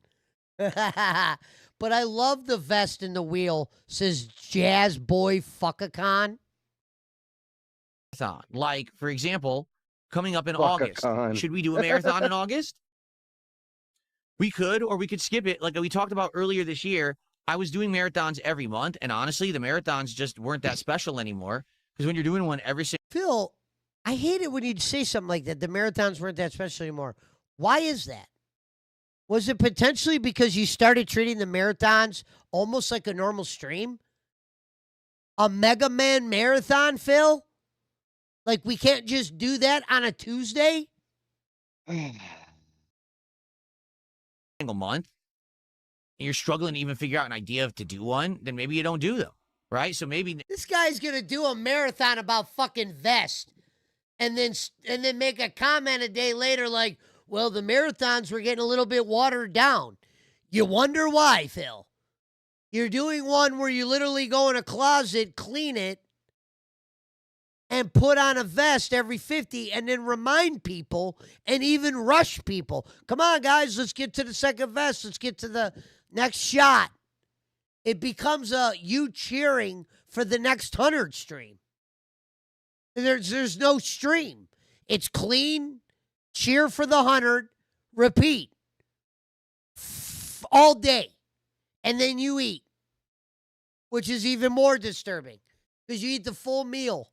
But I love the vest in the wheel. Says Jazz Boy Fuckacon. Like, for example, coming up in Fuck-a-con. August. Should we do a marathon in August? We could, or we could skip it. Like we talked about earlier this year, I was doing marathons every month, and honestly, the marathons just weren't that special anymore. Because when you're doing one every single... Phil, I hate it when you say something like that. The marathons weren't that special anymore. Why is that? Was it potentially because you started treating the marathons almost like a normal stream? A Mega Man marathon, Phil? Like, we can't just do that on a Tuesday? single month, and you're struggling to even figure out an idea to do one, then maybe you don't do them, right? So maybe... This guy's going to do a marathon about fucking vest and then make a comment a day later like, well, the marathons were getting a little bit watered down. You wonder why, Phil. You're doing one where you literally go in a closet, clean it, and put on a vest every 50 and then remind people and even rush people. Come on, guys, let's get to the second vest. Let's get to the next shot. It becomes you cheering for the next 100 stream. There's no stream. It's clean, cheer for the 100, repeat. All day. And then you eat, which is even more disturbing because you eat the full meal.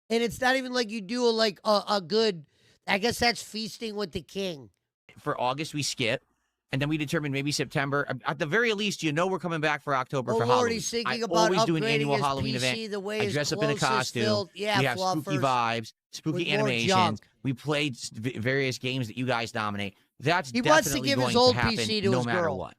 And it's not even like you do a good, I guess that's feasting with the king. For August, we skip. And then we determine maybe September. At the very least, you know we're coming back for October for Halloween. He's thinking I about always do an upgrading annual his Halloween PC event. the way I his dress up in a clothes is costume. filled. Yeah, we have spooky fluffers vibes, spooky with more animations. junk. We played various games that you guys dominate. That's He definitely wants to give going his old to happen PC to no his matter girl. what.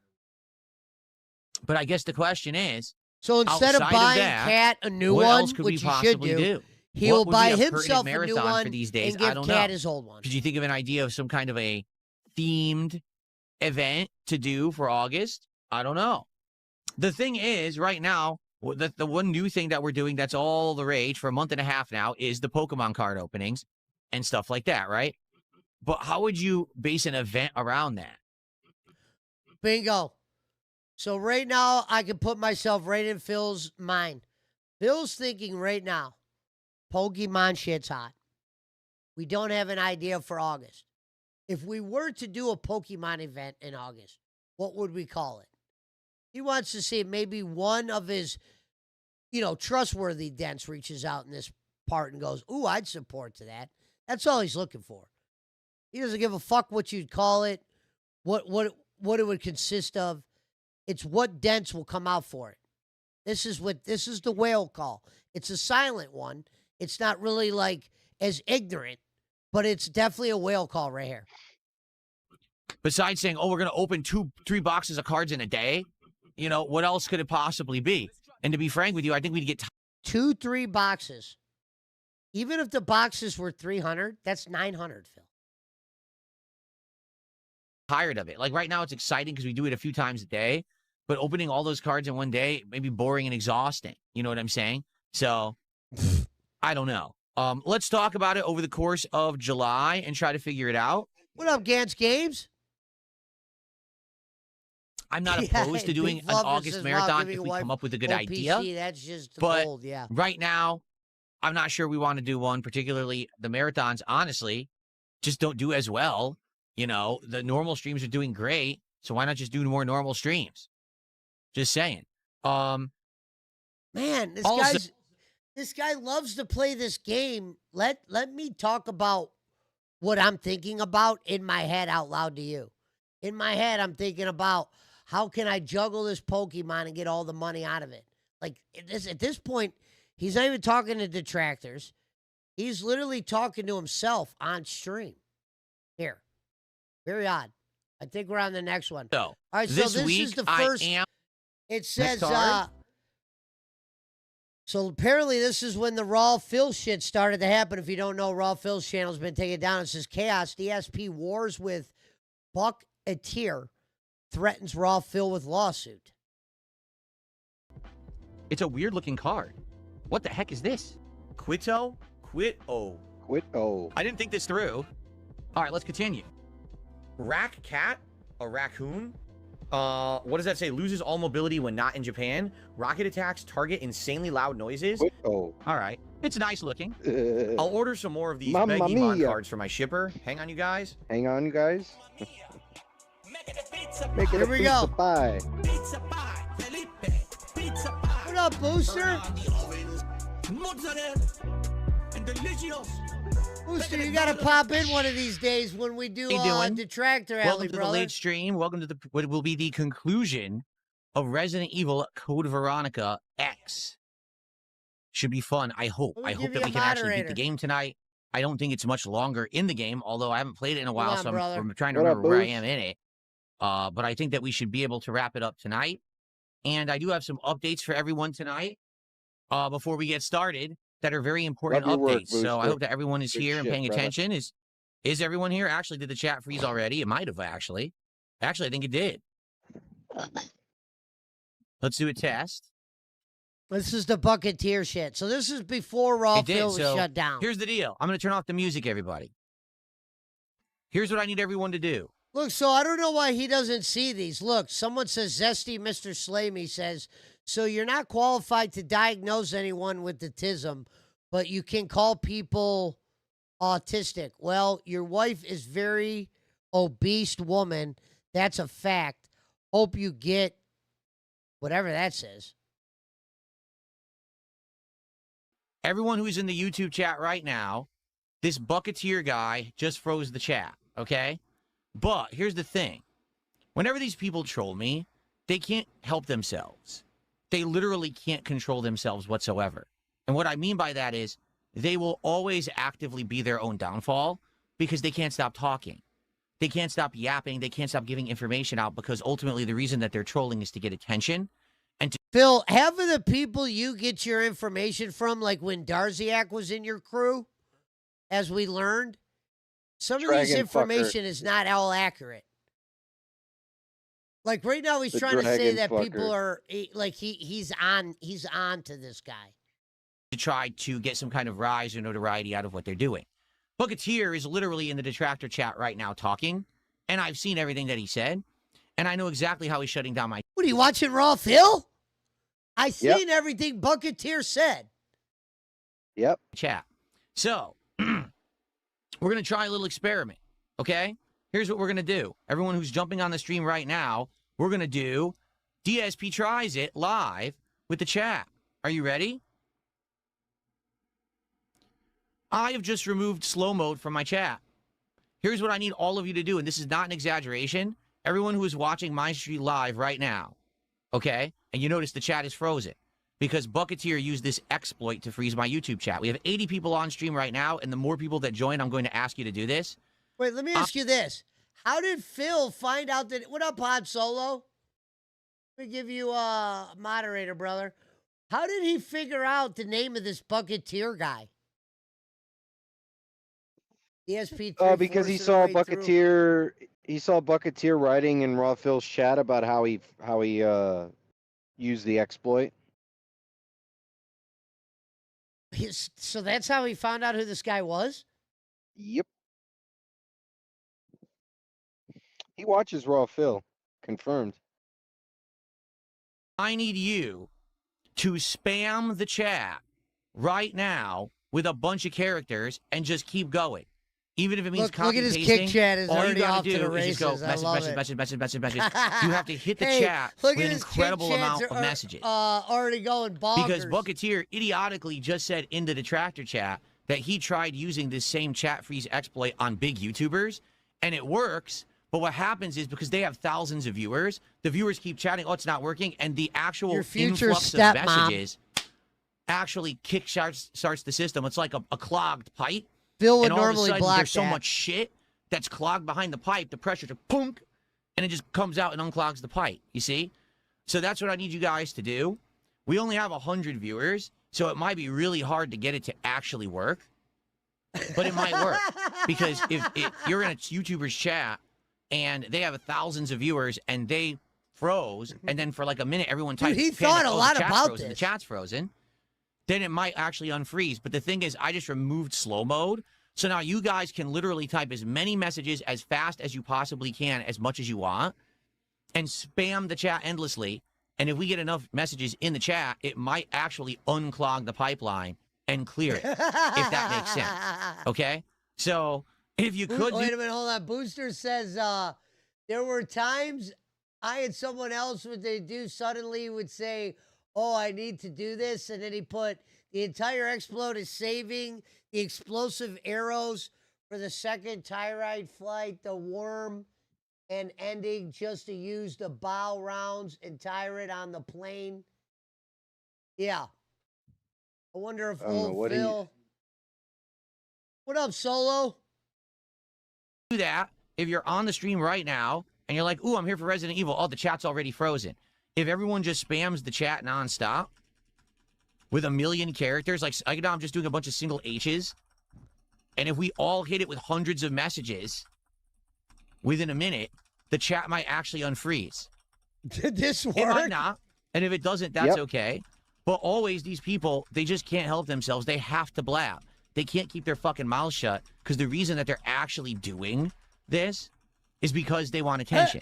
But I guess the question is, So instead of outside of buying that, Kat a new what one, else could which we he should possibly do? he What will would buy be a pertinent himself a new marathon one for these days? and give I don't Kat know. his old one. Could you think of an idea of some kind of a themed event to do for August? I don't know. The thing is, right now, the one new thing that we're doing that's all the rage for a month and a half now is the Pokemon card openings and stuff like that, right? But how would you base an event around that? Bingo. So right now, I can put myself right in Phil's mind. Phil's thinking right now, Pokemon shit's hot. We don't have an idea for August. If we were to do a Pokemon event in August, what would we call it? He wants to see maybe one of his, trustworthy dents reaches out in this part and goes, ooh, I'd support to that. That's all he's looking for. He doesn't give a fuck what you'd call it, what it would consist of. It's what dents will come out for it. This is the whale call. It's a silent one. It's not really as ignorant, but it's definitely a whale call right here. Besides saying, we're going to open 2-3 boxes of cards in a day, what else could it possibly be? And to be frank with you, I think we'd get 2-3 boxes. Even if the boxes were 300, that's 900, Phil. tired of it. Like right now, it's exciting because we do it a few times a day, but opening all those cards in one day may be boring and exhausting. You know what I'm saying? So I don't know. Let's talk about it over the course of July and try to figure it out. What up, Gantz Games? I'm not Yeah, opposed to Big doing an Flubber August says, wow, marathon giving if your we wife come up with a good OPC, idea. that's just But bold, yeah. right now, I'm not sure we want to do one, particularly the marathons, honestly, just don't do as well. You know, the normal streams are doing great, so why not just do more normal streams? Just saying. Man, this guy loves to play this game. Let me talk about what I'm thinking about in my head out loud to you. In my head, I'm thinking about how can I juggle this Pokemon and get all the money out of it. Like at this point, he's not even talking to detractors. He's literally talking to himself on stream. Here. Very odd. I think we're on the next one. So, All right, so this this week, is the first. It says, card. so apparently this is when the Raw Phil shit started to happen. If you don't know, Raw Phil's channel's been taken down. It says Chaos DSP wars with Buck Atir, threatens Raw Phil with lawsuit. It's a weird looking card. What the heck is this? Quito? Quit-o. Quit-o. I didn't think this through. All right, let's continue. Rack cat? A raccoon? What does that say? Loses all mobility when not in Japan. Rocket attacks target insanely loud noises. Quit-o. All right. It's nice looking. I'll order some more of these Mamma Begimon mia. cards for my shipper. Hang on, you guys. Hang on, guys. Make it Here a we pizza go. pie. What up, Booster? Booster, you got to pop in one of these days when we do How you doing? Detractor Alley, Welcome to the brother. late stream. Welcome to what will be the conclusion of Resident Evil Code Veronica X. Should be fun. I hope. Let me I give hope you that a we can actually beat moderator. the game tonight. I don't think it's much longer in the game, although I haven't played it in a while, on, so brother. I'm trying to What up, remember where I Boost? am in it. But I think that we should be able to wrap it up tonight. And I do have some updates for everyone tonight before we get started that are very important Love your work, updates. So I Booster. hope that everyone is Good here and shit, paying brother. attention. Is everyone here? Actually, did the chat freeze already? It might have actually. Actually, I think it did. Let's do a test. This is the Bucketeer shit. So this is before Raw It did, Phil was so shut down. Here's the deal. I'm going to turn off the music, everybody. Here's what I need everyone to do. Look, so I don't know why he doesn't see these. Look, someone says, Zesty Mr. Slamey says, so you're not qualified to diagnose anyone with autism, but you can call people autistic. Well, your wife is very obese woman. That's a fact. Hope you get whatever that says. Everyone who's in the YouTube chat right now, this Bucketeer guy just froze the chat, okay? But here's the thing. Whenever these people troll me, they can't help themselves. They literally can't control themselves whatsoever. And what I mean by that is they will always actively be their own downfall because they can't stop talking. They can't stop yapping. They can't stop giving information out because ultimately the reason that they're trolling is to get attention. Phil, half of the people you get your information from, like when Darziak was in your crew, as we learned, some of these Dragon information fucker. is not all accurate. Like right now, he's The trying to say dragon that people fucker. are like he's on to this guy. to try to get some kind of rise or notoriety out of what they're doing. Bucketeer is literally in the Detractor chat right now talking, and I've seen everything that he said, and I know exactly how he's shutting down my What are you watching, Raw Phil? I Yep. seen everything Bucketeer said. Yep. chat. So, we're going to try a little experiment, okay? Here's what we're going to do. Everyone who's jumping on the stream right now, we're going to do DSP Tries It live with the chat. Are you ready? I have just removed slow mode from my chat. Here's what I need all of you to do, and this is not an exaggeration. Everyone who is watching my stream live right now, okay? And you notice the chat is frozen because Bucketeer used this exploit to freeze my YouTube chat. We have 80 people on stream right now, and the more people that join, I'm going to ask you to do this. Wait, let me ask you this. How did Phil find out that... What up, Pod Solo? Let me give you a moderator, brother. How did he figure out the name of this Bucketeer guy? ESP. Because he saw Bucketeer. He saw Bucketeer writing in Raw Phil's chat about how he used the exploit. So that's how he found out who this guy was? Yep. He watches Raw Phil. Confirmed. I need you to spam the chat right now with a bunch of characters and just keep going. Even if it means Look copy at his pasting, kick chat is all you already gotta off to the do is just go races. I love it. message. You have to hit the Hey, chat look with at an his kick incredible chats amount of are, messages. already going bonkers. Because Bucketeer idiotically just said in the Detractor chat that he tried using this same chat freeze exploit on big YouTubers, and it works. But what happens is because they have thousands of viewers, the viewers keep chatting, oh, it's not working, and the actual Your future influx of stepmom. messages actually starts the system. It's like a clogged pipe. Phil would And all of a normally sudden, block there's so that. much shit that's clogged behind the pipe, the pressure to punk, and it just comes out and unclogs the pipe, you see? So that's what I need you guys to do. We only have 100 viewers, so it might be really hard to get it to actually work, but it might work. Because if you're in a YouTuber's chat, and they have thousands of viewers, and they froze, and then for like a minute, everyone types, Dude, he thought a lot about frozen, this. The chat's frozen, then it might actually unfreeze. But the thing is, I just removed slow mode, so now you guys can literally type as many messages as fast as you possibly can, as much as you want, and spam the chat endlessly. And if we get enough messages in the chat, it might actually unclog the pipeline and clear it, if that makes sense. Okay? So if you could... Wait a minute, hold on. Booster says, there were times I had someone else, what they do suddenly would say, oh, I need to do this. And then he put, the entire explode is saving the explosive arrows for the second Tyride flight, the worm, and ending just to use the bow rounds and Tyrant on the plane. Yeah. I wonder if old Phil... What up, Solo? Do that if you're on the stream right now and you're like, ooh, I'm here for Resident Evil. Oh, the chat's already frozen. If everyone just spams the chat nonstop with 1 million characters, like I'm just doing a bunch of single H's, and if we all hit it with hundreds of messages within a minute, the chat might actually unfreeze. Did this work? It might not. And if it doesn't, that's okay. But always these people, they just can't help themselves. They have to blab. They can't keep their fucking mouths shut because the reason that they're actually doing this is because they want attention.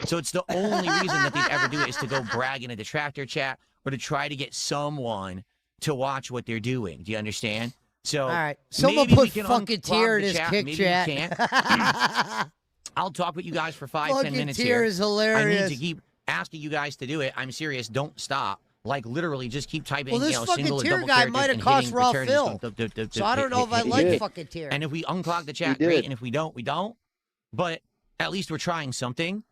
So it's the only reason that they'd ever do it is to go brag in a Detractor chat or to try to get someone to watch what they're doing. Do you understand? So all right. Someone put fucking tear in his kick maybe chat. You can't. I'll talk with you guys for 5-10 minutes here. Is hilarious. I need to keep asking you guys to do it. I'm serious. Don't stop. Like, literally, just keep typing, this single and double guy might have cost Raw Phil. So I don't know if I like fucking tear. And if we unclog the chat, great. And if we don't, we don't. But at least we're trying something.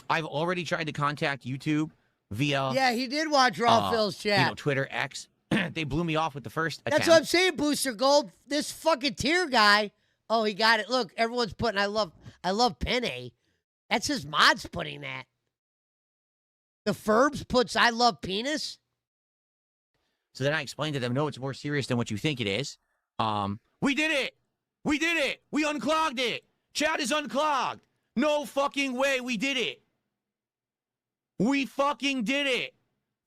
I've already tried to contact YouTube via... Yeah, he did watch Raw Phil's chat. Twitter, X. They blew me off with the first attempt. That's what I'm saying, Booster Gold. This fucking tear guy. Oh, he got it. Look, everyone's putting, I love Penne. That's his mods putting that. The Ferbs puts I love penis. So then I explained to them, no, it's more serious than what you think it is. We did it. We did it. We unclogged it. Chat is unclogged. No fucking way we did it. We fucking did it.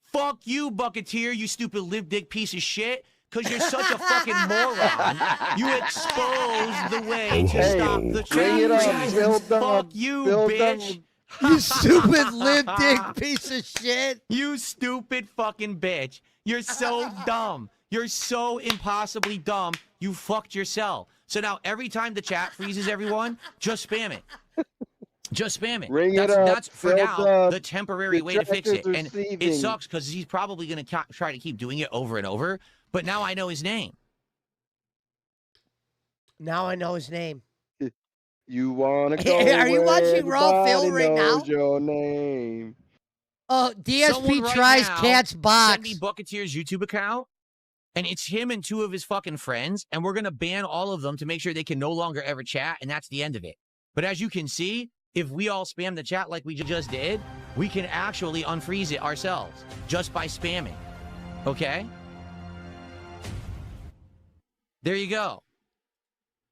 Fuck you, Bucketeer, you stupid live dick piece of shit. Because you're such a fucking moron. You exposed the way to stop the chat. Fuck you, bitch. You stupid lip dick piece of shit. You stupid fucking bitch. You're so dumb. You're so impossibly dumb. You fucked yourself. So now every time the chat freezes everyone, just spam it. Just spam it. That's for now the temporary way to fix it. And it sucks because he's probably going to try to keep doing it over and over. But now I know his name. Now I know his name. You want to go Are you watching Raw Phil right now? Your name. Oh, DSP tries Cat's box. Send me Bucketeer's YouTube account, and it's him and 2 of his fucking friends, and we're going to ban all of them to make sure they can no longer ever chat, and that's the end of it. But as you can see, if we all spam the chat like we just did, we can actually unfreeze it ourselves just by spamming. Okay? There you go.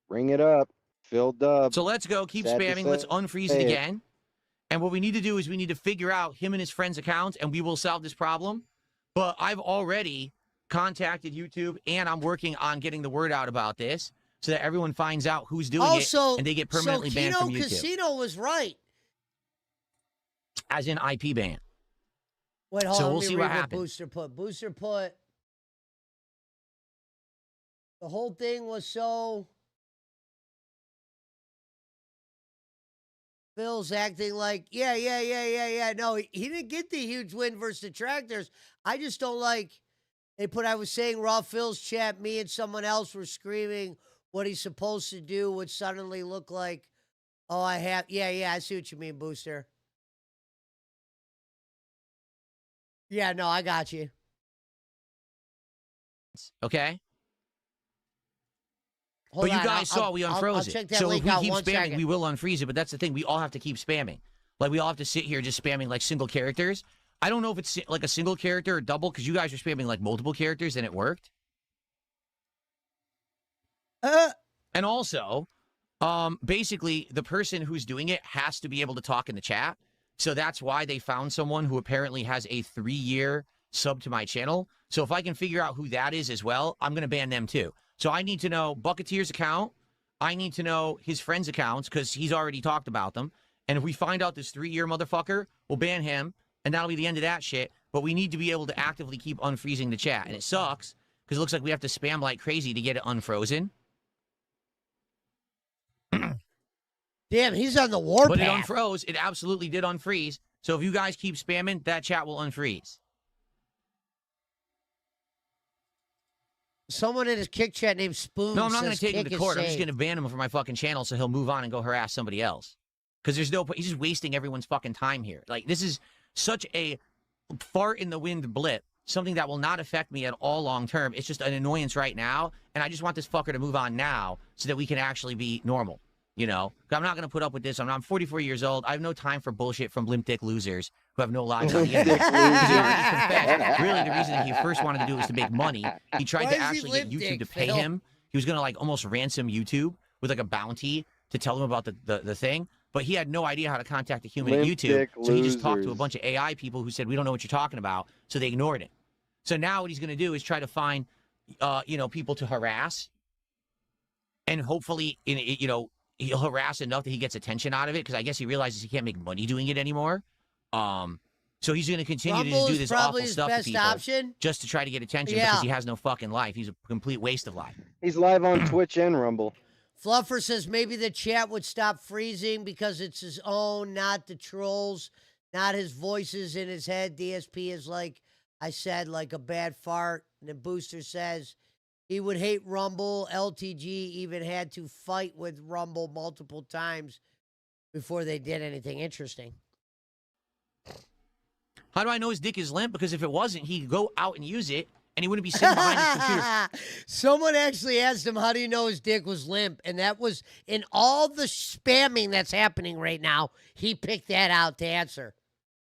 Bring it up. Filled up. So let's go. Keep spamming. Let's unfreeze it again. And what we need to do is we need to figure out him and his friends' accounts, and we will solve this problem. But I've already contacted YouTube, and I'm working on getting the word out about this so that everyone finds out who's doing Also, it and they get permanently banned from Kino YouTube. Casino was right. As in IP ban. Wait, hold So on. we'll Let me see read what happens. Booster put. Booster put. The whole thing was so. Phil's acting like, yeah. No, he didn't get the huge win versus Detractors. I just don't like. They put, I was saying, Raw Phil's chat, me and someone else were screaming what he's supposed to do would suddenly look like, oh, I have, yeah, I see what you mean, Booster. Yeah, no, I got you. Okay? Hold but you on, guys saw we unfroze I'll it. check that So if link we out keep 1 spamming, second. we will unfreeze it. But that's the thing. We all have to keep spamming. Like, we all have to sit here just spamming, like, single characters. I don't know if it's, like, a single character or double, because you guys are spamming, like, multiple characters, and it worked. And also, basically, the person who's doing it has to be able to talk in the chat. So that's why they found someone who apparently has a 3-year sub to my channel. So if I can figure out who that is as well, I'm going to ban them too. So I need to know Bucketeer's account. I need to know his friends' accounts because he's already talked about them. And if we find out this 3-year motherfucker, we'll ban him. And that'll be the end of that shit. But we need to be able to actively keep unfreezing the chat. And it sucks because it looks like we have to spam like crazy to get it unfrozen. Damn, he's on the warpath. But it unfroze. It absolutely did unfreeze. So if you guys keep spamming, that chat will unfreeze. Someone in his kick chat named Spoon. No, I'm not going says to take him kick to is court. I'm just safe. going to ban him from my fucking channel so he'll move on and go harass somebody else. Because there's no point. He's just wasting everyone's fucking time here. Like, this is such a fart in the wind blip. Something that will not affect me at all long term. It's just an annoyance right now. And I just want this fucker to move on now so that we can actually be normal. You know, I'm not going to put up with this. I'm 44 years old. I have no time for bullshit from limp dick losers who have no lives on the internet. Because he already confessed. Really, the reason that he first wanted to do it was to make money. He tried Why to is he actually get limp YouTube dick, to pay Phil? him. He was going to like almost ransom YouTube with like a bounty to tell him about the thing. But he had no idea how to contact a human at Limp YouTube. dick So he just talked to a losers. bunch of AI people who said, we don't know what you're talking about. So they ignored him. So now what he's going to do is try to find, people to harass. And hopefully, he'll harass enough that he gets attention out of it, because I guess he realizes he can't make money doing it anymore. So he's going to continue to Rumble just do is this probably awful his stuff to best people option. just to try to get attention Yeah. because he has no fucking life. He's a complete waste of life. He's live on Twitch and Rumble. Fluffer says maybe the chat would stop freezing because it's his own, not the trolls, not his voices in his head. DSP is like I said, like a bad fart. And then Booster says he would hate Rumble. LTG even had to fight with Rumble multiple times before they did anything interesting. How do I know his dick is limp? Because if it wasn't, he'd go out and use it, and he wouldn't be sitting behind his computer. Someone actually asked him, how do you know his dick was limp? And that was, in all the spamming that's happening right now, he picked that out to answer.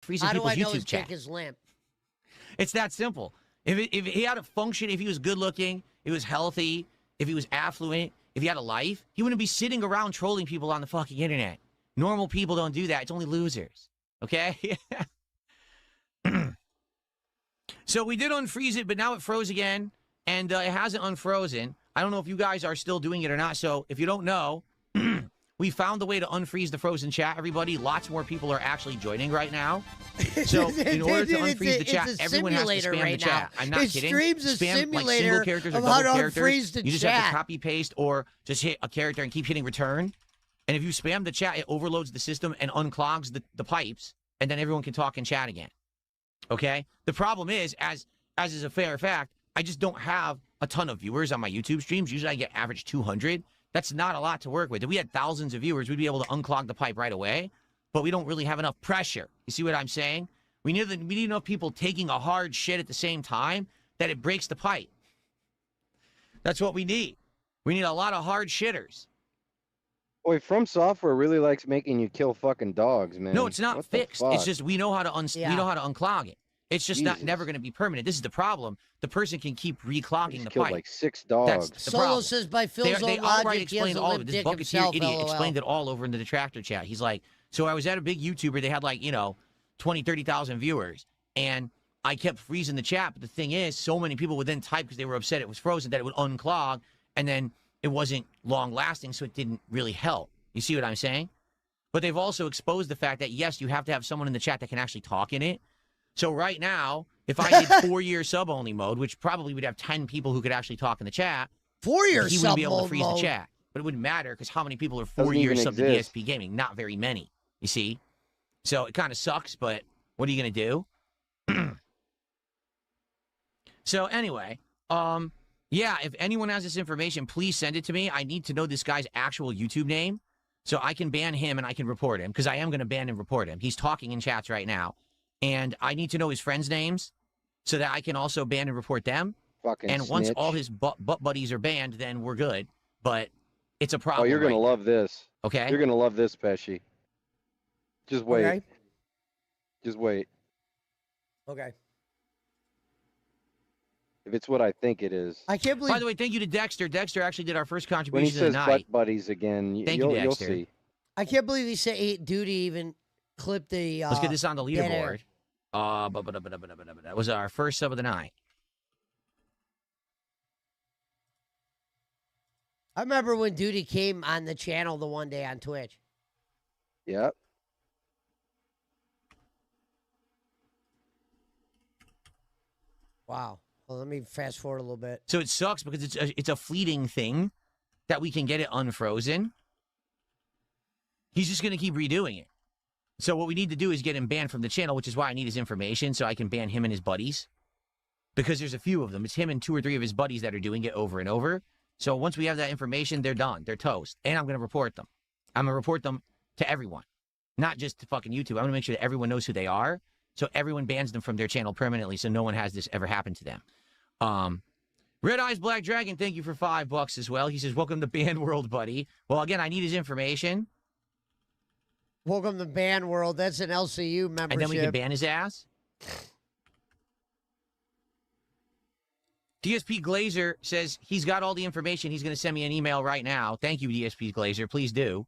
Freezing How do people's I know YouTube his chat. dick is limp? It's that simple. If he had a function, if he was good looking, if he was healthy, if he was affluent, if he had a life, he wouldn't be sitting around trolling people on the fucking internet. Normal people don't do that. It's only losers. Okay? So we did unfreeze it, but now it froze again, and it hasn't unfrozen. I don't know if you guys are still doing it or not. So if you don't know, we found the way to unfreeze the frozen chat, everybody. Lots more people are actually joining right now. So in order to unfreeze the chat, everyone has to spam the chat. I'm not kidding. Stream's a Spam like simulator single characters or of how double to characters. unfreeze the You just have chat. to copy paste or just hit a character and keep hitting return. And if you spam the chat, it overloads the system and unclogs the pipes, and then everyone can talk and chat again. Okay? The problem is, as is a fair fact, I just don't have a ton of viewers on my YouTube streams. Usually I get average 200. That's not a lot to work with. If we had thousands of viewers, we'd be able to unclog the pipe right away. But we don't really have enough pressure. You see what I'm saying? We need enough people taking a hard shit at the same time that it breaks the pipe. That's what we need. We need a lot of hard shitters. Boy, From Software really likes making you kill fucking dogs, man. No, it's not What the fixed. It's fuck? just we know how to Yeah. we know how to unclog it. It's just Jesus. never going to be permanent. This is the problem. The person can keep reclogging He's the killed pipe. like 6 That's dogs. the Solo problem. says by They Phil's own outright logic, he has explained a all of limp it. This dick Bucketeer himself, idiot LOL. explained it all over in the Detractor chat. He's like, so I was at a big YouTuber. They had like, 20, 30,000 viewers. And I kept freezing the chat. But the thing is, so many people would then type because they were upset it was frozen that it would unclog, and then it wasn't long lasting, so it didn't really help. You see what I'm saying? But they've also exposed the fact that, yes, you have to have someone in the chat that can actually talk in it. So right now, if I did 4-year sub-only mode, which probably would have 10 people who could actually talk in the chat, 4-year he sub wouldn't be able to freeze mode. the chat. But it wouldn't matter because how many people are Doesn't 4 years even sub to exist. DSP Gaming? Not very many, you see? So it kind of sucks, but what are you going to do? So anyway, yeah, if anyone has this information, please send it to me. I need to know this guy's actual YouTube name so I can ban him and I can report him because I am going to ban and report him. He's talking in chats right now. And I need to know his friends' names so that I can also ban and report them. Fucking And once snitch. all his butt buddies are banned, then we're good. But it's a problem. Oh, you're gonna right love this. now, okay? You're gonna love this, Pesci. Just wait. Okay. Just wait. Okay. If it's what I think it is. I can't believe. By the way, thank you to Dexter. Dexter actually did our first When he contribution of says the butt night. buddies again, Thank you, you'll Dexter. see. I can't believe he said Duty even clipped the. Let's get this on the dead air. leaderboard. That was our first sub of the night. I remember when Duty came on the channel the one day on Twitch. Yep. Wow. Well, let me fast forward a little bit. So it sucks because it's a fleeting thing that we can get it unfrozen. He's just going to keep redoing it. So what we need to do is get him banned from the channel, which is why I need his information so I can ban him and his buddies. Because there's a few of them. It's him and 2 or 3 of his buddies that are doing it over and over. So once we have that information, they're done. They're toast. And I'm going to report them. I'm going to report them to everyone. Not just to fucking YouTube. I'm going to make sure that everyone knows who they are. So everyone bans them from their channel permanently so no one has this ever happen to them. Red Eyes Black Dragon, thank you for $5 as well. He says, welcome to Band World, buddy. Well, again, I need his information. Welcome to Band World. That's an LCU membership. And then we can ban his ass. DSP Glazer says he's got all the information. He's going to send me an email right now. Thank you, DSP Glazer. Please do.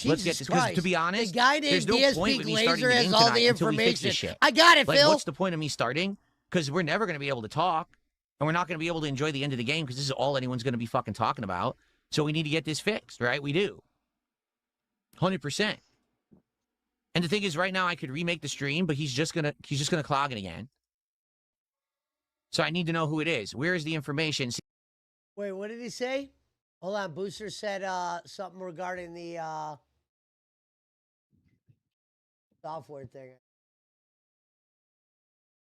Let's get this, because to be honest, the guy named there's no DSP point with me starting Glazer the has game all tonight the until we fix this information. shit. I got it, Like, Phil. what's the point of me starting? Because we're never going to be able to talk, and we're not going to be able to enjoy the end of the game because this is all anyone's going to be fucking talking about. So we need to get this fixed, right? We do. 100%. And the thing is, right now I could remake the stream, but he's just gonna clog it again. So I need to know who it is. Where is the information? Wait, what did he say? Hold on. Booster said something regarding the software thing.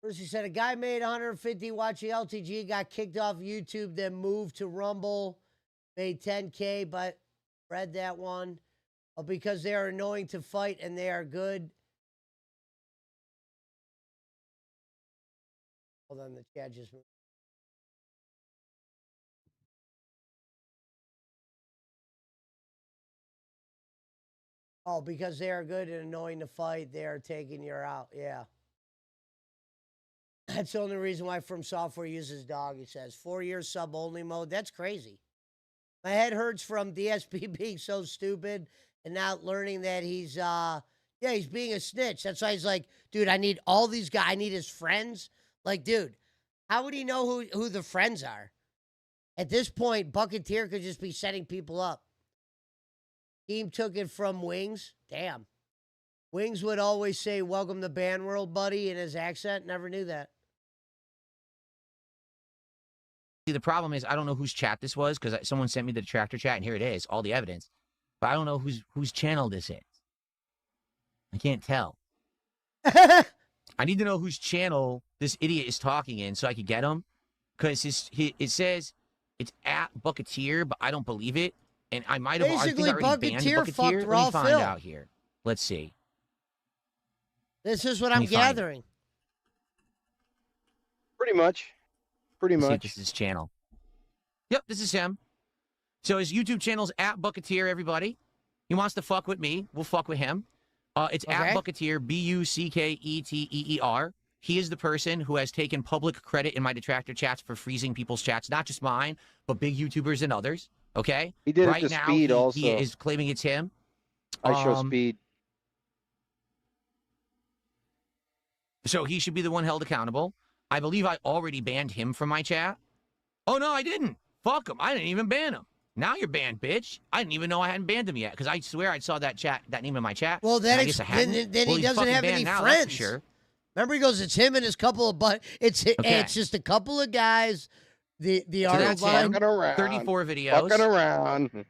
First, he said a guy made 150 watching LTG, got kicked off YouTube, then moved to Rumble, made 10K, but read that one. Because they are annoying to fight and they are good. Hold on, the chat just moved. Oh, because they are good and annoying to fight, they are taking you out. Yeah. That's the only reason why From Software uses dog, he says. 4-year sub-only mode. That's crazy. My head hurts from DSP being so stupid and not learning that he's, he's being a snitch. That's why he's like, dude, I need all these guys. I need his friends. Like, dude, how would he know who the friends are? At this point, Bucketeer could just be setting people up. Team took it from Wings. Damn. Wings would always say, welcome to Band World, buddy, in his accent. Never knew that. See, the problem is I don't know whose chat this was because someone sent me the Detractor chat, and here it is, all the evidence. But I don't know whose channel this is. I can't tell. I need to know whose channel this idiot is talking in so I could get him. Because it says it's at Bucketeer, but I don't believe it. And I might have Basically, already banned Bucketeer Bucketeer. fucked Let Raw me find Phil. out here. Let's see. This is what Let I'm me find it. gathering. Pretty much. Pretty Let's see if much. this is his channel. Yep, this is him. So his YouTube channel's at Bucketeer, everybody. He wants to fuck with me. We'll fuck with him. It's at Bucketeer, Bucketeer. He is the person who has taken public credit in my Detractor chats for freezing people's chats, not just mine, but big YouTubers and others. Okay? He did right it to now, Speed also. he is claiming it's him. I show Speed. So he should be the one held accountable. I believe I already banned him from my chat. Oh, no, I didn't. Fuck him. I didn't even ban him. Now you're banned, bitch. I didn't even know I hadn't banned him yet because I swear I saw that name in my chat. Well, then he doesn't have any friends. Sure. Remember, he goes, it's him and his couple of it's just a couple of guys. The so that's line, 34 videos. Fucking around.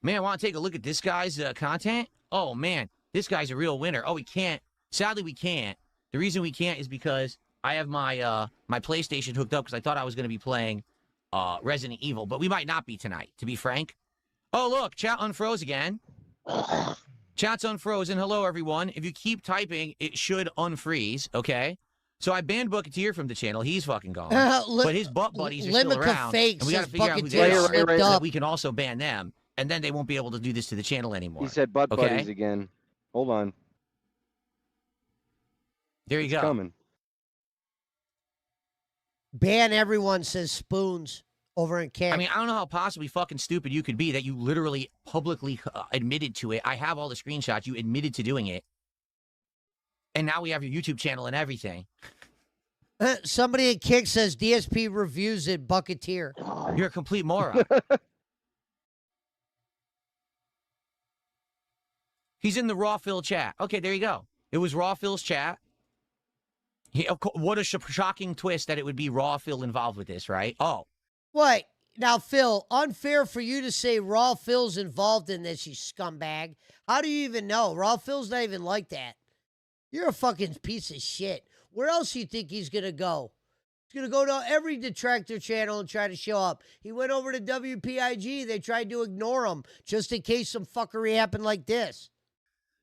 Man, I want to take a look at this guy's content. Oh, man, this guy's a real winner. Oh, we can't. Sadly, we can't. The reason we can't is because I have my my PlayStation hooked up because I thought I was going to be playing Resident Evil, but we might not be tonight, to be frank. Oh, look, chat unfroze again. Chat's unfrozen. Hello, everyone. If you keep typing, it should unfreeze, okay? So I banned Bucketeer from the channel. He's fucking gone. But his butt buddies are still around. And we got to figure out who they are so that we can also ban them. And then they won't be able to do this to the channel anymore. He said butt buddies again. Hold on. There you go. Coming. Ban everyone, says Spoons over in camp. I mean, I don't know how possibly fucking stupid you could be that you literally publicly admitted to it. I have all the screenshots. You admitted to doing it. And now we have your YouTube channel and everything. Somebody in Kick says DSP reviews it, Bucketeer. You're a complete moron. He's in the Raw Phil chat. Okay, there you go. It was Raw Phil's chat. What a shocking twist that it would be Raw Phil involved with this, right? Oh. What? Now, Phil, unfair for you to say Raw Phil's involved in this, you scumbag. How do you even know? Raw Phil's not even like that. You're a fucking piece of shit. Where else do you think he's going to go? He's going to go to every Detractor channel and try to show up. He went over to WPIG. They tried to ignore him just in case some fuckery happened like this.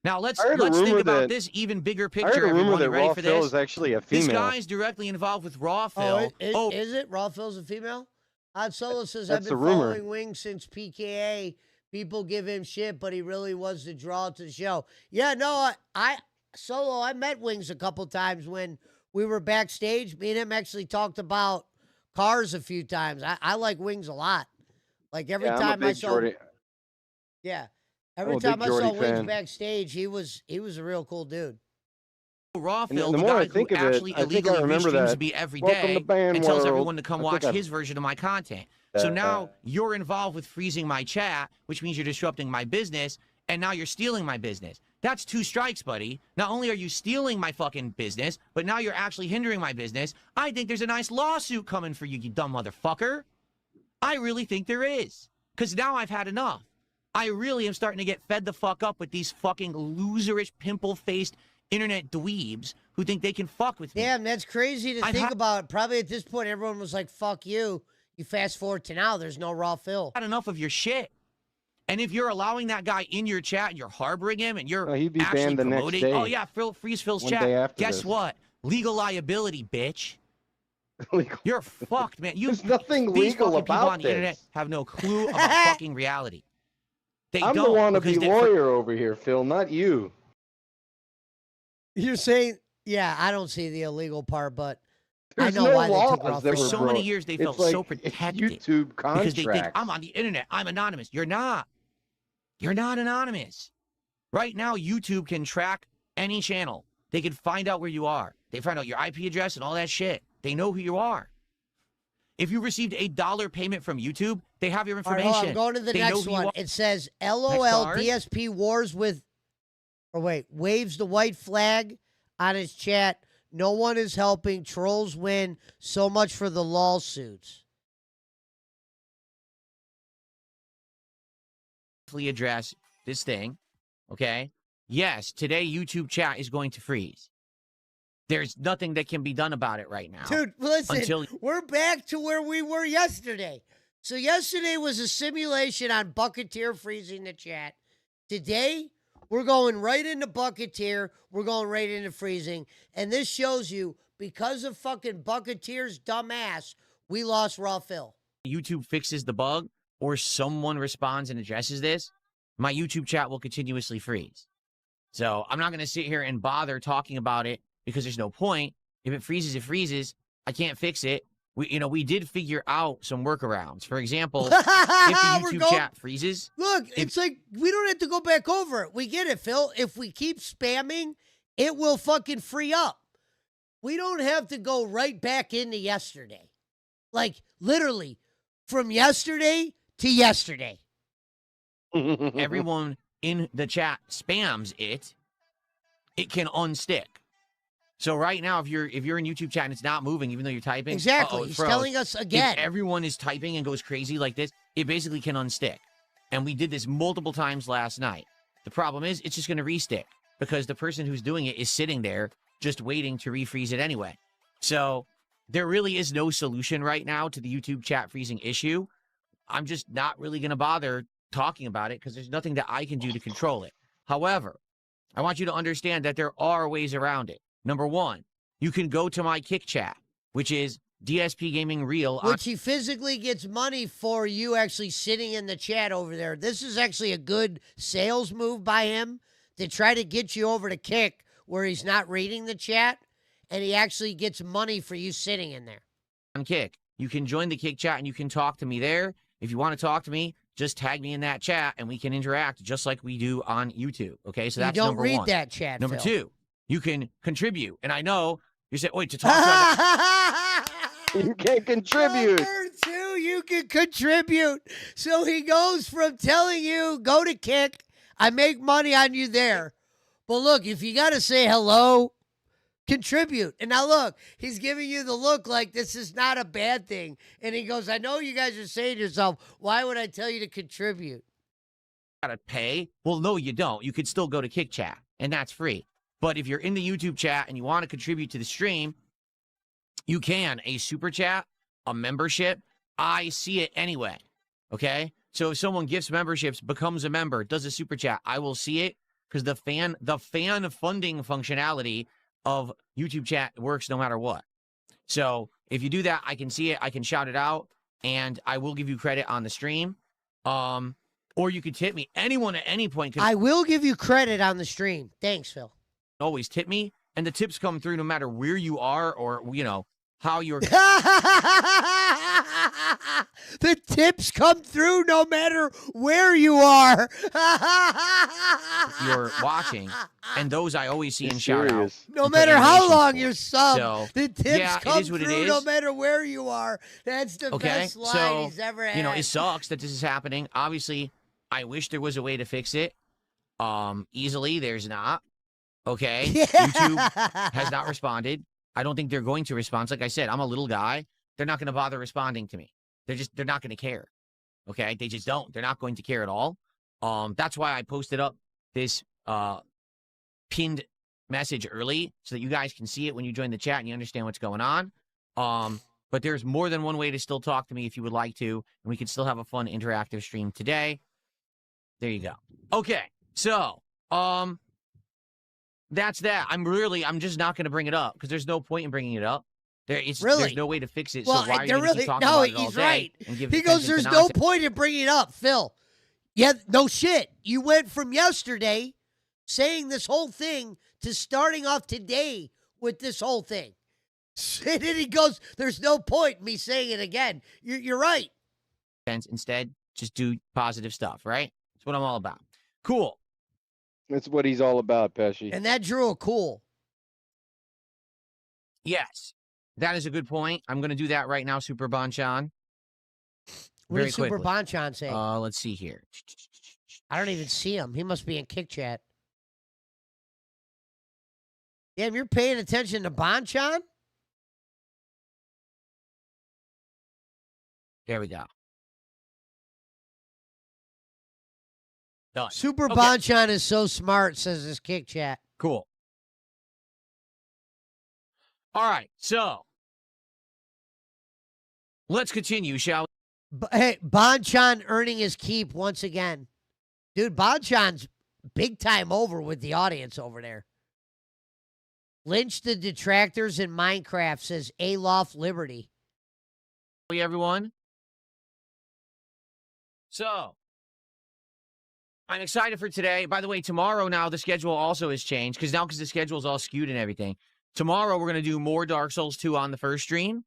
Now, let's think about this even bigger picture. I heard a rumor that ready Raw for Phil this? is actually a female. This guy's directly involved with Raw Phil. Is it? Raw Phil's a female? Odd Solo says, That's I've been the rumor. following Wings since PKA. People give him shit, but he really was the draw to the show. Yeah, no, I met Wings a couple times when we were backstage. Me and him actually talked about cars a few times. I like Wings a lot. Like every time I saw Jordan. Yeah. Every time I saw Wings backstage, he was a real cool dude. Raw Phil, the the more guy I think who of it, actually I think I illegally remember restreams that. me every Welcome day to Ban and tells World. everyone to come I think watch his version of my content. So now you're involved with freezing my chat, which means you're disrupting my business, and now you're stealing my business. That's 2 strikes, buddy. Not only are you stealing my fucking business, but now you're actually hindering my business. I think there's a nice lawsuit coming for you, you dumb motherfucker. I really think there is. Because now I've had enough. I really am starting to get fed the fuck up with these fucking loserish, pimple-faced internet dweebs who think they can fuck with me. Damn, that's crazy to think about. Probably at this point, everyone was like, fuck you. You fast forward to now, there's no Raw Phil. Had enough of your shit. And if you're allowing that guy in your chat and you're harboring him and you're he'd be actually banned the next promoting, day. oh yeah, freeze Phil's One day chat. after Guess this. what? Legal liability, bitch. You're fucked, man. There's nothing these legal fucking people about on the this. internet have no clue about fucking reality. They I'm don't. the wannabe lawyer over here, Phil, not you. You're saying, yeah, I don't see the illegal part, but There's I know no why they took laws Raw that For Phil. were so broke. many years, they It's felt like so protected. YouTube Because they think, contracts. I'm on the internet. I'm anonymous. You're not. You're not anonymous. Right now, YouTube can track any channel. They can find out where you are. They find out your IP address and all that shit. They know who you are. If you received $1 payment from YouTube, they have your All right, information. hold on, going to the They know next who you one. are. It says, LOL, card. DSP wars with, or wait, waves the white flag on his chat. No one is helping. Trolls win. So much for the lawsuits. Address this thing, okay? Yes, today YouTube chat is going to freeze. There's nothing that can be done about it right now. Dude, listen, Until- we're back to where we were yesterday. So yesterday was a simulation on Bucketeer freezing the chat. Today, we're going right into Bucketeer. We're going right into freezing. And this shows you, because of fucking Bucketeer's dumb ass, we lost Raw Phil. YouTube fixes the bug or someone responds and addresses this, my YouTube chat will continuously freeze. So I'm not going to sit here and bother talking about it because there's no point. If it freezes, it freezes. I can't fix it. we did figure out some workarounds. For example, if the We're YouTube going- chat freezes, Look, it's like we don't have to go back over it. We get it, Phil. If we keep spamming, it will fucking free up. We don't have to go right back into yesterday. Like, literally, from yesterday to yesterday. everyone in the chat spams it, it can unstick. So right now, if you're in YouTube chat and it's not moving, even though you're typing, Exactly. it He's froze. telling us again. If everyone is typing and goes crazy like this, it basically can unstick. And we did this multiple times last night. The problem is, it's just going to restick because the person who's doing it is sitting there just waiting to refreeze it anyway. So there really is no solution right now to the YouTube chat freezing issue. I'm just not really going to bother talking about it because there's nothing that I can do to control it. However, I want you to understand that there are ways around it. Number one, you can go to my Kick chat, which is DSP Gaming Real. Which he physically gets money for you actually sitting in the chat over there. This is actually a good sales move by him to try to get you over to Kick where he's not reading the chat, and he actually gets money for you sitting in there. On Kick. You can join the Kick chat and you can talk to me there. If you want to talk to me, just tag me in that chat and we can interact just like we do on YouTube. Okay, so that's number one. You don't read that chat, Number Phil. two, you can contribute. And I know you said, wait, to talk about You can contribute. Number two, you can contribute. So he goes from telling you, go to Kick, I make money on you there. But look, if you got to say hello, contribute. And now look, he's giving you the look like this is not a bad thing. And he goes, I know you guys are saying to yourself, why would I tell you to contribute? to pay. Well, no, you don't. You could still go to Kick chat and that's free. But if you're in the YouTube chat and you want to contribute to the stream, you can. A super chat, a membership. I see it anyway. Okay? So if someone gifts memberships, becomes a member, does a super chat, I will see it because the fan funding functionality of YouTube chat works no matter what. So if you do that, I can see it, I can shout it out, and I will give you credit on the stream. Or you could tip me. Anyone at any point can I will give you credit on the stream. Thanks, Phil. always tip me, and the tips come through no matter where you are or, how you're The tips come through no matter where you are. you're watching, and those I always see You're and shout out. serious. No and put matter how animations long for. you're subbed, So, the tips yeah, it come is what it through no is. matter where you are. That's the Okay, best line so, he's ever had. it sucks that this is happening. Obviously, I wish there was a way to fix it. Easily, there's not. Okay? YouTube has not responded. I don't think they're going to respond. Like I said, I'm a little guy. They're not going to bother responding to me. They're not going to care. Okay? They just don't. They're not going to care at all. That's why I posted up this pinned message early so that you guys can see it when you join the chat and you understand what's going on. But there's more than one way to still talk to me if you would like to, and we can still have a fun interactive stream today. There you go. Okay. So, that's that. I'm just not going to bring it up because there's no point in bringing it up. There's no way to fix it. Well, so why are you there going to really keep talking no. about it all He's day right. and give He goes, attention to "There's no nonsense?" point in bringing it up, Phil." Yeah, no shit. You went from yesterday saying this whole thing to starting off today with this whole thing. And then he goes, "There's no point in me saying it again." You're right. Instead, just do positive stuff, right? That's what I'm all about. Cool. That's what he's all about, Pesci. And that drew a cool. Yes. That is a good point. I'm going to do that right now, Super Bonchan. What Very did Super quickly. Bonchan say? Let's see here. I don't even see him. He must be in Kick Chat. Damn, you're paying attention to Bonchan? There we go. Done. Super Okay. Bonchan is so smart, says this Kick Chat. Cool. All right, so let's continue, shall we? Hey, Bonchan earning his keep once again. Dude, Bonchan's big time over with the audience over there. Lynch the detractors in Minecraft, says Aloft Liberty. Hey, everyone. So, I'm excited for today. By the way, tomorrow now the schedule also has changed because the schedule is all skewed and everything. Tomorrow we're going to do more Dark Souls 2 on the first stream.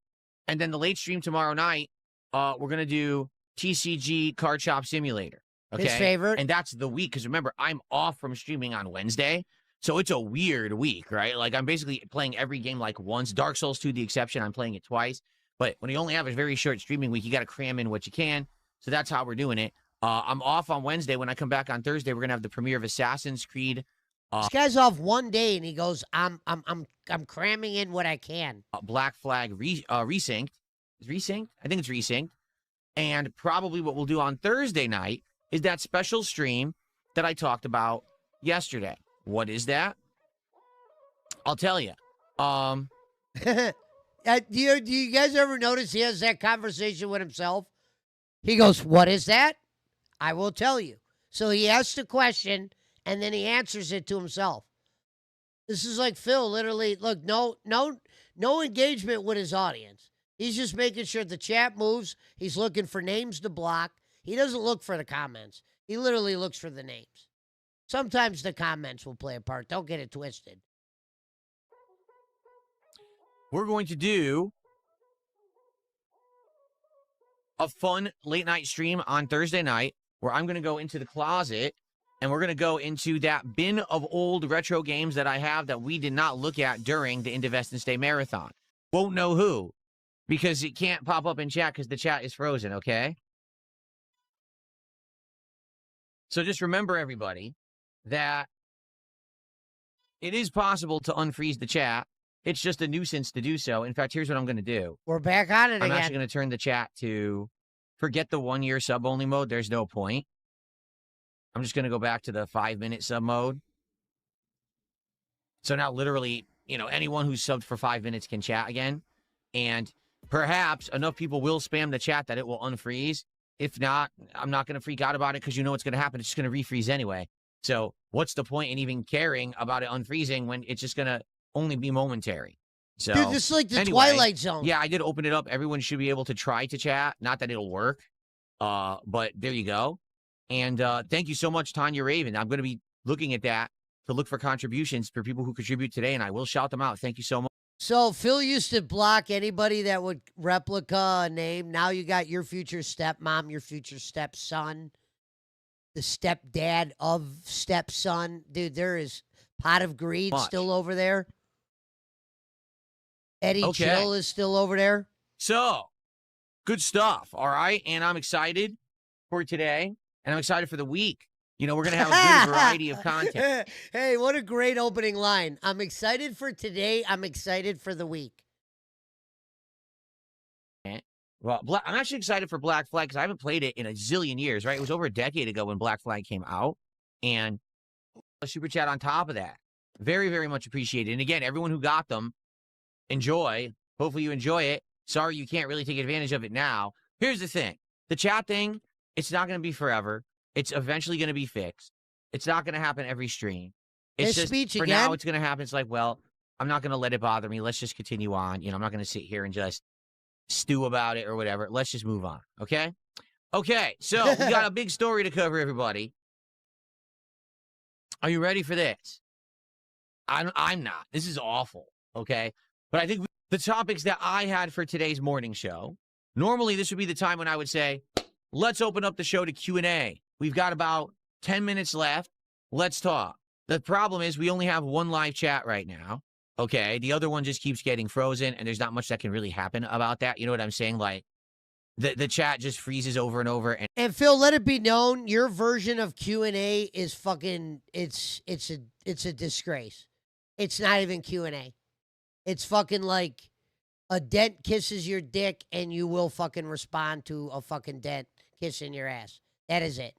And then the late stream tomorrow night, we're going to do TCG Card Shop Simulator. Okay. His favorite. And that's the week. Because remember, I'm off from streaming on Wednesday. So it's a weird week, right? Like I'm basically playing every game like once. Dark Souls 2, the exception. I'm playing it twice. But when you only have a very short streaming week, you got to cram in what you can. So that's how we're doing it. I'm off on Wednesday. When I come back on Thursday, we're going to have the premiere of Assassin's Creed. This guy's off one day and he goes, I'm cramming in what I can. Black Flag resynced. Is resynced? I think it's resynced. And probably what we'll do on Thursday night is that special stream that I talked about yesterday. What is that? I'll tell you. Do you guys ever notice he has that conversation with himself? He goes, what is that? I will tell you. So he asks the question, and then he answers it to himself. This is like Phil, literally, look, no engagement with his audience. He's just making sure the chat moves. He's looking for names to block. He doesn't look for the comments. He literally looks for the names. Sometimes the comments will play a part. Don't get it twisted. We're going to do a fun late night stream on Thursday night where I'm going to go into the closet and we're going to go into that bin of old retro games that I have that we did not look at during the Indivest and Stay Marathon. Won't know who because it can't pop up in chat because the chat is frozen, okay? So just remember, everybody, that it is possible to unfreeze the chat. It's just a nuisance to do so. In fact, here's what I'm going to do. We're back on it again. I'm actually going to turn the chat to forget the 1 year sub only mode. There's no point. I'm just going to go back to the 5 minute sub mode. So now literally, anyone who's subbed for 5 minutes can chat again. And perhaps enough people will spam the chat that it will unfreeze. If not, I'm not going to freak out about it because you know what's going to happen. It's just going to refreeze anyway. So what's the point in even caring about it unfreezing when it's just going to only be momentary? So, dude, this is like the anyway, Twilight Zone. Yeah, I did open it up. Everyone should be able to try to chat. Not that it'll work, but there you go. And thank you so much, Tanya Raven. I'm going to be looking at that to look for contributions for people who contribute today, and I will shout them out. Thank you so much. So Phil used to block anybody that would replica a name. Now you got your future stepmom, your future stepson, the stepdad of stepson. Dude, there is Pot of Greed still over there. Eddie Chill is still over there. So, good stuff, all right? And I'm excited for today, and I'm excited for the week. We're going to have a good variety of content. Hey, what a great opening line. I'm excited for today. I'm excited for the week. Well, I'm actually excited for Black Flag because I haven't played it in a zillion years, right? It was over a decade ago when Black Flag came out. And a super chat on top of that. Very, very much appreciated. And again, everyone who got them, enjoy. Hopefully you enjoy it. Sorry you can't really take advantage of it now. Here's the thing. The chat thing, it's not going to be forever. It's eventually going to be fixed. It's not going to happen every stream. It's just, for now, it's going to happen. It's like, well, I'm not going to let it bother me. Let's just continue on. I'm not going to sit here and just stew about it or whatever. Let's just move on, okay? Okay, so we got a big story to cover, everybody. Are you ready for this? I'm not. This is awful, okay? But I think the topics that I had for today's morning show, normally this would be the time when I would say, let's open up the show to Q&A. We've got about 10 minutes left. Let's talk. The problem is we only have one live chat right now. Okay. The other one just keeps getting frozen and there's not much that can really happen about that. You know what I'm saying? Like the chat just freezes over and over. And Phil, let it be known, your version of Q&A is fucking, it's a disgrace. It's not even Q&A. It's fucking like a dent kisses your dick and you will fucking respond to a fucking dent kissing your ass. That is it.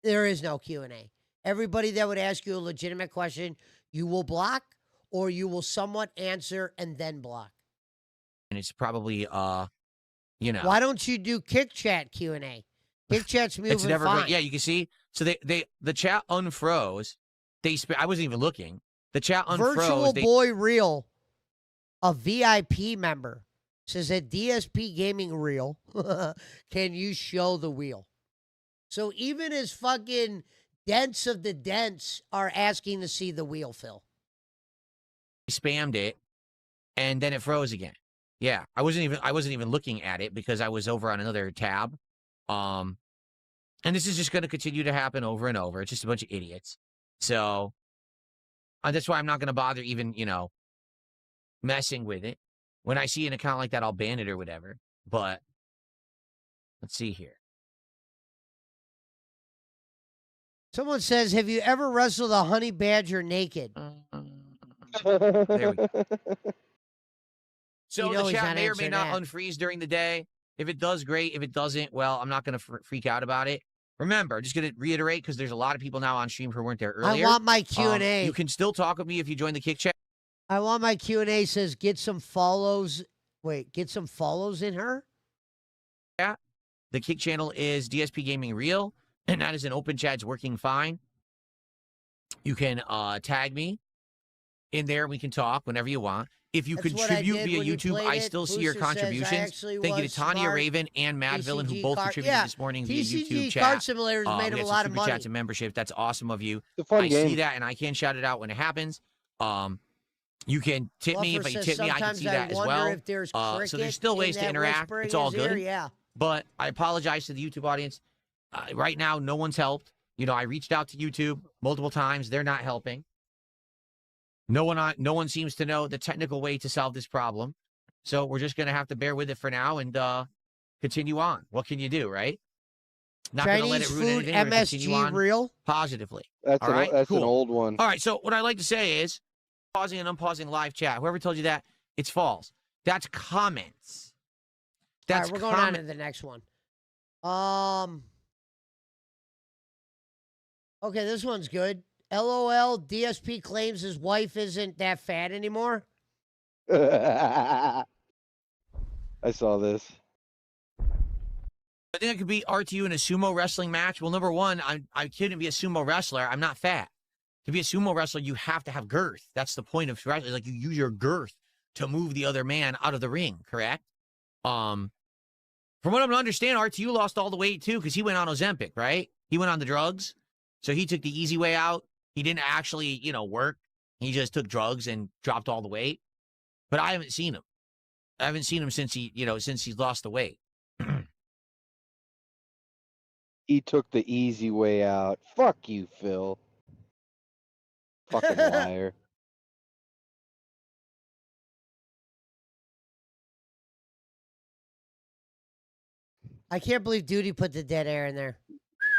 There is no Q&A. Everybody that would ask you a legitimate question, you will block or you will somewhat answer and then block. And it's probably, Why don't you do Kick Chat Q&A? Kick Chat's moving it's never fine. Yeah, you can see. So the chat unfroze. I wasn't even looking. The chat unfroze. Virtual Boy Real, a VIP member, says at DSP Gaming Reel, can you show the wheel? So even as fucking dents of the dents are asking to see the wheel, Phil. Spammed it, and then it froze again. Yeah, I wasn't even looking at it because I was over on another tab. And this is just going to continue to happen over and over. It's just a bunch of idiots. So that's why I'm not going to bother even, messing with it. When I see an account like that, I'll ban it or whatever. But let's see here. Someone says, have you ever wrestled a honey badger naked? There we go. So You know the he's chat not may or may answering not that. unfreeze during the day. If it does, great. If it doesn't, well, I'm not going to freak out about it. Remember, I'm just going to reiterate because there's a lot of people now on stream who weren't there earlier. I want my Q&A. You can still talk with me if you join the kick chat. I want my Q&A says, get some follows. Wait, get some follows in her? The kick channel is DSP Gaming Real, and that is an open chat. It's working fine. You can tag me in there. We can talk whenever you want. If you That's what I contribute did via when you YouTube, played I it. still see your Booster says, I contributions. actually Thank you to was Tanya smart. Raven and Mad Villain, who TCG both card- contributed yeah, this morning via TCG YouTube Card chat. Simulators made We him had a some lot of super money. chats and membership. That's awesome of you. It's a fun I game. see that, and I can shout it out when it happens. You can tip me. Fluffer If you says, tip me, I can see that as wonder well. if there's So there's cricket still in ways to that interact. whispering It's all in his ear. good. Yeah. But I apologize to the YouTube audience. Right now, no one's helped. I reached out to YouTube multiple times. They're not helping. No one seems to know the technical way to solve this problem. So we're just going to have to bear with it for now and continue on. What can you do, right? Not going to let it Chinese ruin food, anything. We're gonna continue on MSG real? positively. That's All right, that's cool. an old one. All right, so what I like to say is pausing and unpausing live chat. Whoever told you that, it's false. That's comments. All That's right, we're going on to the next one. Okay, this one's good. LOL, DSP claims his wife isn't that fat anymore. I saw this. I think I could beat RTU in a sumo wrestling match. Well, number one, I couldn't be a sumo wrestler. I'm not fat. To be a sumo wrestler, you have to have girth. That's the point of wrestling. Like, you use your girth to move the other man out of the ring, correct? From what I'm to understand, RTU lost all the weight too because he went on Ozempic, right? He went on the drugs. So he took the easy way out. He didn't actually, work. He just took drugs and dropped all the weight. But I haven't seen him. I haven't seen him since since he's lost the weight. He took the easy way out. Fuck you, Phil. Fucking liar. I can't believe Duty put the dead air in there.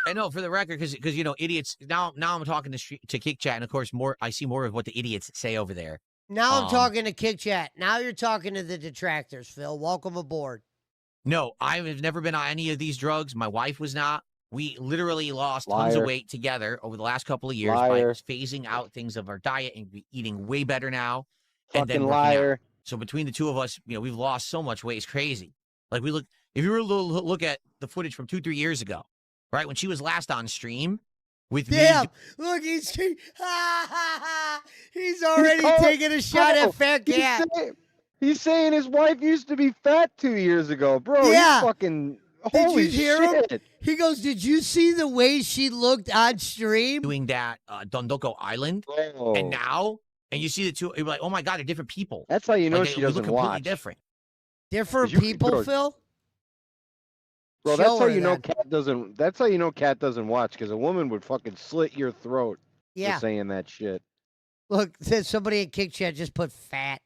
I know, for the record, because idiots. Now I'm talking to Kick Chat, and of course, I see more of what the idiots say over there. Now I'm talking to Kick Chat. Now you're talking to the detractors, Phil. Welcome aboard. No, I've never been on any of these drugs. My wife was not. We literally lost tons of Liar. weight together over the last couple of years Liar. by phasing out things of our diet and eating way better now. And then Fucking working out. liar. So between the two of us, we've lost so much weight. It's crazy. Like, if you were to look at the footage from 2-3 years ago, right, when she was last on stream with Damn! me. Look, he's already taking a shot at Fat Cat. He's saying his wife used to be fat 2 years ago, bro. Yeah. He's fucking Did holy you hear him? shit. He goes, "Did you see the way she looked on stream?" Doing that Dondoko Island, Bro. and you see the two, you're like, oh my god, they're different people. That's how you know Like, she we look doesn't completely watch. different. Different You- people, bro, Phil. Bro, Show that's how her you know then. Cat doesn't. That's how you know Cat doesn't watch, because a woman would fucking slit your throat Yeah. for saying that shit. Look, somebody in Kick Chat just put fat.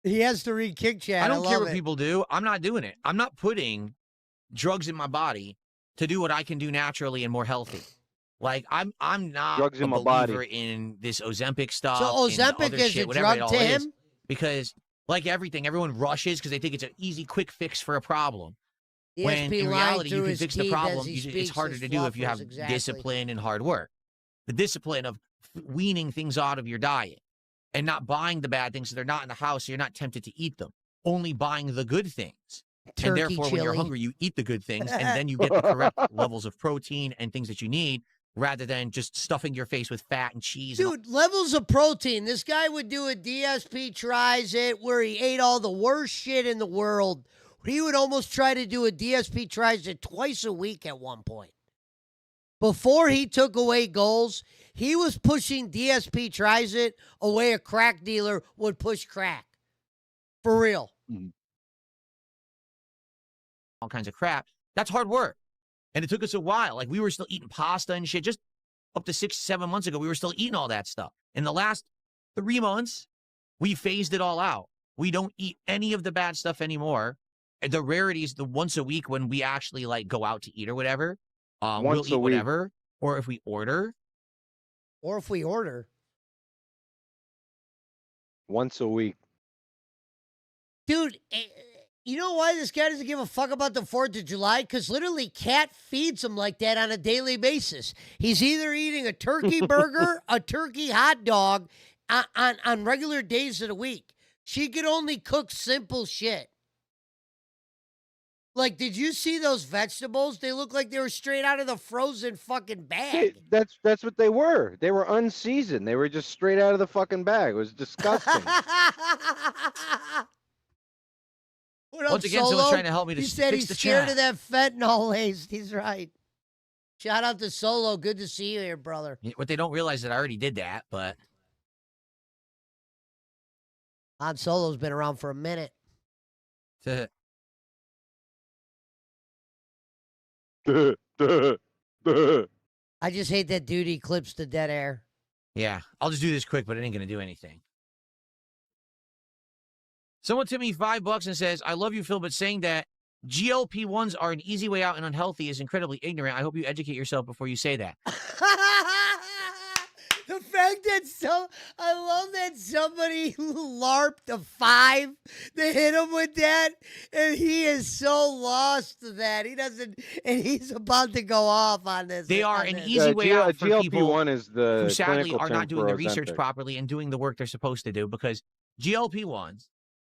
He has to read Kick Chat. I don't care love what it. people do. I'm not doing it. I'm not putting drugs in my body to do what I can do naturally and more healthy. Like, I'm not Drugs a in my believer body. in this Ozempic stuff. So and Ozempic other is shit, a whatever it drug all to is, him? because, like everything, everyone rushes because they think it's an easy, quick fix for a problem. When ESP in lying reality, you through can his fix the teeth as problem. he It's speaks harder his to do if you have fluffers, exactly. discipline and hard work. The discipline of weaning things out of your diet and not buying the bad things so they're not in the house, so you're not tempted to eat them. Only buying the good things. Turkey And therefore, when you're chili. hungry, you eat the good things, and then you get the correct levels of protein and things that you need, rather than just stuffing your face with fat and cheese. Dude, levels of protein. This guy would do a DSP tries it where he ate all the worst shit in the world. He would almost try to do a DSP tries it twice a week at one point. Before he took away goals, he was pushing DSP tries it away a crack dealer would push crack. For real. All kinds of crap. That's hard work. And it took us a while. Like, we were still eating pasta and shit. Just up to 6-7 months ago, we were still eating all that stuff. In the last 3 months, we phased it all out. We don't eat any of the bad stuff anymore. The rarity is the once a week when we actually, like, go out to eat or whatever. We'll eat whatever. Or if we order. Once a week. Dude, you know why this guy doesn't give a fuck about the 4th of July? Because literally Cat feeds him like that on a daily basis. He's either eating a turkey burger, a turkey hot dog on regular days of the week. She could only cook simple shit. Like, did you see those vegetables? They look like they were straight out of the frozen fucking bag. That's what they were. They were unseasoned. They were just straight out of the fucking bag. It was disgusting. Once again, someone's trying to help me to He said fix he's the scared chat. of that fentanyl laced. He's right. Shout out to Solo. Good to see you here, brother. What they don't realize is that I already did that, but Han Solo's been around for a minute. I just hate that dude eclipsed the dead air. yeah, I'll just do this quick, but it ain't gonna do anything. Someone tipped me $5 and says, "I love you, Phil, but saying that GLP-1s are an easy way out and unhealthy is incredibly ignorant. I hope you educate yourself before you say that." The fact that I love that somebody LARPed a 5 to hit him with that, and he is so lost to that. He doesn't, and he's about to go off on this. They are an easy way out for people GLP-1 is the who sadly clinical are term not doing for the research Ozempic. properly and doing the work they're supposed to do, because GLP-1s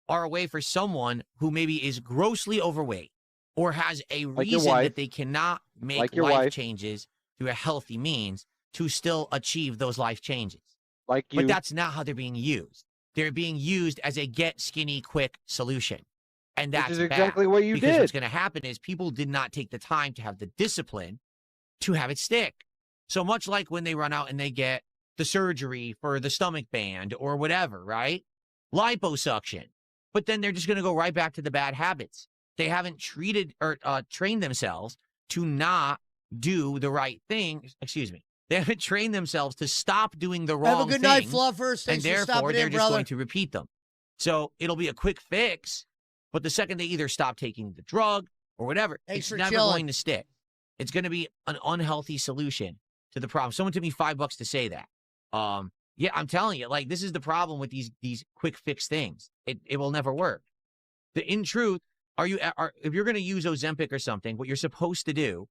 are a way for someone who maybe is grossly overweight or has a Like your reason wife. that they cannot make Like your life wife. changes through a healthy means to still achieve those life changes. Like you. But that's not how they're being used. They're being used as a get skinny quick solution. And that's Which is exactly bad, what you because did. what's going to happen is people did not take the time to have the discipline to have it stick. So much like when they run out and they get the surgery for the stomach band or whatever, right? Liposuction. But then they're just going to go right back to the bad habits. They haven't treated or trained themselves to not do the right thing. Excuse me. They haven't trained themselves to stop doing the wrong Have a good things, night, Fluffers. and Thanks for therefore stopping they're in, just brother. going to repeat them. So it'll be a quick fix, but the second they either stop taking the drug or whatever, Thanks it's for never chilling. going to stick. It's going to be an unhealthy solution to the problem. Someone took me $5 to say that. Yeah, I'm telling you, like, this is the problem with these quick fix things. It will never work. In truth, if you're going to use Ozempic or something, what you're supposed to do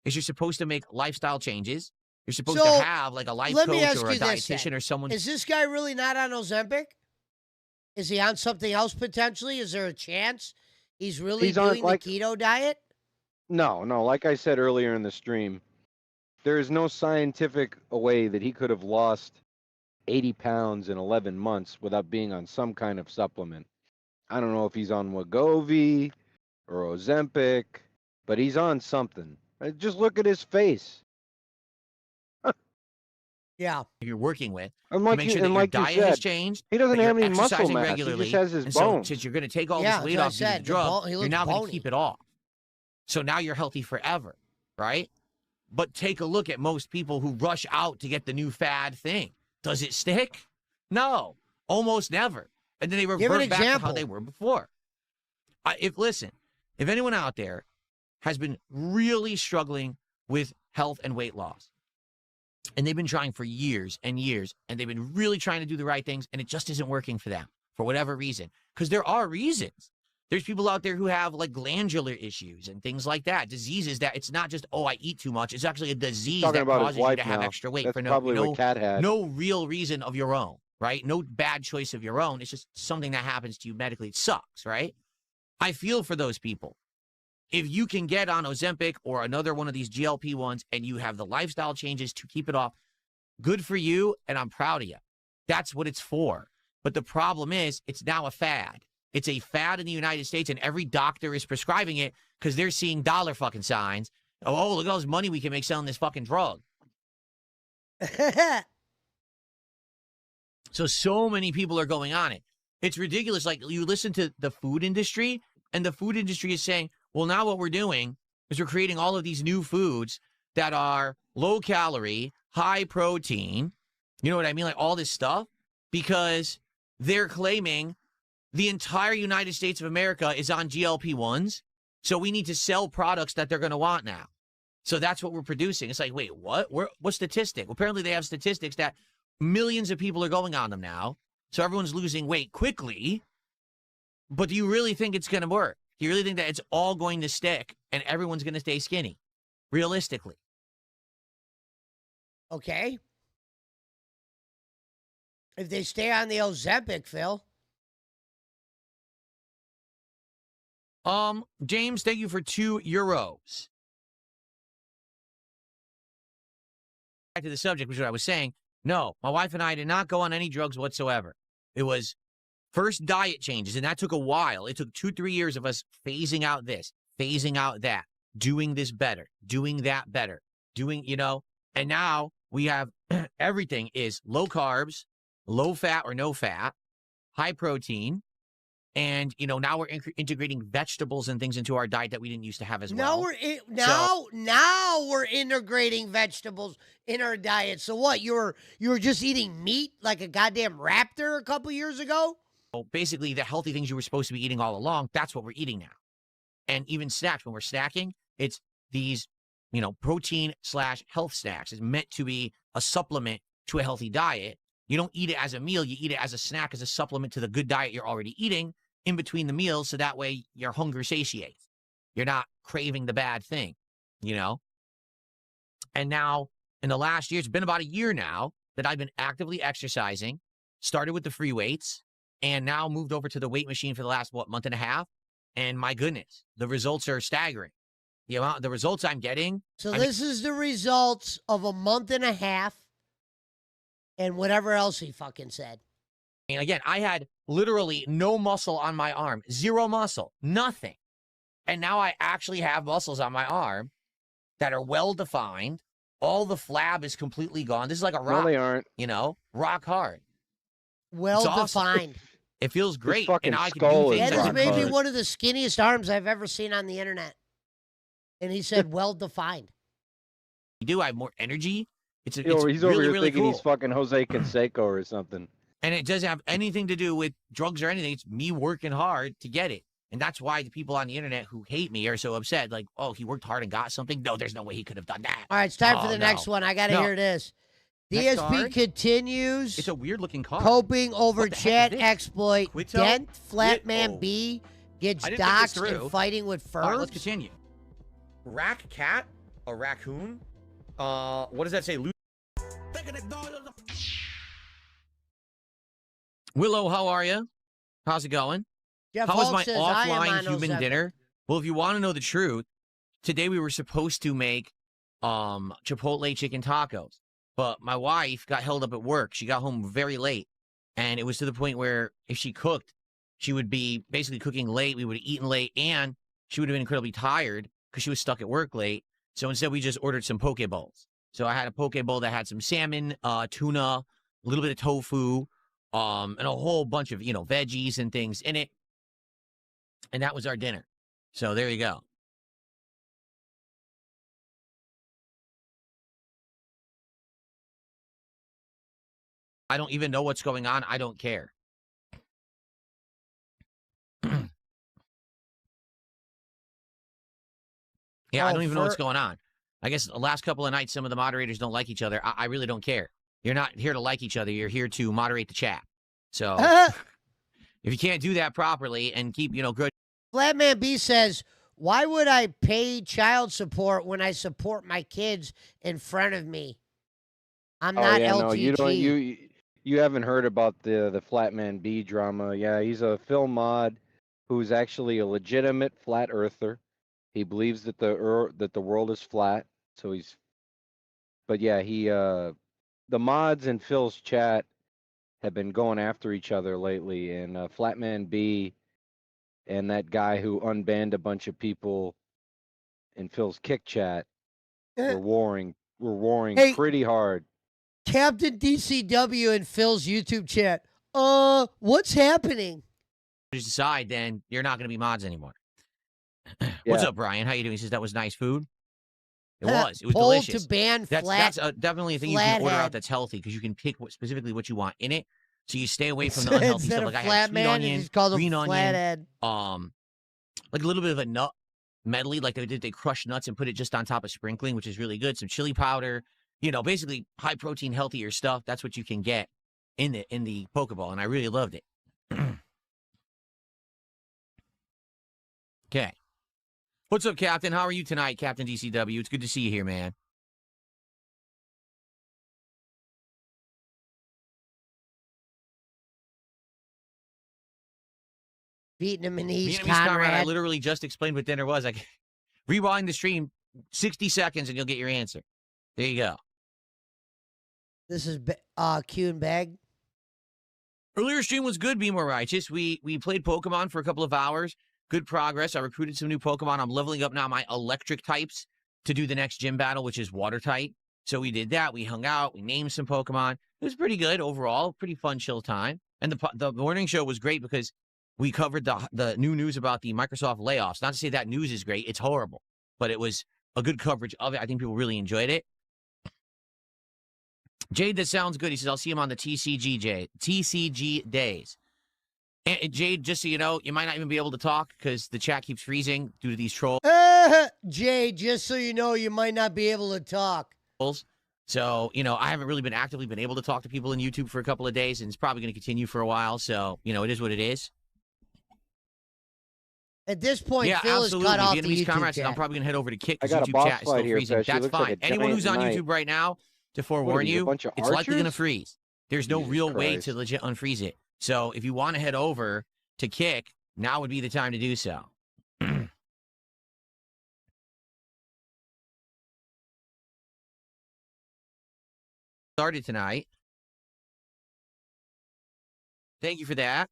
is you're supposed to make lifestyle changes. You're supposed So, to have like a life let me coach ask or a you this, dietitian then. or someone. Is this guy really not on Ozempic? Is he on something else potentially? Is there a chance he's really He's on, doing like- the keto diet? No. Like I said earlier in the stream, there is no scientific way that he could have lost 80 pounds in 11 months without being on some kind of supplement. I don't know if he's on Wegovy or Ozempic, but he's on something. Just look at his face. Yeah. You're working with And to like make you, sure that and your like you diet has said, changed. he doesn't that have you're any muscle exercising mass. regularly, He just has his and bones. So since you're going to take all Yeah, this weight that's what I off due to the said, the drug, bone- he you're looks now going to bony. keep it off. So now you're healthy forever, right? But take a look at most people who rush out to get the new fad thing. Does it stick? No, almost never. And then they Give an revert back to how example. they were before. If anyone out there has been really struggling with health and weight loss, and they've been trying for years and years, and they've been really trying to do the right things, and it just isn't working for them for whatever reason, because there are reasons. There's people out there who have like glandular issues and things like that, diseases that it's not just, oh, I eat too much. It's actually a disease Talking that about his causes you wife to have now. extra weight That's for probably what Cat had. no real reason of your own, right? No bad choice of your own. It's just something that happens to you medically. It sucks, right? I feel for those people. If you can get on Ozempic or another one of these GLP-1s and you have the lifestyle changes to keep it off, good for you, and I'm proud of you. That's what it's for. But the problem is, it's now a fad. It's a fad in the United States, and every doctor is prescribing it because they're seeing dollar fucking signs, Oh, look at all this money we can make selling this fucking drug. So many people are going on it. It's ridiculous. Like, you listen to the food industry, and the food industry is saying, well, now what we're doing is we're creating all of these new foods that are low calorie, high protein. You know what I mean? Like all this stuff, because they're claiming the entire United States of America is on GLP-1s. So we need to sell products that they're going to want now. So that's what we're producing. It's like, wait, what? What statistic? Well, apparently they have statistics that millions of people are going on them now. So everyone's losing weight quickly. But do you really think it's going to work? Do you really think that it's all going to stick and everyone's going to stay skinny? Realistically. Okay. If they stay on the Ozempic, Phil. James, thank you for €2. Back to the subject, which is what I was saying. No, my wife and I did not go on any drugs whatsoever. It was first diet changes, and that took a while. It took 2-3 years of us phasing out this, phasing out that, doing this better, doing that better, doing, and now we have everything is low carbs, low fat or no fat, high protein, and now we're integrating vegetables and things into our diet that we didn't used to have as well. Now we're integrating vegetables in our diet. So what? You were just eating meat like a goddamn raptor a couple years ago? Well, basically, the healthy things you were supposed to be eating all along, that's what we're eating now. And even snacks, when we're snacking, it's these, protein/health snacks. It's meant to be a supplement to a healthy diet. You don't eat it as a meal. You eat it as a snack, as a supplement to the good diet you're already eating in between the meals, so that way your hunger satiates. You're not craving the bad thing, And now, in the last year, it's been about a year now that I've been actively exercising, started with the free weights, and now moved over to the weight machine for the last, month and a half. And my goodness, the results are staggering. The results I'm getting. This is the results of a month and a half and whatever else he fucking said. And again, I had literally no muscle on my arm, 0 muscle, nothing. And now I actually have muscles on my arm that are well-defined. All the flab is completely gone. This is like a rock. No, they aren't. Rock hard. Well-defined. It feels great. Fucking And I can skull do is things. That is rock maybe hard. one of the skinniest arms I've ever seen on the internet. And he said well-defined. You do. I have more energy. It's He's really, over here really thinking cool. he's fucking Jose Canseco or something. And it doesn't have anything to do with drugs or anything. It's me working hard to get it. And that's why the people on the internet who hate me are so upset. Like, oh, he worked hard and got something? No, there's no way he could have done that. All right, it's time for the next one. I got to hear this. Next DSP card? continues It's a weird-looking card. coping over What the heck chat is this? exploit. Quito? Dent Flatman Oh. B gets I didn't think this doxxed through. and fighting with furs. All right, let's continue. Rack cat? A raccoon? What does that say? Willow, how are you? How's it going? Jeff How was Hulk my says, I am offline on human Ozempic. dinner? Well, if you want to know the truth, today we were supposed to make Chipotle chicken tacos, but my wife got held up at work. She got home very late, and it was to the point where if she cooked, she would be basically cooking late. We would have eaten late, and she would have been incredibly tired because she was stuck at work late. So instead, we just ordered some poke bowls. So I had a poke bowl that had some salmon, tuna, a little bit of tofu, and a whole bunch of veggies and things in it. And that was our dinner. So there you go. I don't even know what's going on. I don't care. Yeah, I don't even know what's going on. I guess the last couple of nights, some of the moderators don't like each other. I really don't care. You're not here to like each other. You're here to moderate the chat. So if you can't do that properly and keep, good. Flatman B says, why would I pay child support when I support my kids in front of me? I'm not LTG. No, you haven't heard about the Flatman B drama. Yeah, he's a film mod who's actually a legitimate flat earther. He believes that the world is flat. So but yeah, the mods in Phil's chat have been going after each other lately, and Flatman B and that guy who unbanned a bunch of people in Phil's kick chat We're warring. We're warring Hey. pretty hard. Captain DCW in Phil's YouTube chat. What's happening? Decide, then you're not going to be mods anymore. What's Yeah. up, Brian? How you doing? He says that was nice food. It was. It was Poll delicious. to ban That's flat. definitely a thing you can order flathead. out that's healthy because you can pick specifically what you want in it. So you stay away from the unhealthy Instead stuff. of Like I flat had sweet man, onion, he's called green him onion, flathead. like a little bit of a nut medley, like they did. They crushed nuts and put it just on top of sprinkling, which is really good. Some chili powder, basically high protein, healthier stuff. That's what you can get in the Pokeball, and I really loved it. Okay. What's up, Captain? How are you tonight, Captain DCW? It's good to see you here, man. Vietnamese Conrad, Conrad. I literally just explained what dinner was. Like, rewind the stream 60 seconds and you'll get your answer. There you go. This is Q and Bag. Earlier stream was good, Be More Righteous. We played Pokemon for a couple of hours. Good progress. I recruited some new Pokemon. I'm leveling up now my electric types to do the next gym battle, which is water type. So we did that. We hung out. We named some Pokemon. It was pretty good overall. Pretty fun, chill time. And the morning show was great because we covered the new news about the Microsoft layoffs. Not to say that news is great. It's horrible. But it was a good coverage of it. I think people really enjoyed it. Jade, that sounds good. He says, I'll see him on the TCG days. And Jade, just so you know, you might not even be able to talk because the chat keeps freezing due to these trolls. Jay, just so you know, you might not be able to talk. So, I haven't really been actively been able to talk to people in YouTube for a couple of days, and it's probably going to continue for a while. So, it is what it is. At this point, yeah, Phil absolutely. is cut off the Vietnamese YouTube comrades, chat. I'm probably going to head over to Kick I because got a YouTube boss chat is still fight here, freezing. Pesci. That's Looks like fine. a Anyone who's on giant YouTube right now, to forewarn What are these, a you, bunch of it's likely going to archers? freeze. There's no Jesus real way Christ. to legit unfreeze it. So if you want to head over to Kick, now would be the time to do so. Started tonight. Thank you for that.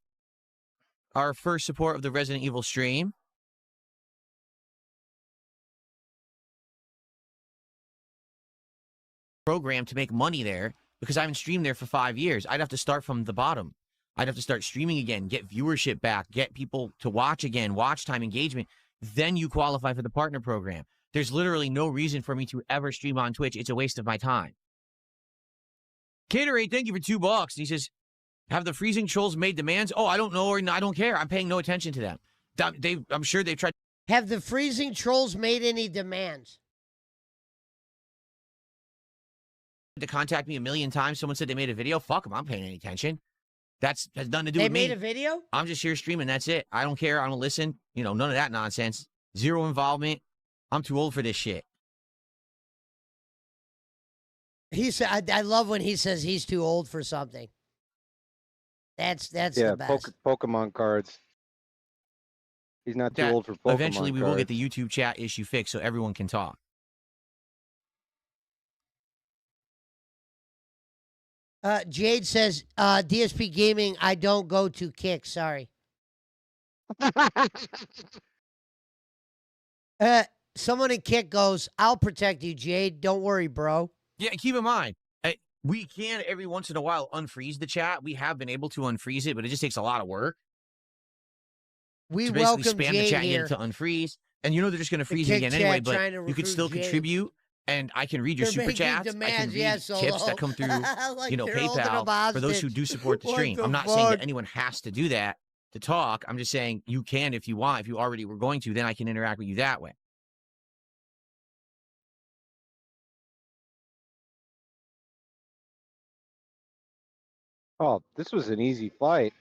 Our first support of the Resident Evil stream. Program to make money there because I haven't streamed there for 5 years. I'd have to start from the bottom. I'd have to start streaming again, get viewership back, get people to watch again, watch time engagement. Then you qualify for the partner program. There's literally no reason for me to ever stream on Twitch. It's a waste of my time. Caterade, thank you for $2. He says, have the freezing trolls made demands? Oh, I don't know, or I don't care. I'm paying no attention to them. I'm sure they've tried. Have the freezing trolls made any demands? To contact me a million times. Someone said they made a video. Fuck them. I'm paying any attention. Has nothing to do They with me. made a video? I'm just here streaming. That's it. I don't care. I don't listen. None of that nonsense. Zero involvement. I'm too old for this shit. He said, I love when he says he's too old for something. That's Yeah, the best. Pokemon cards. He's not too That old for Pokemon Eventually, we cards. will get the YouTube chat issue fixed so everyone can talk. Jade says, DSP Gaming, I don't go to Kick. Sorry. Someone in Kick goes, I'll protect you, Jade. Don't worry, bro. Yeah, keep in mind, we can every once in a while unfreeze the chat. We have been able to unfreeze it, but it just takes a lot of work. We to basically welcome spam Jade the chat here. and get it to unfreeze. And they're just going to freeze it Kick again anyway, chat but trying to you can recruit still Jade. contribute, and I can read your They're super making chats. I can demands, read yeah, tips Solo. that come through, Like they're holding PayPal them for those who hostage. do support the What stream. the I'm not saying that fuck? anyone has to do that to talk. I'm just saying you can if you want. If you already were going to, then I can interact with you that way. Oh, this was an easy fight.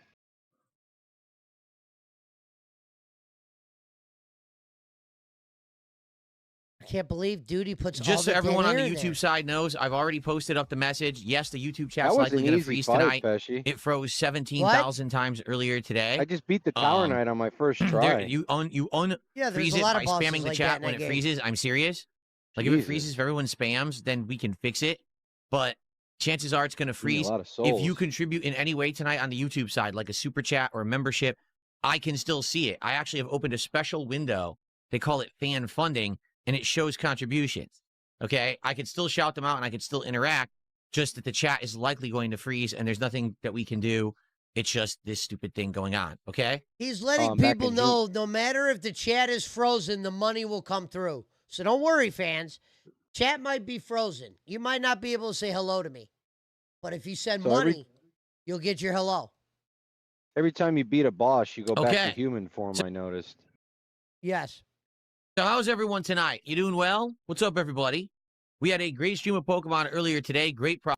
I can't believe Duty puts all Just so the everyone dead on the air in YouTube there. side knows, I've already posted up the message. Yes, the YouTube That chat's was likely an going to easy freeze fight, tonight. Pesci. It froze 17,000 times earlier today. I just beat the Tower Knight on my first try. You Yeah, there's freeze a it lot by of bosses spamming the like chat that in when that it game. freezes. I'm serious. Like if it Jesus. freezes, if everyone spams, then we can fix it. But chances are it's going to Give me freeze. a lot of If you souls. contribute in any way tonight on the YouTube side, like a super chat or a membership, I can still see it. I actually have opened a special window. They call it fan funding, and it shows contributions. Okay, I could still shout them out and I could still interact. Just that the chat is likely going to freeze, and there's nothing that we can do. It's just this stupid thing going on. Okay. He's letting Back people in know no matter if the chat is frozen, the money will come through. So don't worry, fans. Chat might be frozen. You might not be able to say hello to me. But if you send So money, you'll get your hello. every time you beat a boss, you go back Okay. to human form, I noticed. Yes. So how's everyone tonight? You doing well? What's up, everybody? We had a great stream of Pokemon earlier today. Great pro.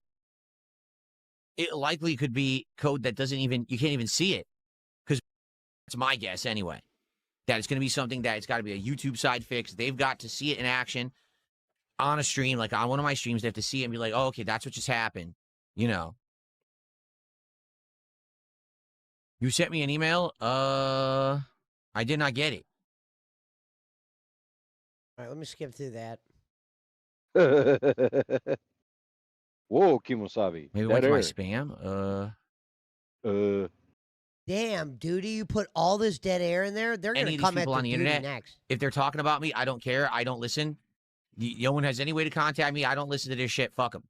It likely could be code that doesn't even, you can't even see it. Because that's my guess anyway. That it's going to be something that it's got to be a YouTube side fix. They've got to see it in action on a stream, like on one of my streams. They have to see it and be like, oh, okay, that's what just happened. You know. You sent me an email? I did not get it. All right, let me skip through that. Whoa, Kimosabi. Maybe it Dead went to my air. spam. Damn, dude, you put all this dead air in there? They're going Any to of these come at people the on the duty internet, next. if they're talking about me, I don't care. I don't listen. No one has any way to contact me. I don't listen to their shit. Fuck them.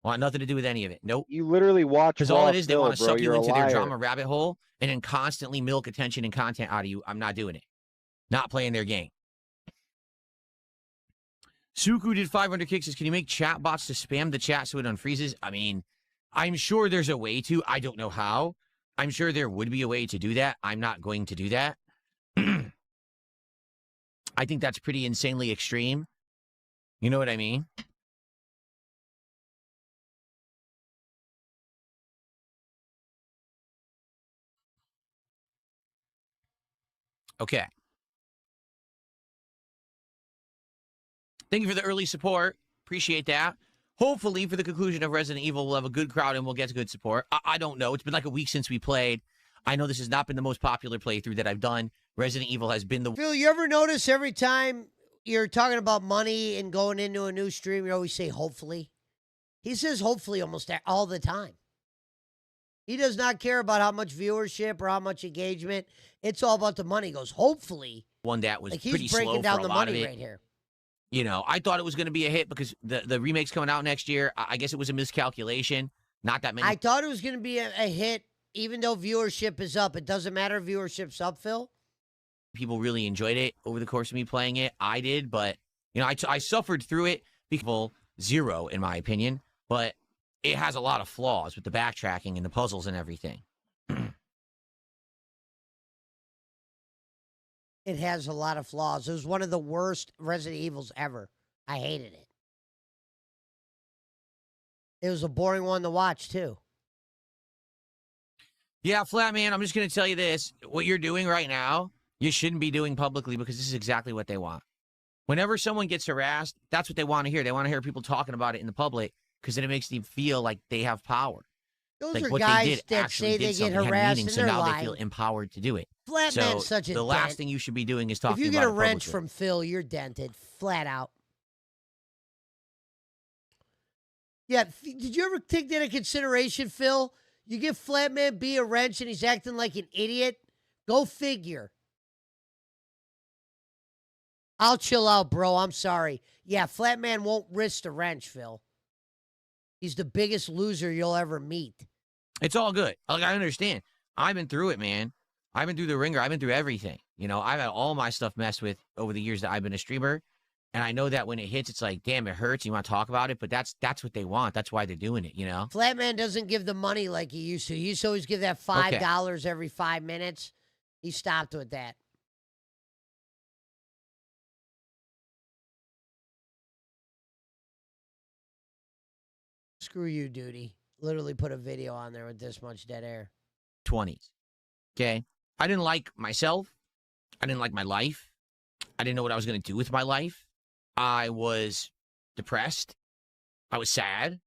Want nothing to do with any of it. Nope. You literally watch Because Raw all it is, they Phil, want to bro. suck you You're a into their liar. drama rabbit hole and then constantly milk attention and content out of you. I'm not doing it. Not playing their game. Suku did 500 kicks. Can you make chat bots to spam the chat so it unfreezes? I mean, I'm sure there's a way to. I don't know how. I'm sure there would be a way to do that. I'm not going to do that. I think that's pretty insanely extreme. You know what I mean? Okay. Thank you for the early support. Appreciate that. Hopefully, for the conclusion of Resident Evil, we'll have a good crowd and we'll get good support. I don't know. It's been like a week since we played. I know this has not been the most popular playthrough that I've done. Resident Evil has been the... Phil, you ever notice every time you're talking about money and going into a new stream, you always say hopefully? He says hopefully almost all the time. He does not care about how much viewership or how much engagement. It's all about the money. He goes, hopefully. One that was Like pretty he's slow breaking for down a the lot of money it. right here. You know, I thought it was going to be a hit because the remake's coming out next year. I guess it was a miscalculation. Not that many. I thought it was going to be a hit, even though viewership is up. It doesn't matter if viewership's up, Phil. People really enjoyed it over the course of me playing it. I did, but, you know, I suffered through it. People, zero, in my opinion. But it has a lot of flaws with the backtracking and the puzzles and everything. It has a lot of flaws. It was one of the worst Resident Evils ever. I hated it. It was a boring one to watch, too. Yeah, Flatman, I'm just going to tell you this. What you're doing right now, you shouldn't be doing publicly because this is exactly what they want. Whenever someone gets harassed, that's what they want to hear. They want to hear people talking about it in the public because then it makes them feel like they have power. Those like are what guys they did that actually say did they get something, had harassed meaning, and so they're now lying. they feel empowered to do it. Flatman's So such a the last dent. thing you should be doing is If talking you about get a it wrench publicly. from Phil, you're dented. Flat out. Yeah, did you ever take that into consideration, Phil? You give Flatman B a wrench and he's acting like an idiot? Go figure. I'll chill out, bro. I'm sorry. Yeah, Flatman won't risk the wrench, Phil. He's the biggest loser you'll ever meet. It's all good. Like, I understand. I've been through it, man. I've been through the ringer. I've been through everything. You know, I've had all my stuff messed with over the years that I've been a streamer. And I know that when it hits, it's like, damn, it hurts. You want to talk about it, but that's what they want. That's why they're doing it, you know? Flatman doesn't give the money like he used to. He used to always give that $5 every 5 minutes. He stopped with that. Screw you, Duty. Literally put a video on there with this much dead air. 20s. Okay? I didn't like myself. I didn't like my life. I didn't know what I was going to do with my life. I was depressed. I was sad.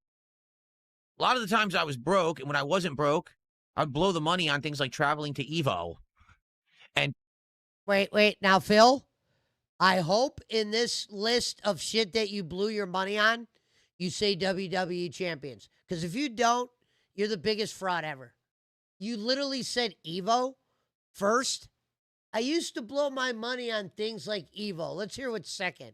A lot of the times I was broke, and when I wasn't broke, I'd blow the money on things like traveling to Evo. And Wait. Now, Phil, I hope in this list of shit that you blew your money on, you say WWE champions. Because if you don't, you're the biggest fraud ever. You literally said Evo first. I used to blow my money on things like Evo. Let's hear what's second.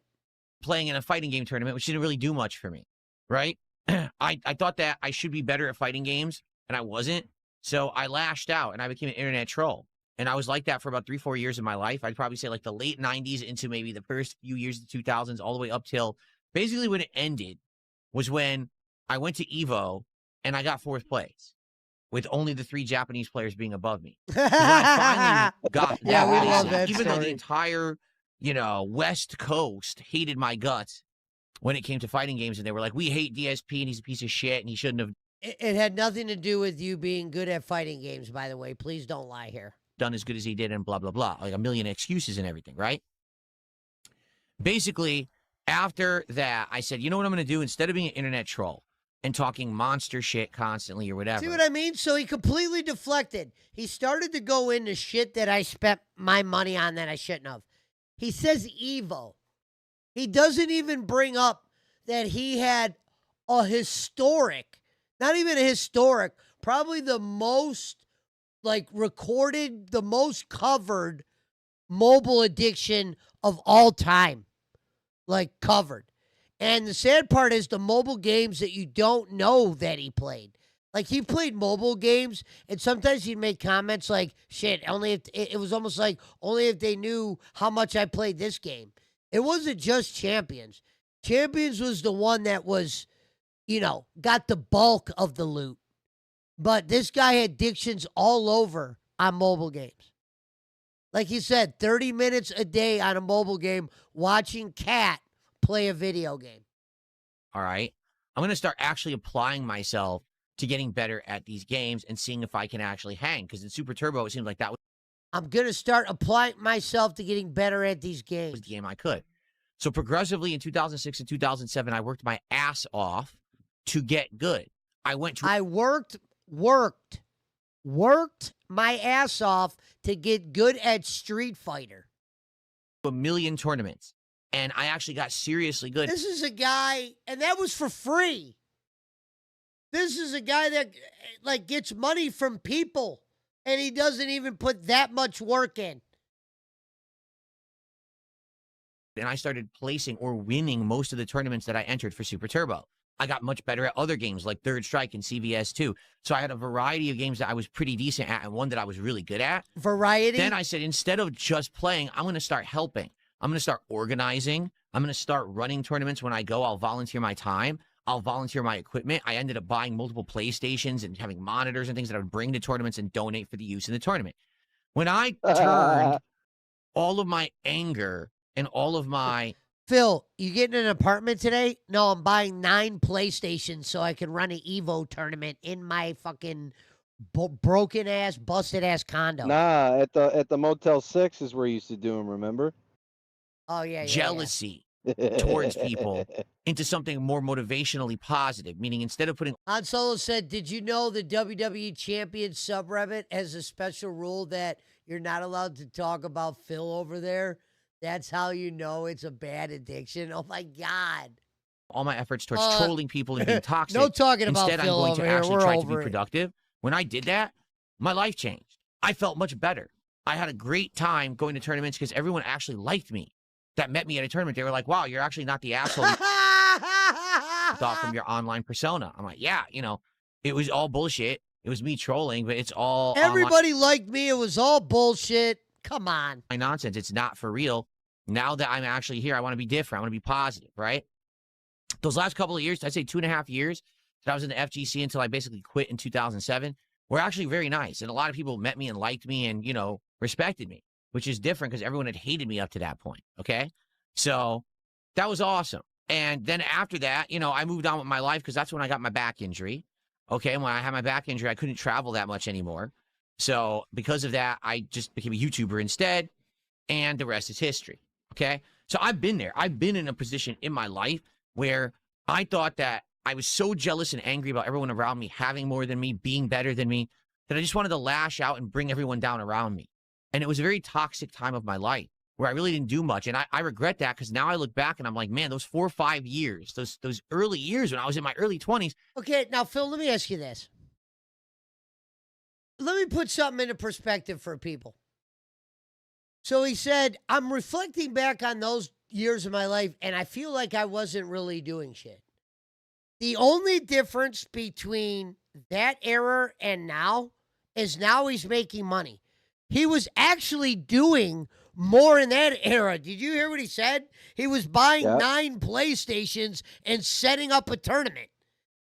playing in a fighting game tournament, which didn't really do much for me, right? I thought that I should be better at fighting games, and I wasn't. So I lashed out, and I became an internet troll. And I was like that for about 3-4 years of my life. I'd probably say like the late 90s into maybe the first few years of the 2000s, all the way up till basically when it ended was when I went to Evo, and I got 4th place with only the 3 Japanese players being above me. 'Cause when I finally got Yeah, that we place, love that even though the story. entire, West Coast hated my guts when it came to fighting games, and they were like, we hate DSP, and he's a piece of shit, and he shouldn't have It had nothing to do with you being good at fighting games, by the way. Please don't lie here. done as good as he did and blah, blah, blah. Like a million excuses and everything, right? Basically, after that, I said, you know what I'm going to do? Instead of being an internet troll and talking monster shit constantly or whatever. See what I mean? So he completely deflected. He started to go into shit that I spent my money on that I shouldn't have. He says Evo. He doesn't even bring up that he had a historic, not even a historic, probably the most recorded, the most covered mobile addiction of all time. Covered. And the sad part is the mobile games that you don't know that he played. He played mobile games, and sometimes he'd make comments like, shit, only if it was almost like only if they knew how much I played this game. It wasn't just Champions. Champions was the one that was, got the bulk of the loot. But this guy had addictions all over on mobile games. Like he said, 30 minutes a day on a mobile game watching Cat play a video game. All right. I'm going to start actually applying myself to getting better at these games and seeing if I can actually hang. Because in Super Turbo, it seems like that was I'm going to start applying myself to getting better at these games. the game I could. So progressively in 2006 and 2007, I worked my ass off to get good. I worked my ass off to get good at Street Fighter. a million tournaments, and I actually got seriously good. This is a guy, and that was for free. This is a guy that gets money from people, and he doesn't even put that much work in. And I started placing or winning most of the tournaments that I entered for Super Turbo. I got much better at other games like Third Strike and CVS 2. So I had a variety of games that I was pretty decent at and one that I was really good at. Variety? Then I said, instead of just playing, I'm going to start helping. I'm going to start organizing. I'm going to start running tournaments. When I go, I'll volunteer my time. I'll volunteer my equipment. I ended up buying multiple PlayStations and having monitors and things that I would bring to tournaments and donate for the use in the tournament. When I turned all of my anger and all of my... Phil, you getting an apartment today? No, I'm buying 9 PlayStations so I can run an Evo tournament in my fucking broken-ass, busted-ass condo. Nah, at the Motel 6 is where you used to do them, remember? Oh, yeah. jealousy towards people into something more motivationally positive, meaning instead of putting... Han Solo said, did you know the WWE Champion subreddit has a special rule that you're not allowed to talk about Phil over there? That's how you know it's a bad addiction. Oh, my God. all my efforts towards trolling people and being toxic. No talking about Instead, Phil I'm going over to here. actually We're try to over be it. productive. When I did that, my life changed. I felt much better. I had a great time going to tournaments because everyone actually liked me. That met me at a tournament. They were like, wow, you're actually not the asshole you thought from your online persona. I'm like, yeah, it was all bullshit. It was me trolling, but it's all Everybody liked me. It was all bullshit. Come on. online nonsense. It's not for real. Now that I'm actually here, I want to be different. I want to be positive, right? Those last couple of years, I'd say 2.5 years that I was in the FGC until I basically quit in 2007, were actually very nice. And a lot of people met me and liked me and, respected me, which is different because everyone had hated me up to that point, okay? So that was awesome. And then after that, I moved on with my life because that's when I got my back injury, okay? And when I had my back injury, I couldn't travel that much anymore. So because of that, I just became a YouTuber instead, and the rest is history, okay? So I've been there. I've been in a position in my life where I thought that I was so jealous and angry about everyone around me having more than me, being better than me, that I just wanted to lash out and bring everyone down around me. And it was a very toxic time of my life where I really didn't do much. And I regret that because now I look back and I'm like, man, those 4 or 5 years, those early years when I was in my early 20s. Okay, now, Phil, let me ask you this. Let me put something into perspective for people. So he said, I'm reflecting back on those years of my life, and I feel like I wasn't really doing shit. The only difference between that era and now is now he's making money. He was actually doing more in that era. Did you hear what he said? He was buying Yep. 9 PlayStations and setting up a tournament.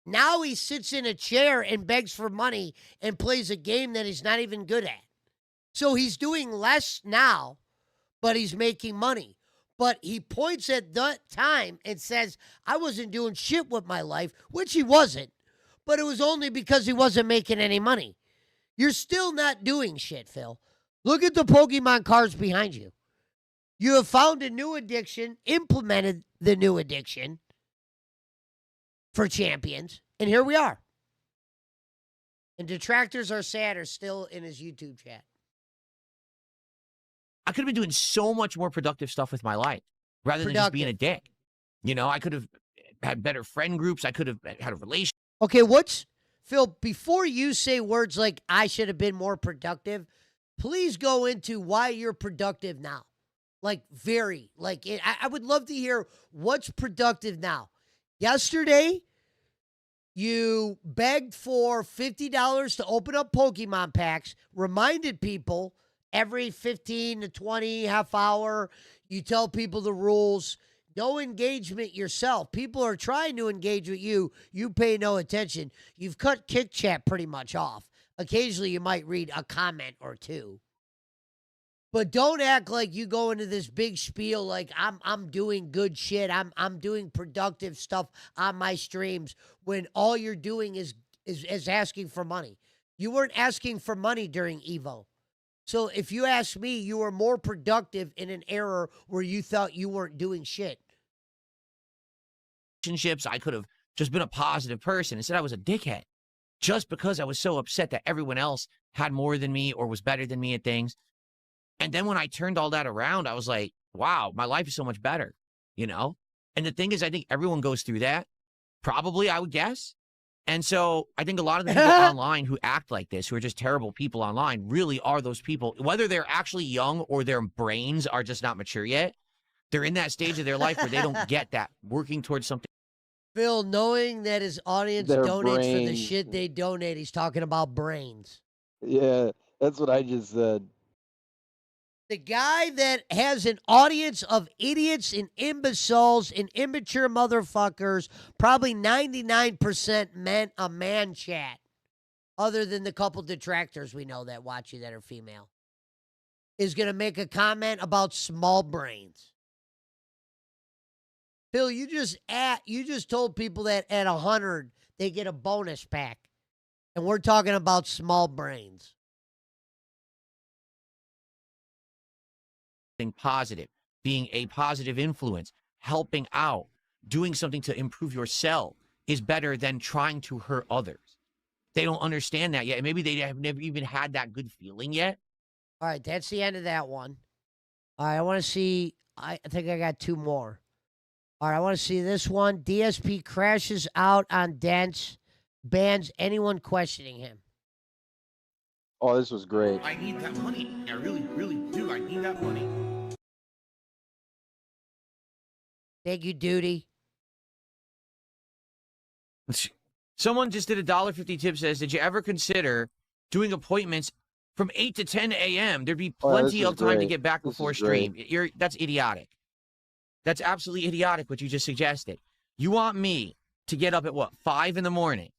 Now he sits in a chair and begs for money and plays a game that he's not even good at. So he's doing less now, but he's making money. But he points at that time and says, I wasn't doing shit with my life, which he wasn't. But it was only because he wasn't making any money. You're still not doing shit, Phil. Look at the Pokemon cards behind you. You have found a new addiction, implemented the new addiction for champions, and here we are. And detractors are sad are still in his YouTube chat. I could have been doing so much more productive stuff with my life rather than just being a dick. You know, I could have had better friend groups. I could have had a relationship. Okay, Phil, before you say words like I should have been more productive, please go into why you're productive now. Like, I would love to hear what's productive now. Yesterday, you begged for $50 to open up Pokemon packs, reminded people every 15 to 20, half hour, you tell people the rules. No engagement yourself. People are trying to engage with you. You pay no attention. You've cut Kick Chat pretty much off. Occasionally, you might read a comment or two. But don't act like you go into this big spiel like I'm doing good shit. I'm doing productive stuff on my streams when all you're doing is asking for money. You weren't asking for money during Evo. So if you ask me, you were more productive in an era where you thought you weren't doing shit. Relationships, I could have just been a positive person. Instead, I was a dickhead just because I was so upset that everyone else had more than me or was better than me at things. And then when I turned all that around, I was like, wow, my life is so much better, you know? And the thing is, I think everyone goes through that. Probably, I would guess. And so I think a lot of the people online who act like this, who are just terrible people online, really are those people, whether they're actually young or their brains are just not mature yet. They're in that stage of their life where they don't get that, working towards something. Phil, knowing that his audience donates for the shit they donate, he's talking about brains. Yeah, that's what I just said. The guy that has an audience of idiots and imbeciles and immature motherfuckers, probably 99% a man chat, other than the couple detractors we know that watch you that are female, is going to make a comment about small brains. Phil, you just told people that at 100 they get a bonus pack, and we're talking about small brains. Positive, being a positive influence, helping out, doing something to improve yourself is better than trying to hurt others. They don't understand that yet. Maybe they have never even had that good feeling yet. All right, that's the end of that one. All right, I want to see. I think I got 2 more. All right, I want to see this one. DSP crashes out on Dents, bans anyone questioning him. Oh, this was great. I need that money. I really, really do. I need that money. Thank you, Duty. Someone just did a $1.50 tip, says, did you ever consider doing appointments from 8 to 10 a.m.? There'd be plenty of time to get back before stream. That's idiotic. That's absolutely idiotic what you just suggested. You want me to get up at what, 5 in the morning?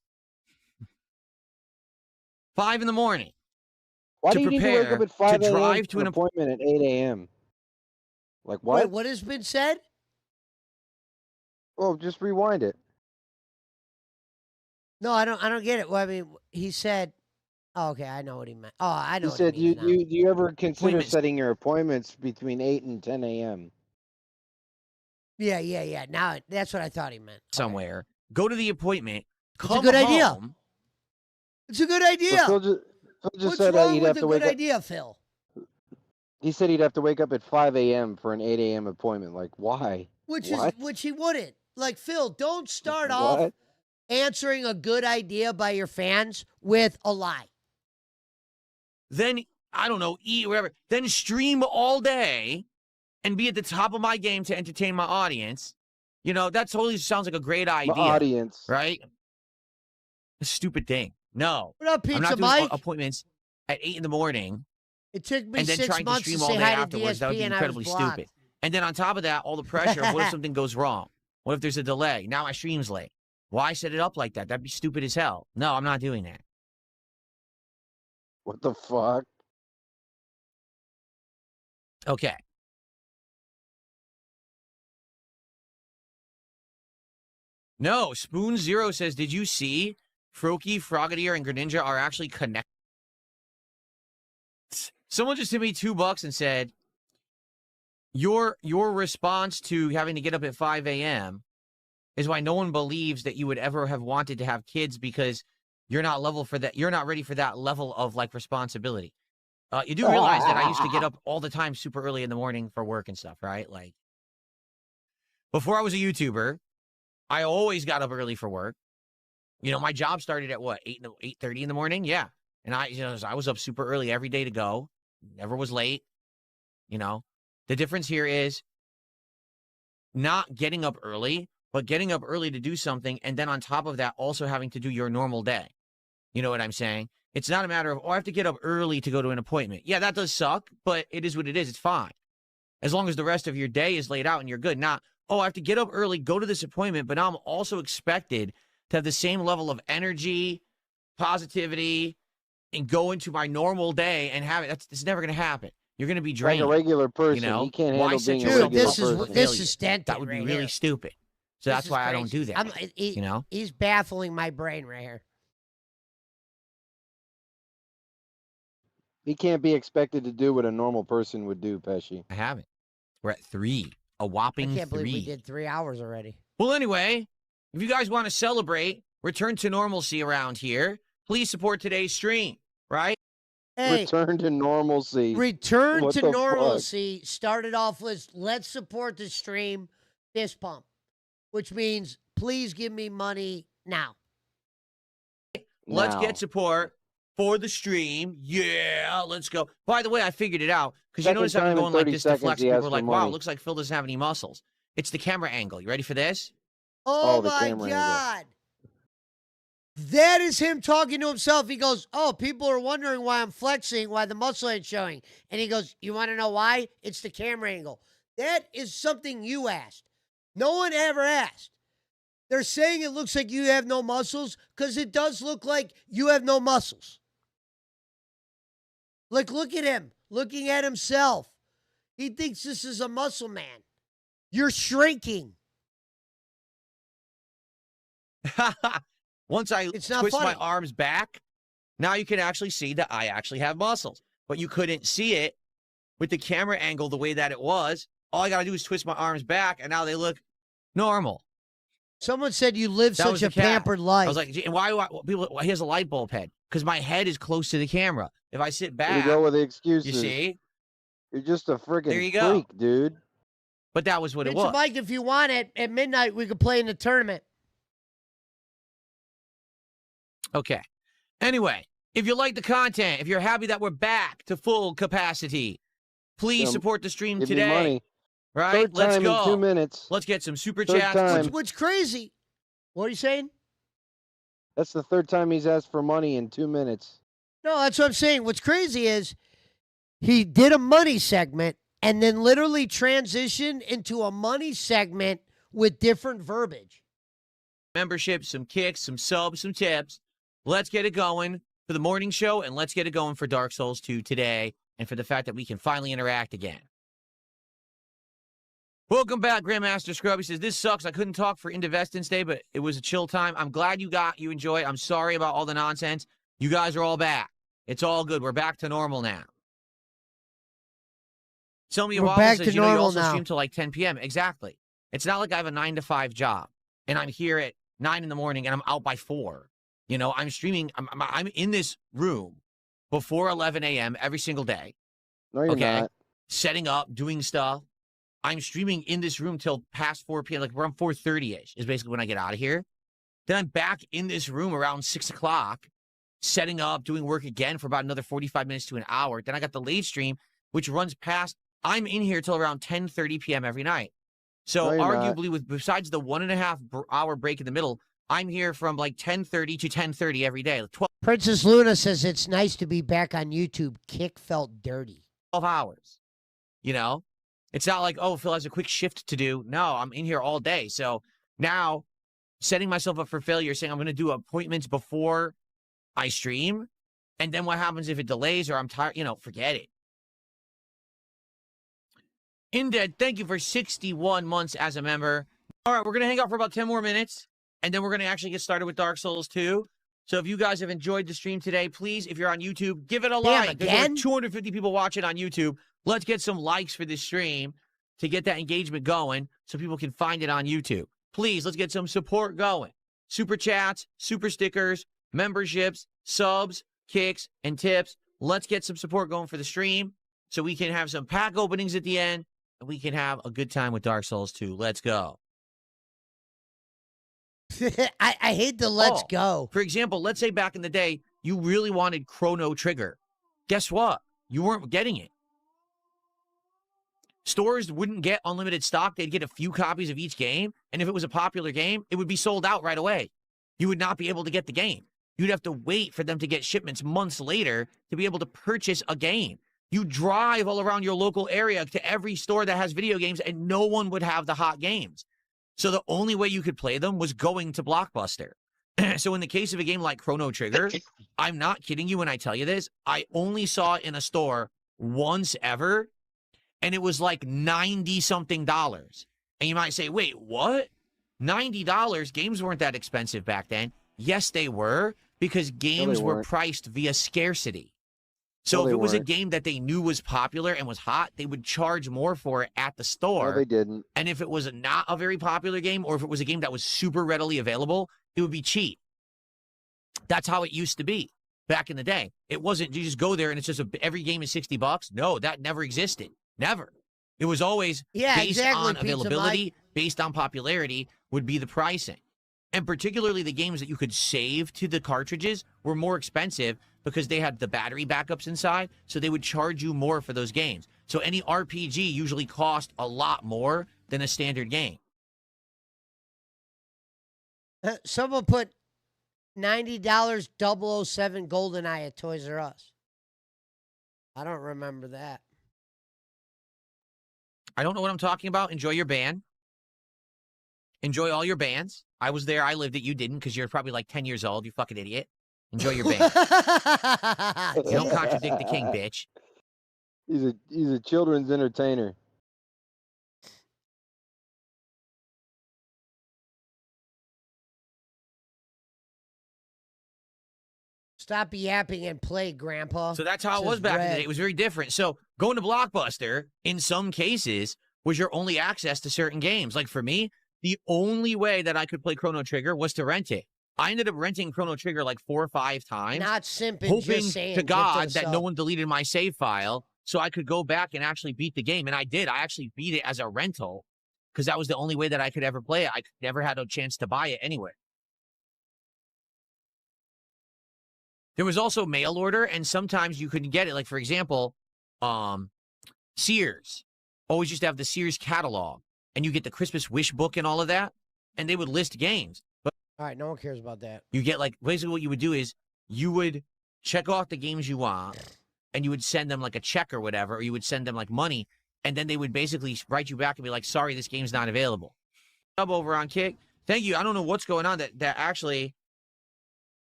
5 in the morning. Why do you need to wake up at 5 a.m. drive to an appointment at 8 a.m.? Like what? Wait, what has been said? Well, just rewind it. No, I don't get it. Well, I mean, he said, oh, okay, I know what he meant. Oh, I know He what said he means you ever consider Appointments. setting your appointments between 8 and 10 a.m.? Yeah. Now, that's what I thought he meant. Somewhere. Go to the appointment. It's a good idea. Home. It's a good idea. Well, Phil just What's said wrong he'd with have a to good wake up. idea, Phil? He said he'd have to wake up at 5 a.m. for an 8 a.m. appointment. Like, why? Which he wouldn't. Like, Phil, don't start off What? answering a good idea by your fans with a lie. Then, I don't know, eat whatever. Then stream all day and be at the top of my game to entertain my audience, you know, that totally sounds like a great idea. The audience. Right? A stupid thing. No. What up, I'm Pizza not doing Mike? appointments at 8 in the morning It took me and then 6 trying to months to stream all say day hi to afterwards. That would be DSP, and I was incredibly blocked. stupid. And then on top of that, all the pressure of what if something goes wrong? What if there's a delay? Now my stream's late. Why set it up like that? That'd be stupid as hell. No, I'm not doing that. What the fuck? Okay. No, Spoon Zero says, did you see Froakie, Frogadier, and Greninja are actually connected? Someone just hit me $2 and said, your response to having to get up at 5 a.m. is why no one believes that you would ever have wanted to have kids, because you're not level for that. You're not ready for that level of like responsibility. You do realize that I used to get up all the time super early in the morning for work and stuff, right? Like before I was a YouTuber, I always got up early for work. You know, my job started at what, 8:30 in the morning? Yeah. And I was up super early every day to go. Never was late. You know, the difference here is not getting up early, but getting up early to do something. And then on top of that, also having to do your normal day. You know what I'm saying? It's not a matter of, oh, I have to get up early to go to an appointment. Yeah, that does suck, but it is what it is. It's fine. As long as the rest of your day is laid out and you're good. Not, oh, I have to get up early, go to this appointment, but now I'm also expected to have the same level of energy, positivity, and go into my normal day and have it. It's never going to happen. You're going to be drained. Like a regular person. You know? He can't Why handle set being a yourself regular up for person. This failure? is Stanton That would be right really here. stupid. So This that's is why I don't crazy. do that. You know? He's baffling my brain right here. He can't be expected to do what a normal person would do, Pesci. I haven't. We're at 3. A I whopping can't 3. believe we did 3 hours already. Well, anyway, if you guys want to celebrate, return to normalcy around here, please support today's stream, right? Hey, Return to normalcy. return What to the fuck? normalcy started off with let's support the stream, fist pump, which means please give me money now. Let's Now. get support for the stream. Yeah, let's go. By the way, I figured it out, because you Second notice I've been time in going like 30 this to seconds flex. he People asked are for like, wow, it money. looks like Phil doesn't have any muscles. It's the camera angle. You ready for this? Oh, the my camera angle. God. That is him talking to himself. He goes, oh, people are wondering why I'm flexing, why the muscle ain't showing. And he goes, you want to know why? It's the camera angle. That is something you asked. No one ever asked. They're saying it looks like you have no muscles because it does look like you have no muscles. Like, look at him, looking at himself. He thinks this is a muscle man. You're shrinking. Once I It's not twist my funny. arms back, now you can actually see that I actually have muscles. But you couldn't see it with the camera angle the way that it was. All I got to do is twist my arms back, and now they look normal. Someone said you live That was such the a cat. pampered life. I was like, and why people? He has a light bulb head because my head is close to the camera. If I sit Here back, we go with the you excuses. see. You're just a There you freaking go. freak, dude. But that was what it Pizza was. Mike, if you want it, at midnight we could play in the tournament. Okay. Anyway, if you like the content, if you're happy that we're back to full capacity, please Yeah, support the stream Give me today. money. Right? Third Let's time in 2 go. minutes. Let's get some super Third chats. time. What's crazy? What are you saying? That's the third time he's asked for money in 2 minutes. No, that's what I'm saying. What's crazy is he did a money segment and then literally transitioned into a money segment with different verbiage. Membership, some kicks, some subs, some tips. Let's get it going for the morning show, and let's get it going for Dark Souls 2 today, and for the fact that we can finally interact again. Welcome back, Grandmaster Scrub. He says, this sucks. I couldn't talk for Indivestance Day, but it was a chill time. I'm glad you enjoy. I'm sorry about all the nonsense. You guys are all back. It's all good. We're back to normal now. Tell me, We're Wobble back says, to you normal also now. stream till like 10 p.m. Exactly. It's not like I have a 9 to 5 job, and I'm here at 9 in the morning, and I'm out by 4. You know, I'm streaming. I'm in this room before 11 a.m. every single day. No, you're Okay. not. Setting up, doing stuff. I'm streaming in this room till past 4 p.m., like around 4:30-ish is basically when I get out of here. Then I'm back in this room around 6 o'clock, setting up, doing work again for about another 45 minutes to an hour. Then I got the late stream, which runs past I'm in here till around 10:30 p.m. every night. So No, you're not. arguably, with besides the 1.5 hour break in the middle, I'm here from like 10:30 to 10:30 every day, like 12 Princess Luna says it's nice to be back on YouTube. Kick felt dirty. hours. You know, it's not like, oh, Phil has a quick shift to do. No, I'm in here all day. So now, setting myself up for failure, saying I'm going to do appointments before I stream, and then what happens if it delays or I'm tired? You know, forget it. Indeed, thank you for 61 months as a member. All right, we're going to hang out for about 10 more minutes, and then we're going to actually get started with Dark Souls 2. So if you guys have enjoyed the stream today, please, if you're on YouTube, give it a like. There's again? over 250 people watching on YouTube. Let's get some likes for this stream to get that engagement going so people can find it on YouTube. Please, let's get some support going. Super chats, super stickers, memberships, subs, kicks, and tips. Let's get some support going for the stream so we can have some pack openings at the end and we can have a good time with Dark Souls 2. Let's go. I hate the let's Oh, go. For example, let's say back in the day, you really wanted Chrono Trigger. Guess what? You weren't getting it. Stores wouldn't get unlimited stock. They'd get a few copies of each game. And if it was a popular game, it would be sold out right away. You would not be able to get the game. You'd have to wait for them to get shipments months later to be able to purchase a game. You drive all around your local area to every store that has video games, and no one would have the hot games. So the only way you could play them was going to Blockbuster. So in the case of a game like Chrono Trigger, I'm not kidding you when I tell you this, I only saw it in a store once ever, and it was like $90-something. And you might say, wait, what? $90? Games weren't that expensive back then. Yes, they were, because games were weren't. priced via scarcity. So No, if they it was a weren't. game that they knew was popular and was hot, they would charge more for it at the store. No, they didn't. And if it was not a very popular game, or if it was a game that was super readily available, it would be cheap. That's how it used to be back in the day. It wasn't, you just go there and it's just every game is $60. No, that never existed. Never. It was always based on availability, based on popularity would be the pricing. And particularly the games that you could save to the cartridges were more expensive because they had the battery backups inside, so they would charge you more for those games. So any RPG usually cost a lot more than a standard game. Someone put $90 007 GoldenEye at Toys R Us. I don't remember that. I don't know what I'm talking about. Enjoy your band. Enjoy all your bands. I was there. I lived it. You didn't because you're probably like 10 years old. You fucking idiot. Enjoy your band. You don't contradict the king, bitch. He's a children's entertainer. Stop yapping and play, Grandpa. So that's how it Says was back in the Red. day. It was very different. So going to Blockbuster, in some cases, was your only access to certain games. Like for me, the only way that I could play Chrono Trigger was to rent it. I ended up renting Chrono Trigger like 4 or 5 times. Not simping, hoping just saying. to God gift to that no one deleted my save file so I could go back and actually beat the game. And I did. I actually beat it as a rental because that was the only way that I could ever play it. I never had a chance to buy it anywhere. There was also mail order, and sometimes you couldn't get it. Like, for example, Sears always used to have the Sears catalog, and you get the Christmas wish book and all of that, and they would list games. But All right, no one cares about that. you get, like, basically what you would do is you would check off the games you want, and you would send them, like, a check or whatever, or you would send them, like, money, and then they would basically write you back and be like, sorry, this game's not available. Sub over on Kick. Thank you. I don't know what's going on that actually...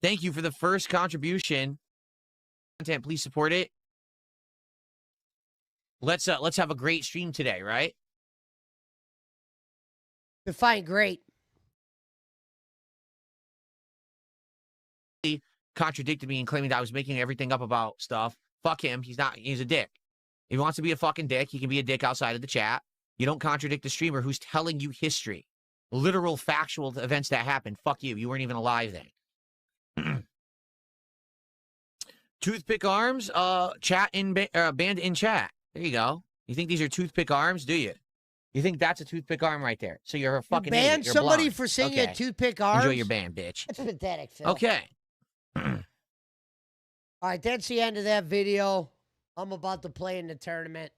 Thank you for the first contribution. Content, please support it. Let's have a great stream today, right? Define great. He contradicted me and claiming that I was making everything up about stuff. Fuck him. He's not. He's a dick. If he wants to be a fucking dick, he can be a dick outside of the chat. You don't contradict the streamer who's telling you history, literal factual events that happened. Fuck you. You weren't even alive then. Toothpick arms, chat in band in chat. There you go. You think these are toothpick arms? Do you? You think that's a toothpick arm right there? So you're a fucking Banned idiot. You're somebody blind. for saying Okay. a toothpick arms? Enjoy your band, bitch. That's pathetic, Phil. Okay. All right, that's the end of that video. I'm about to play in the tournament.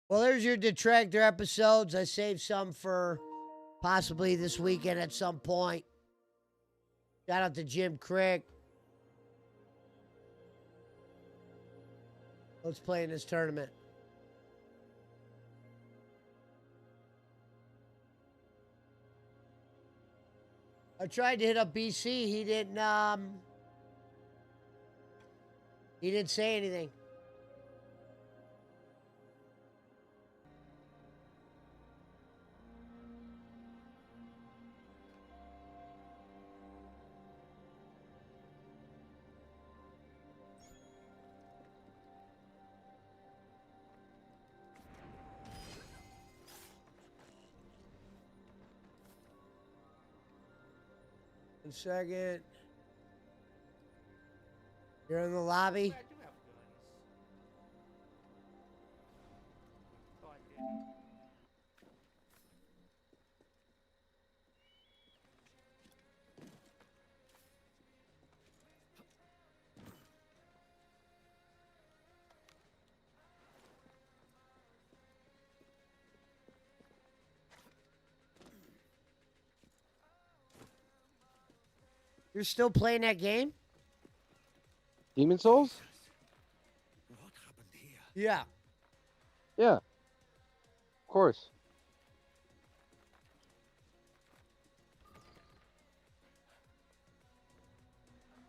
Well, there's your Detractor episodes. I saved some for possibly this weekend at some point. Shout out to Jim Crick. Let's play in this tournament. I tried to hit up BC. He didn't say anything. One second. You're in the lobby? I do have guns. Oh, I did. You're still playing that game? Demon Souls? What happened here? Yeah. Yeah. Of course.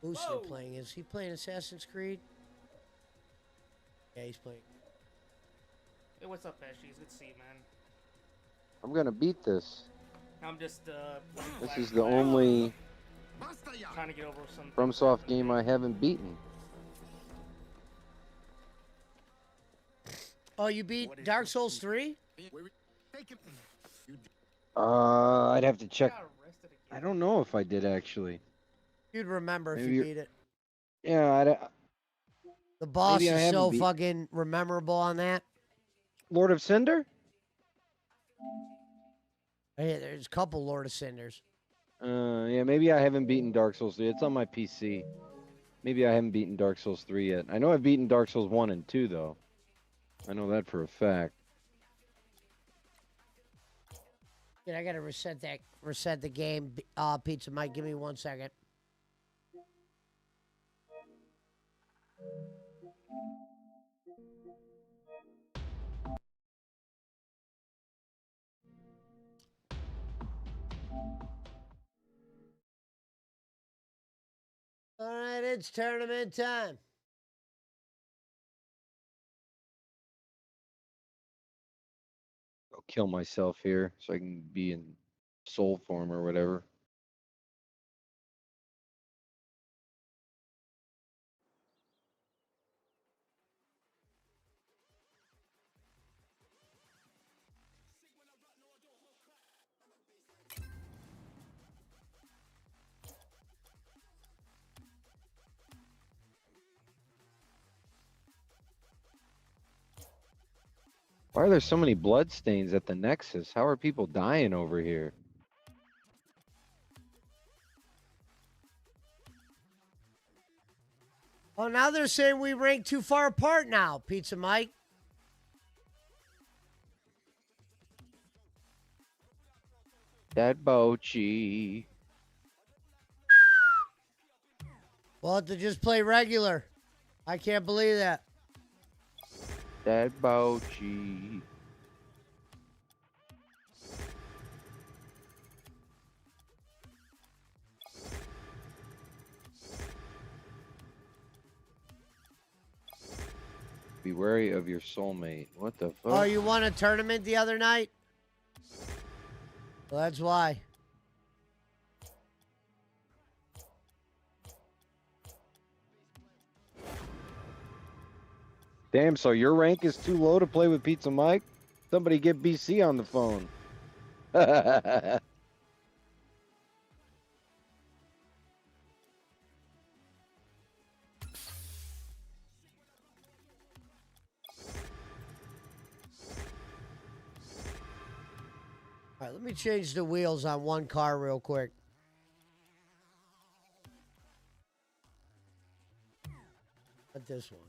Who's Whoa. playing? Is he playing Assassin's Creed? Yeah, he's playing. Hey, what's up, Pesci? It's good to see you, man. I'm gonna beat this. I'm just, playing This Black is the Flag. only Trying to get over some... FromSoft game I haven't beaten. Oh, you beat Dark Souls 3? I'd have to I check. got arrested again. I don't know if I did actually. You'd remember if Maybe you you're- beat it. Yeah, The boss Maybe I is haven't so beat- fucking memorable on that. Lord of Cinder? Hey, there's a couple Lord of Cinders. Yeah, maybe I haven't beaten Dark Souls 3. It's on my PC. Maybe I haven't beaten Dark Souls 3 yet. I know I've beaten Dark Souls 1 and 2, though. I know that for a fact. Yeah, I gotta reset the game. Pizza Mike, give me 1 second. All right, it's tournament time. I'll kill myself here so I can be in soul form or whatever. Why are there so many blood stains at the Nexus? How are people dying over here? Oh, now they're saying we rank too far apart now, Pizza Mike. That Bochi. We'll have to just play regular. I can't believe that. That Bochi. Be wary of your soulmate. What the fuck? Oh, you won a tournament the other night? Well, that's why. Damn, so your rank is too low to play with Pizza Mike? Somebody get BC on the phone. All right, let me change the wheels on one car real quick. Not this one.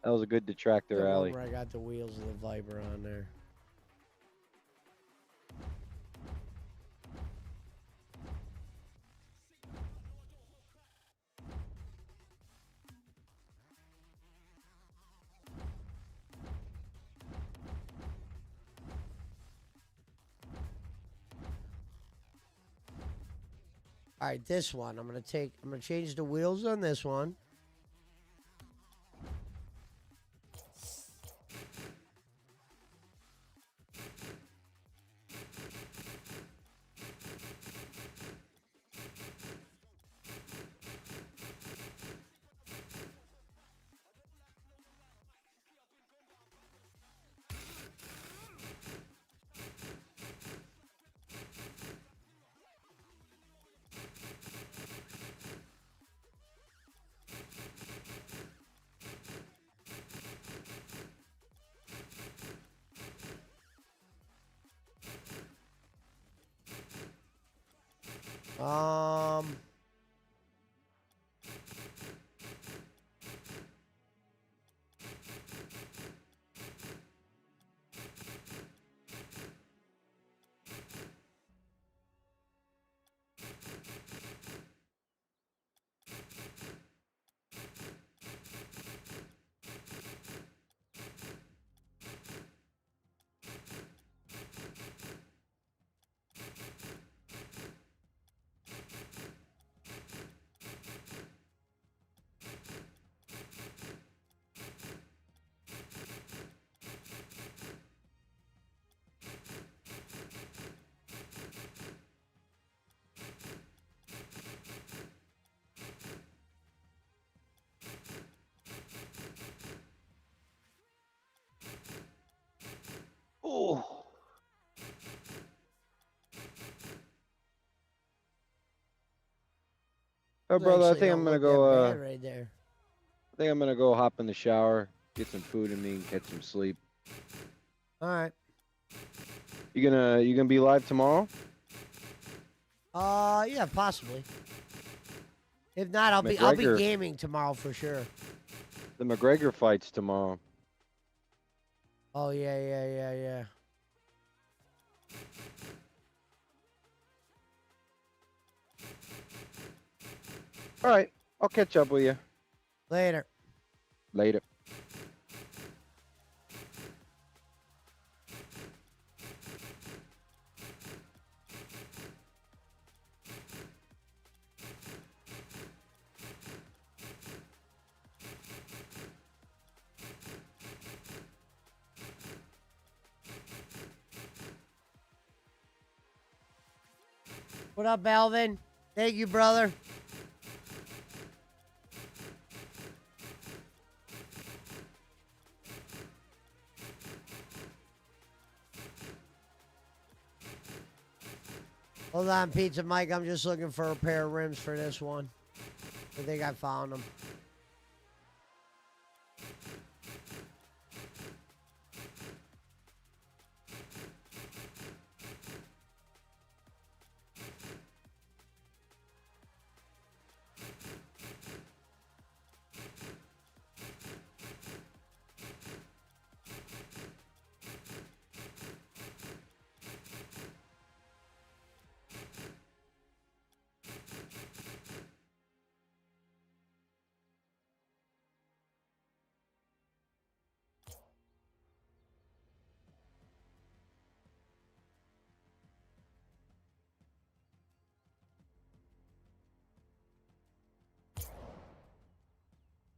That was a good detractor The one alley. where I got the wheels of the Viper on there. All right, this one. I'm gonna change the wheels on this one. Um, Oh. Oh, brother, I actually think don't I'm gonna look that go. bad right there. I think I'm gonna go hop in the shower, get some food in me, and get some sleep. All right. You gonna be live tomorrow? Yeah, possibly. If not, I'll be McGregor, gaming tomorrow for sure. the McGregor fight's tomorrow. Oh yeah. All right, I'll catch up with you Later. later. What up, Alvin? Thank you, brother. Hold on, Pizza Mike. I'm just looking for a pair of rims for this one. I think I found them.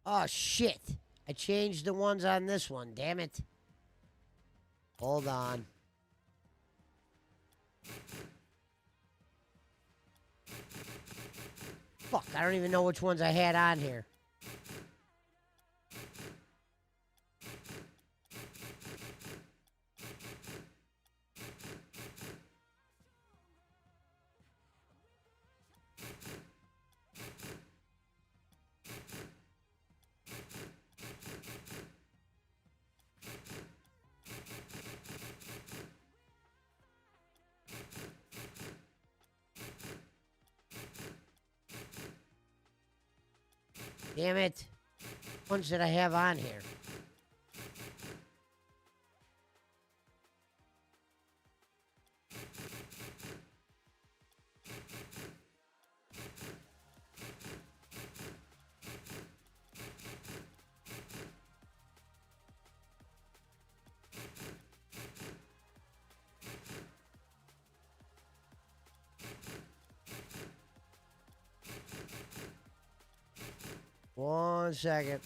Oh, shit. I changed the ones on this one. Damn it. Hold on. Fuck, I don't even know which ones I had on here. Damn it. Ones that I have on here. One second.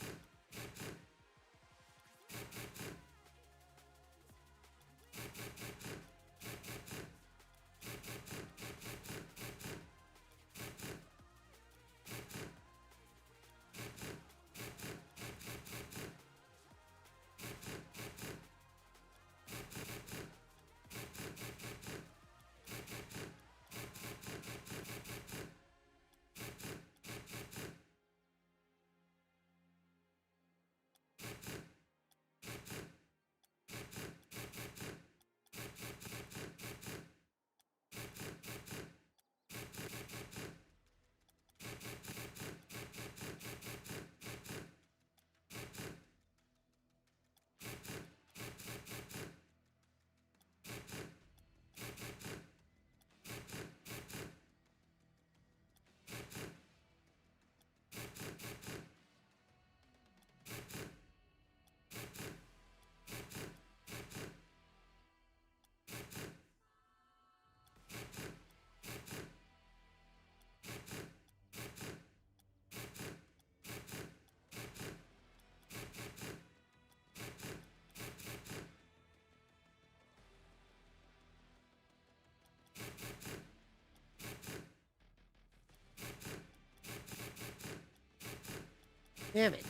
Damn it.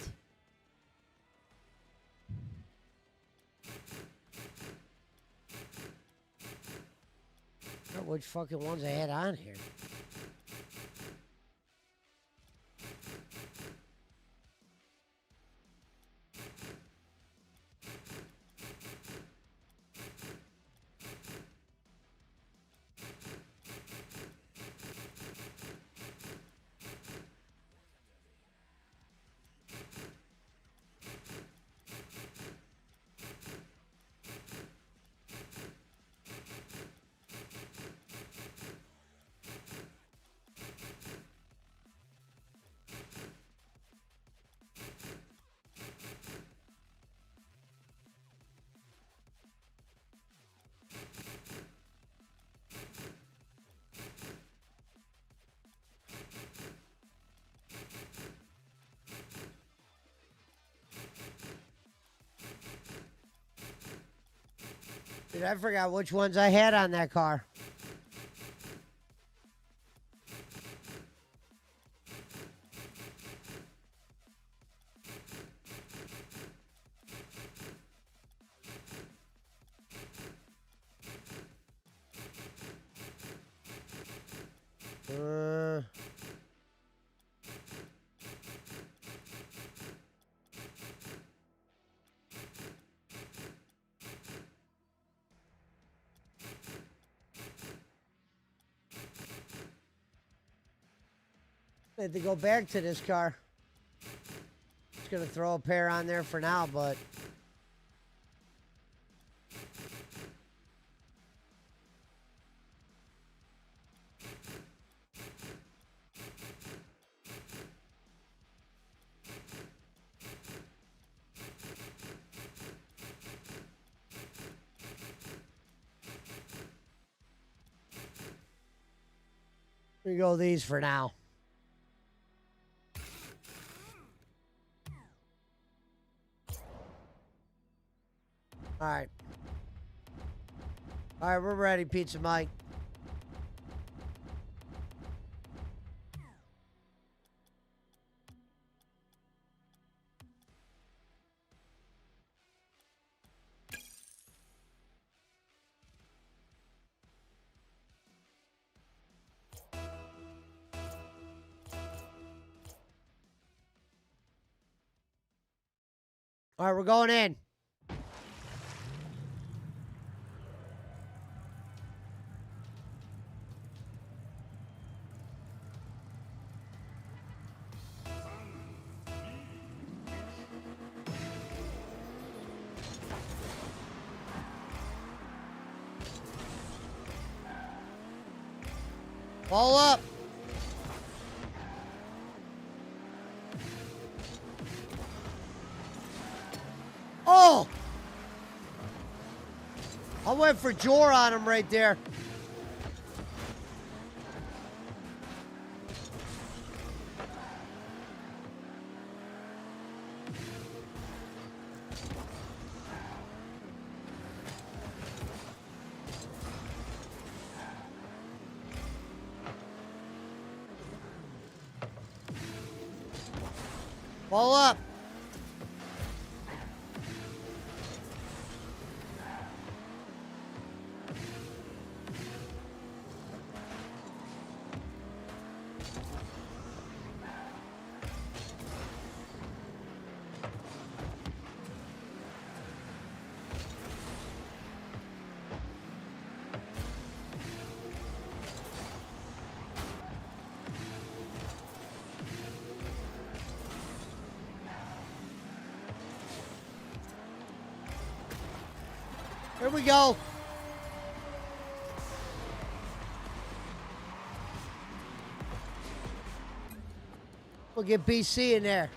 I don't know which fucking ones I had on here. Dude, I forgot which ones I had on that car. I had to go back to this car. Just gonna throw a pair on there for now, but we go these for now. All right. All right, we're ready, Pizza Mike. All right, we're going in. Ball up. Oh! I went for Jor on him right there. Ball up. Here we go. We'll get BC in there.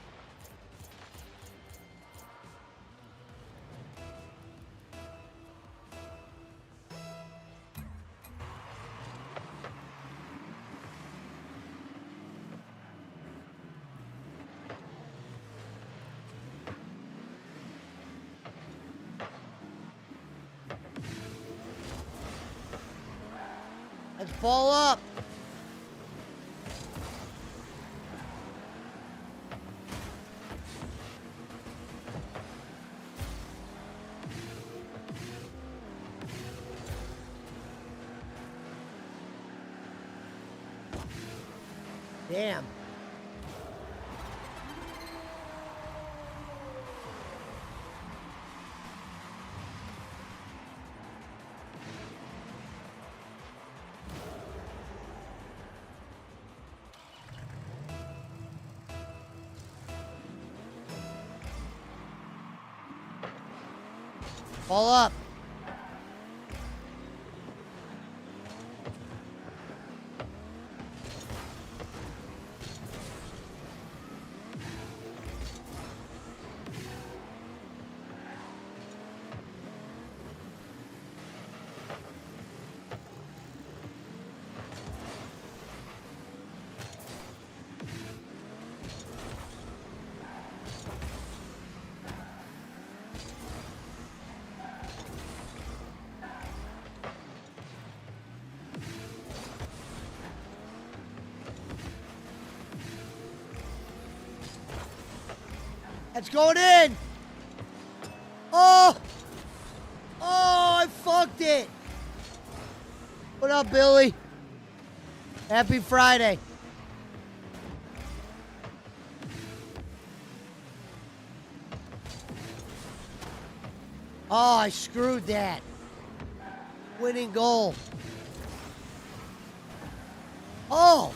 Let's ball up. Damn. Ball up. That's going in. Oh! Oh, I fucked it. What up, Billy? Happy Friday. Oh, I screwed that. Winning goal. Oh!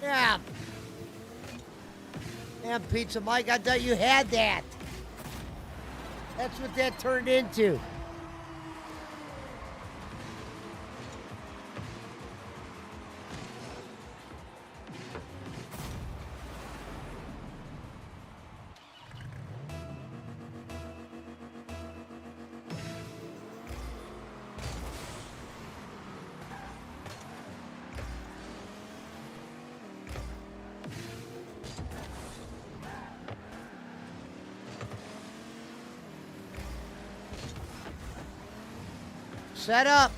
Yeah. Damn, Pizza Mike, I thought you had that. That's what that turned into. Set up.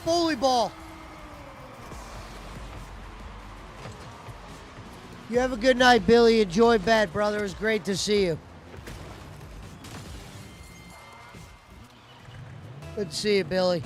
Bully ball. You have a good night, Billy. Enjoy bed, brother. It was great to see you. Good to see you, Billy.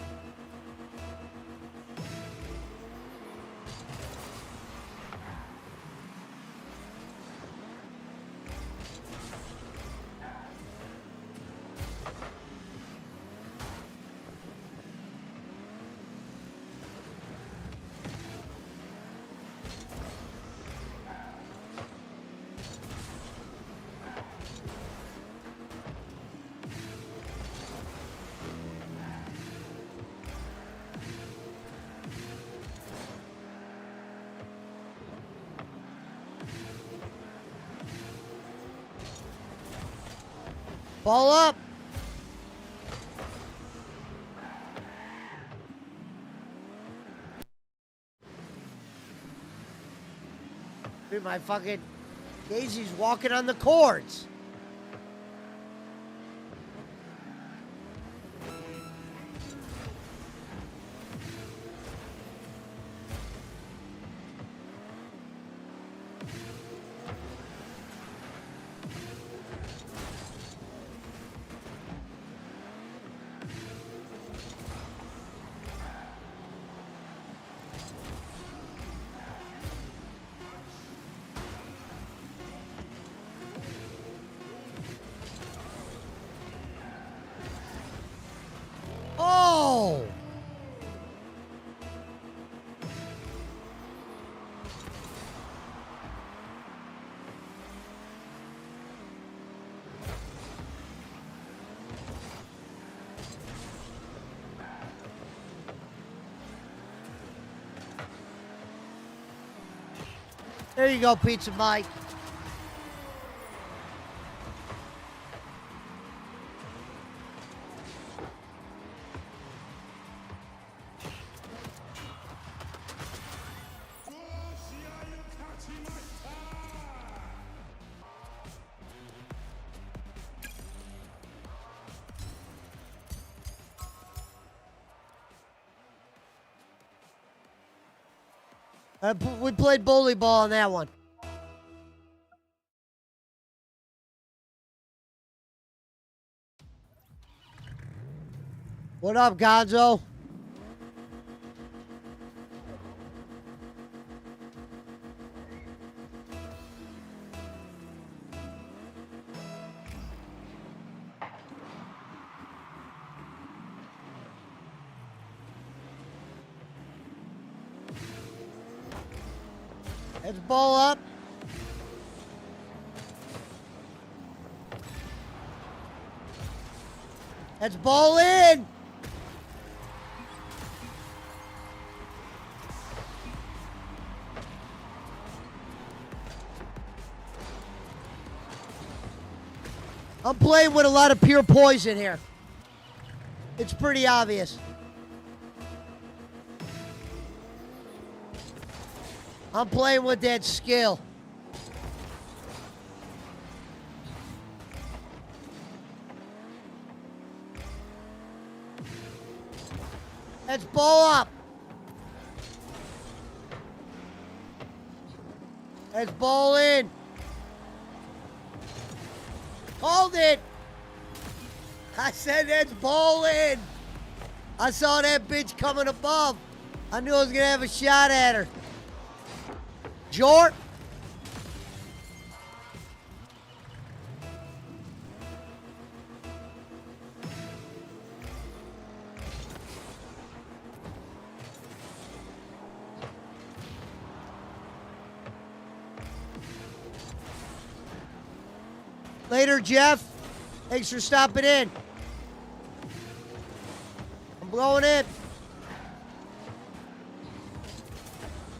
Ball up. Dude, my fucking Daisy's walking on the cords. Oh! There you go, Pizza Mike. We played bully ball on that one. What up, Gonzo? Let's ball up. Let's ball in. I'm playing with a lot of pure poison here. It's pretty obvious. I'm playing with that skill. Let's ball up. Let's ball in. Hold it. I said let's ball in. I saw that bitch coming above. I knew I was gonna have a shot at her. Jort. Later, Jeff. Thanks for stopping in. I'm blowing in.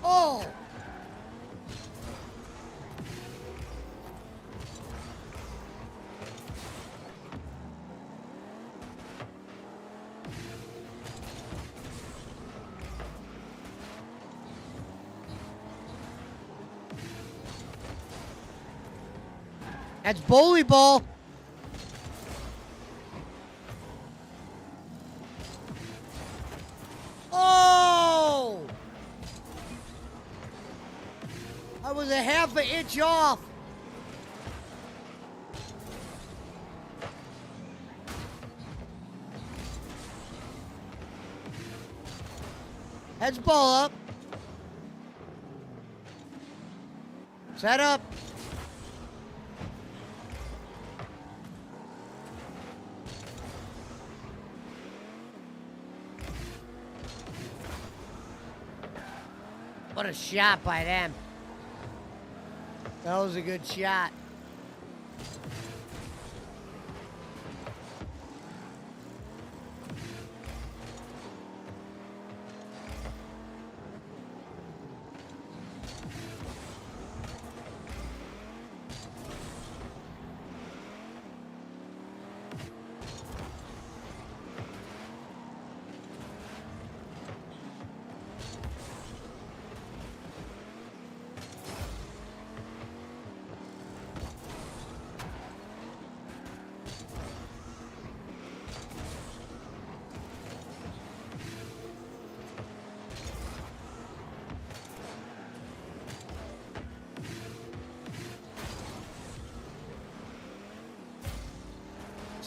Oh! That's bully ball. Oh! I was a half an inch off. Heads ball up. Set up. What a shot by them. That was a good shot.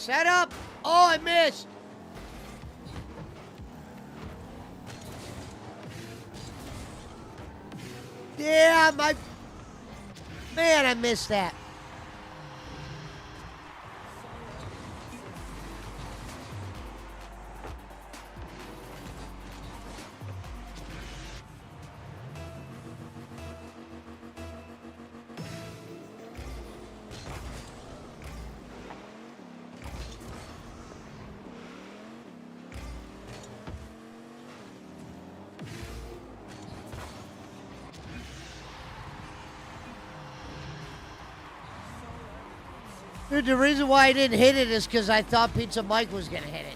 Set up. Oh, I missed. Yeah, man, I missed that. Dude, the reason why I didn't hit it is because I thought Pizza Mike was going to hit it.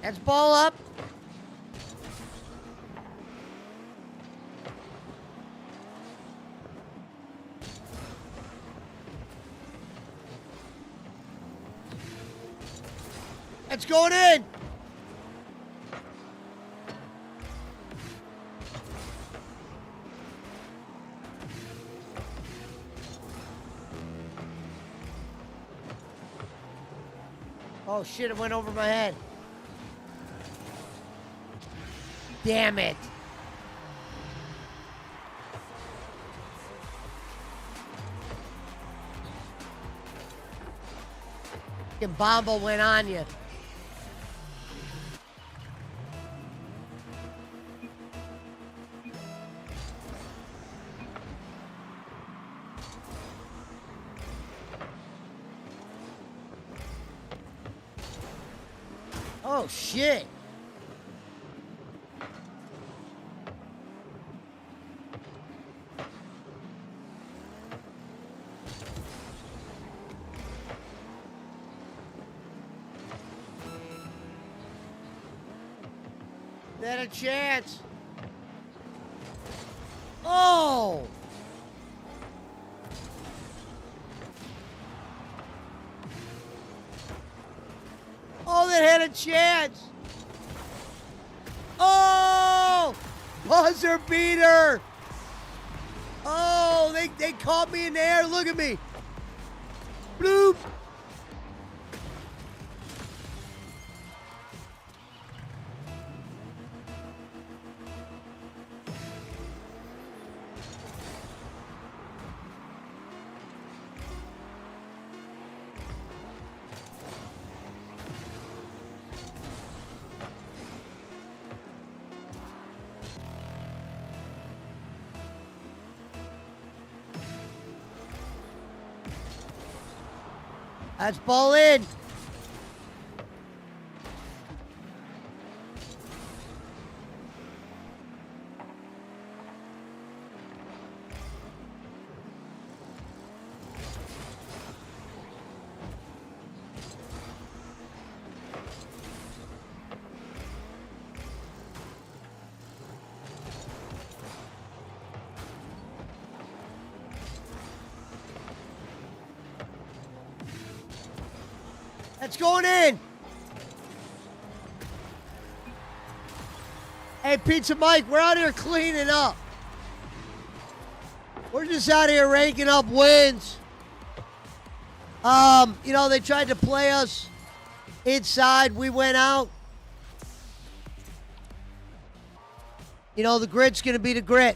Let's ball up. It's going in. Oh shit, it went over my head. Damn it. Fucking Bombo went on you. Oh shit. They had a chance. Oh! Oh, they had a chance. Oh! Buzzer beater. Oh, they caught me in the air. Look at me. Bloop. That's ball in. That's going in. Hey, Pizza Mike, we're out here cleaning up. We're just out here raking up wins. You know, they tried to play us inside. We went out. You know, the grit's going to be the grit.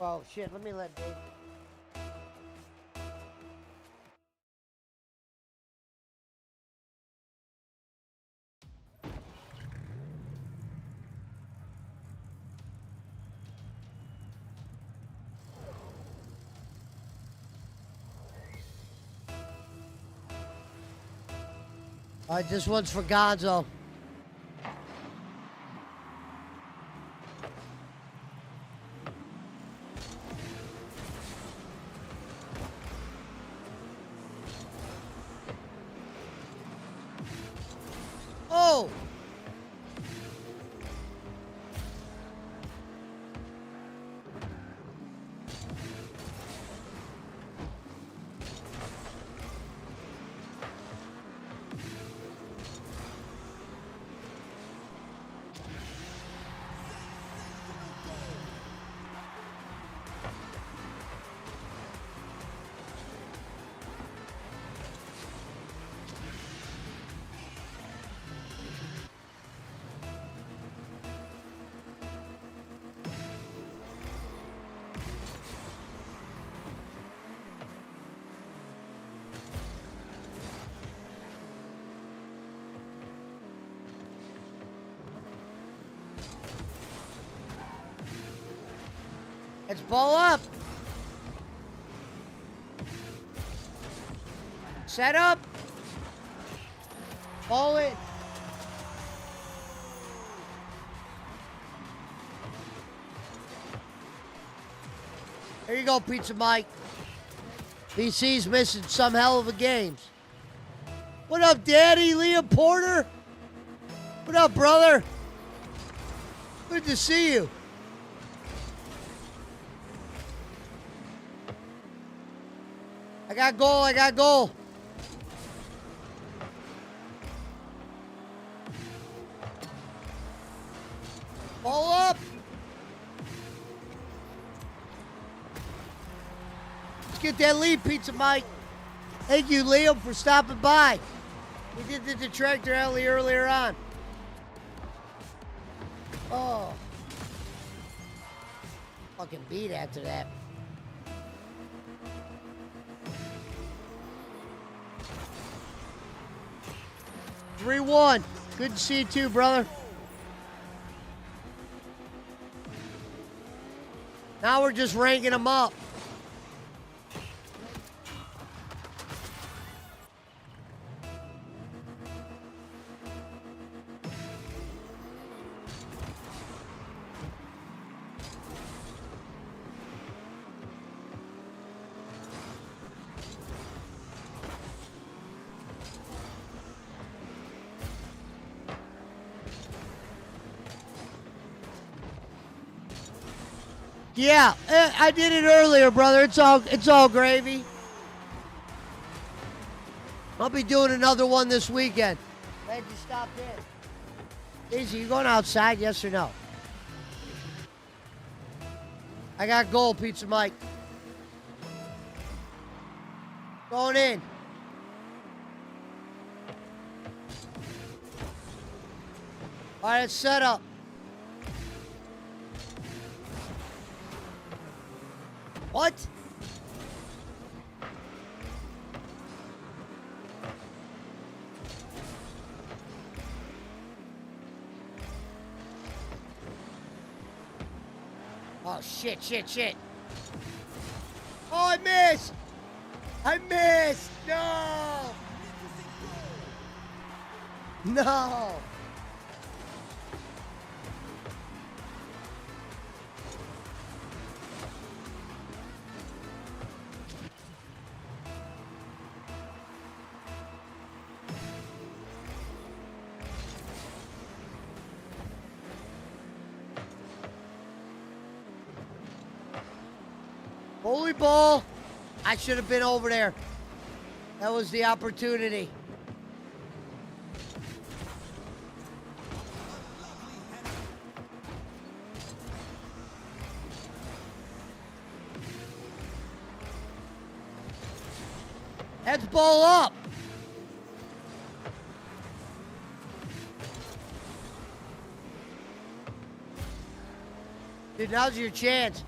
Oh, shit. Let me let Dave. All right, this one's for Gonzo. Oh! Let's ball up. Set up. Ball in. There you go, Pizza Mike. BC's missing some hell of a games. What up, Daddy? Liam Porter? What up, brother? Good to see you. I got goal, I got goal. Ball up. Let's get that lead, Pizza Mike. Thank you, Liam, for stopping by. We did the Detractor alley earlier on. Oh. Fucking beat after that. Three 3-1. Good to see you too, brother. Now we're just ranking them up. Yeah, I did it earlier, brother. It's all gravy. I'll be doing another one this weekend. Glad you stopped in. Daisy, you going outside, yes or no? I got goal, Pizza Mike. Going in. All right, it's set up. What? Oh, shit. Oh, I missed. No. Holy ball. I should have been over there. That was the opportunity. Heads ball up. Dude, now's your chance.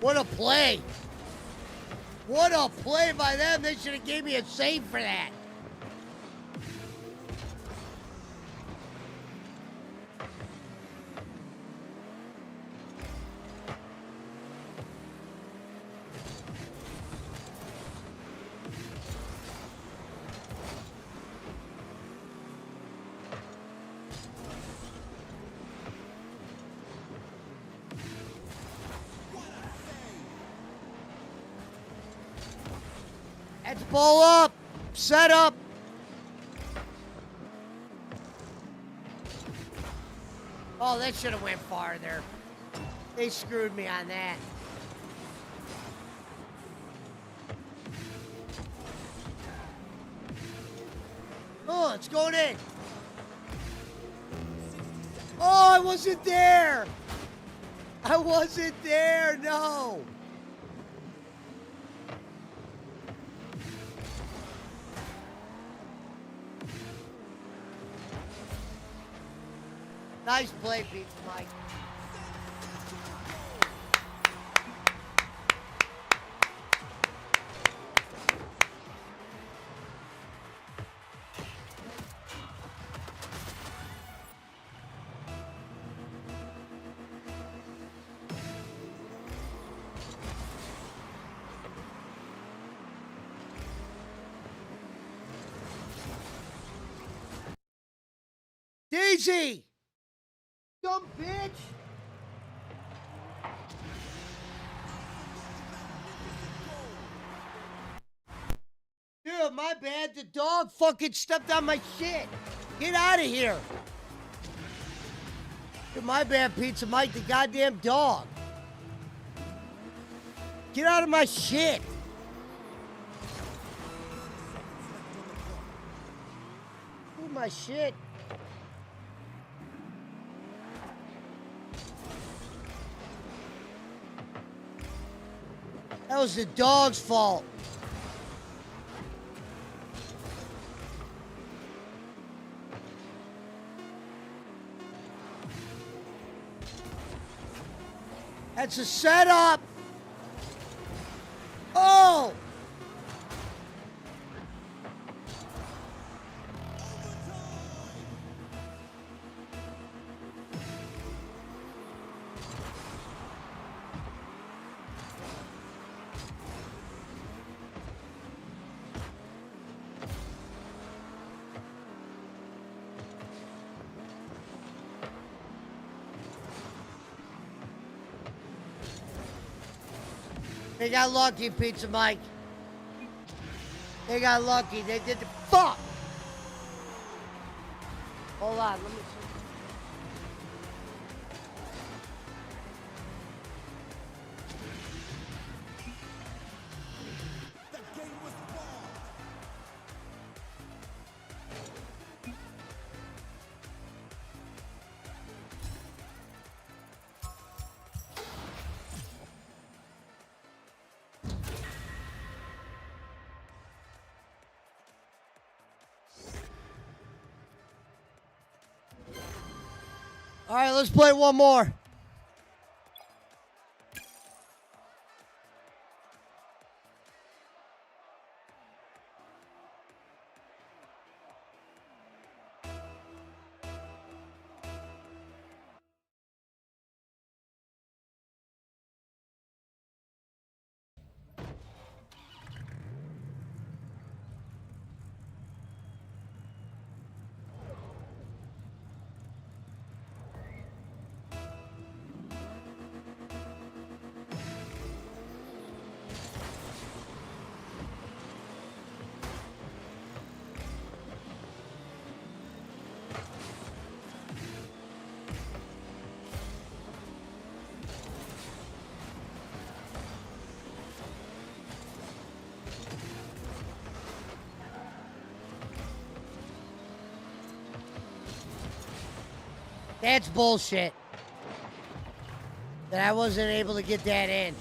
What a play. What a play by them. They should have gave me a save for that. Let's ball up. Set up. Oh, that should have went farther. They screwed me on that. Oh, it's going in. Oh, I wasn't there. I wasn't there. No. Nice play, Pete, Mike. Daisy! Dumb bitch! Dude, my bad. The dog fucking stepped on my shit. Get out of here. Dude, my bad, Pizza Mike, the goddamn dog. Get out of my shit. Ooh, my shit. That was the dog's fault. That's a setup. Oh! They got lucky, Pizza Mike. They got lucky. They did the fuck. Hold on, let me see. All right, let's play one more. That's bullshit. That I wasn't able to get that in.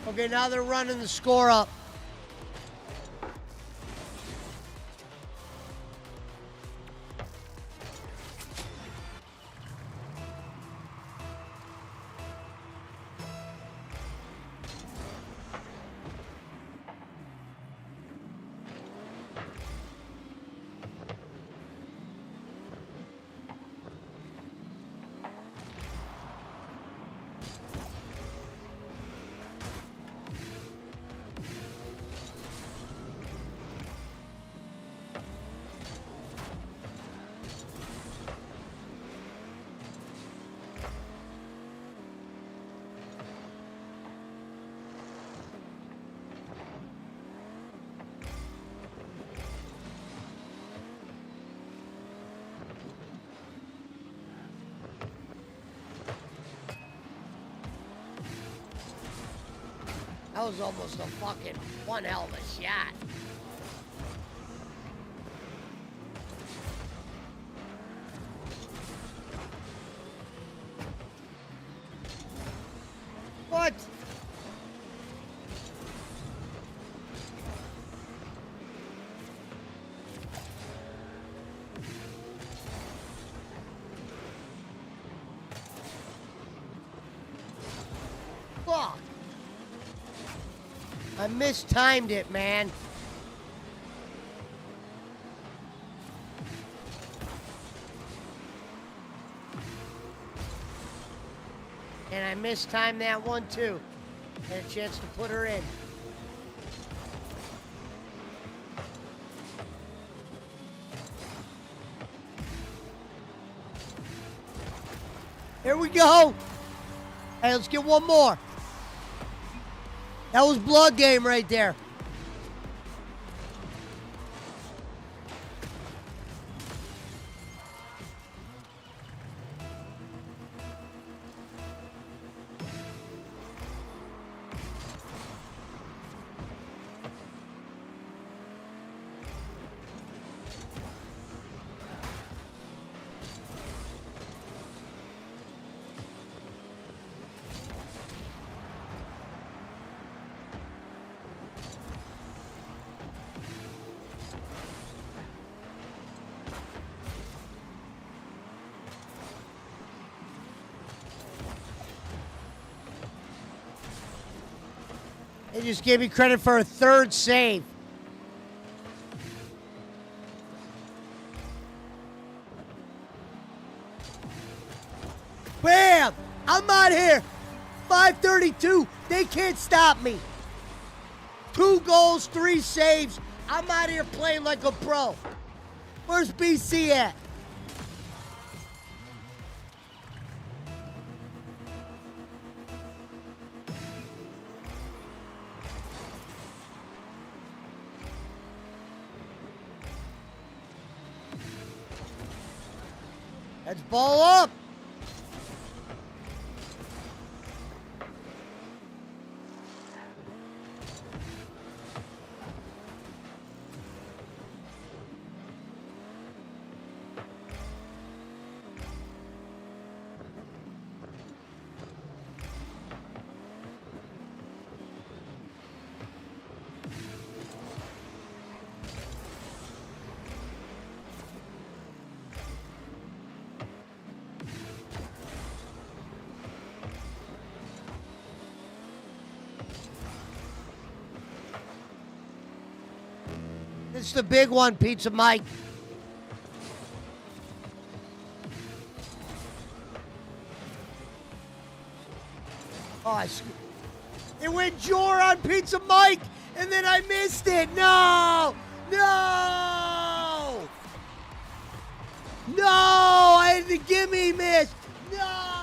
Okay, now they're running the score up. That was almost a fucking one hell of a shot. What? Fuck. I mistimed it, man. And I mistimed that one too. Had a chance to put her in. Here we go. Hey, let's get one more. That was blood game right there. They just gave me credit for a third save. Bam! I'm out here. 532. They can't stop me. 2 goals, 3 saves. I'm out here playing like a pro. Where's BC at? Let's ball up. It's the big one, Pizza Mike. Oh, it went Jor on Pizza Mike, and then I missed it. No! No! No! I had the gimme miss. No!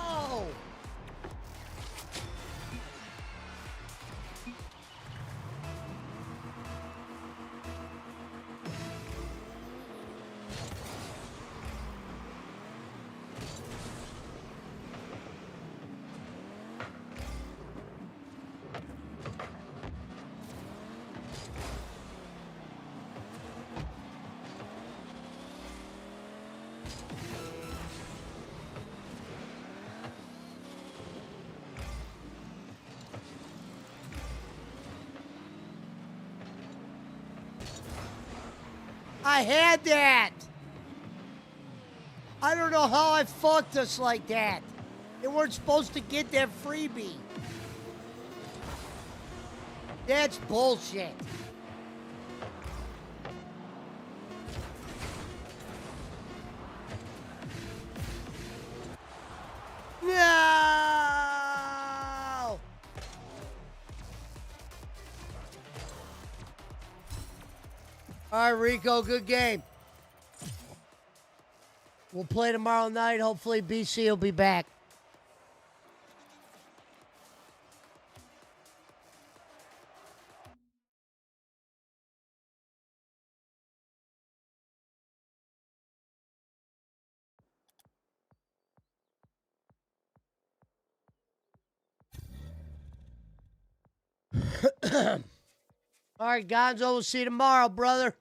I had that. I don't know how I fucked us like that. They weren't supposed to get that freebie. That's bullshit. No! All right, Rico, good game. We'll play tomorrow night. Hopefully, BC will be back. All right, Gonzo, we'll see you tomorrow, brother.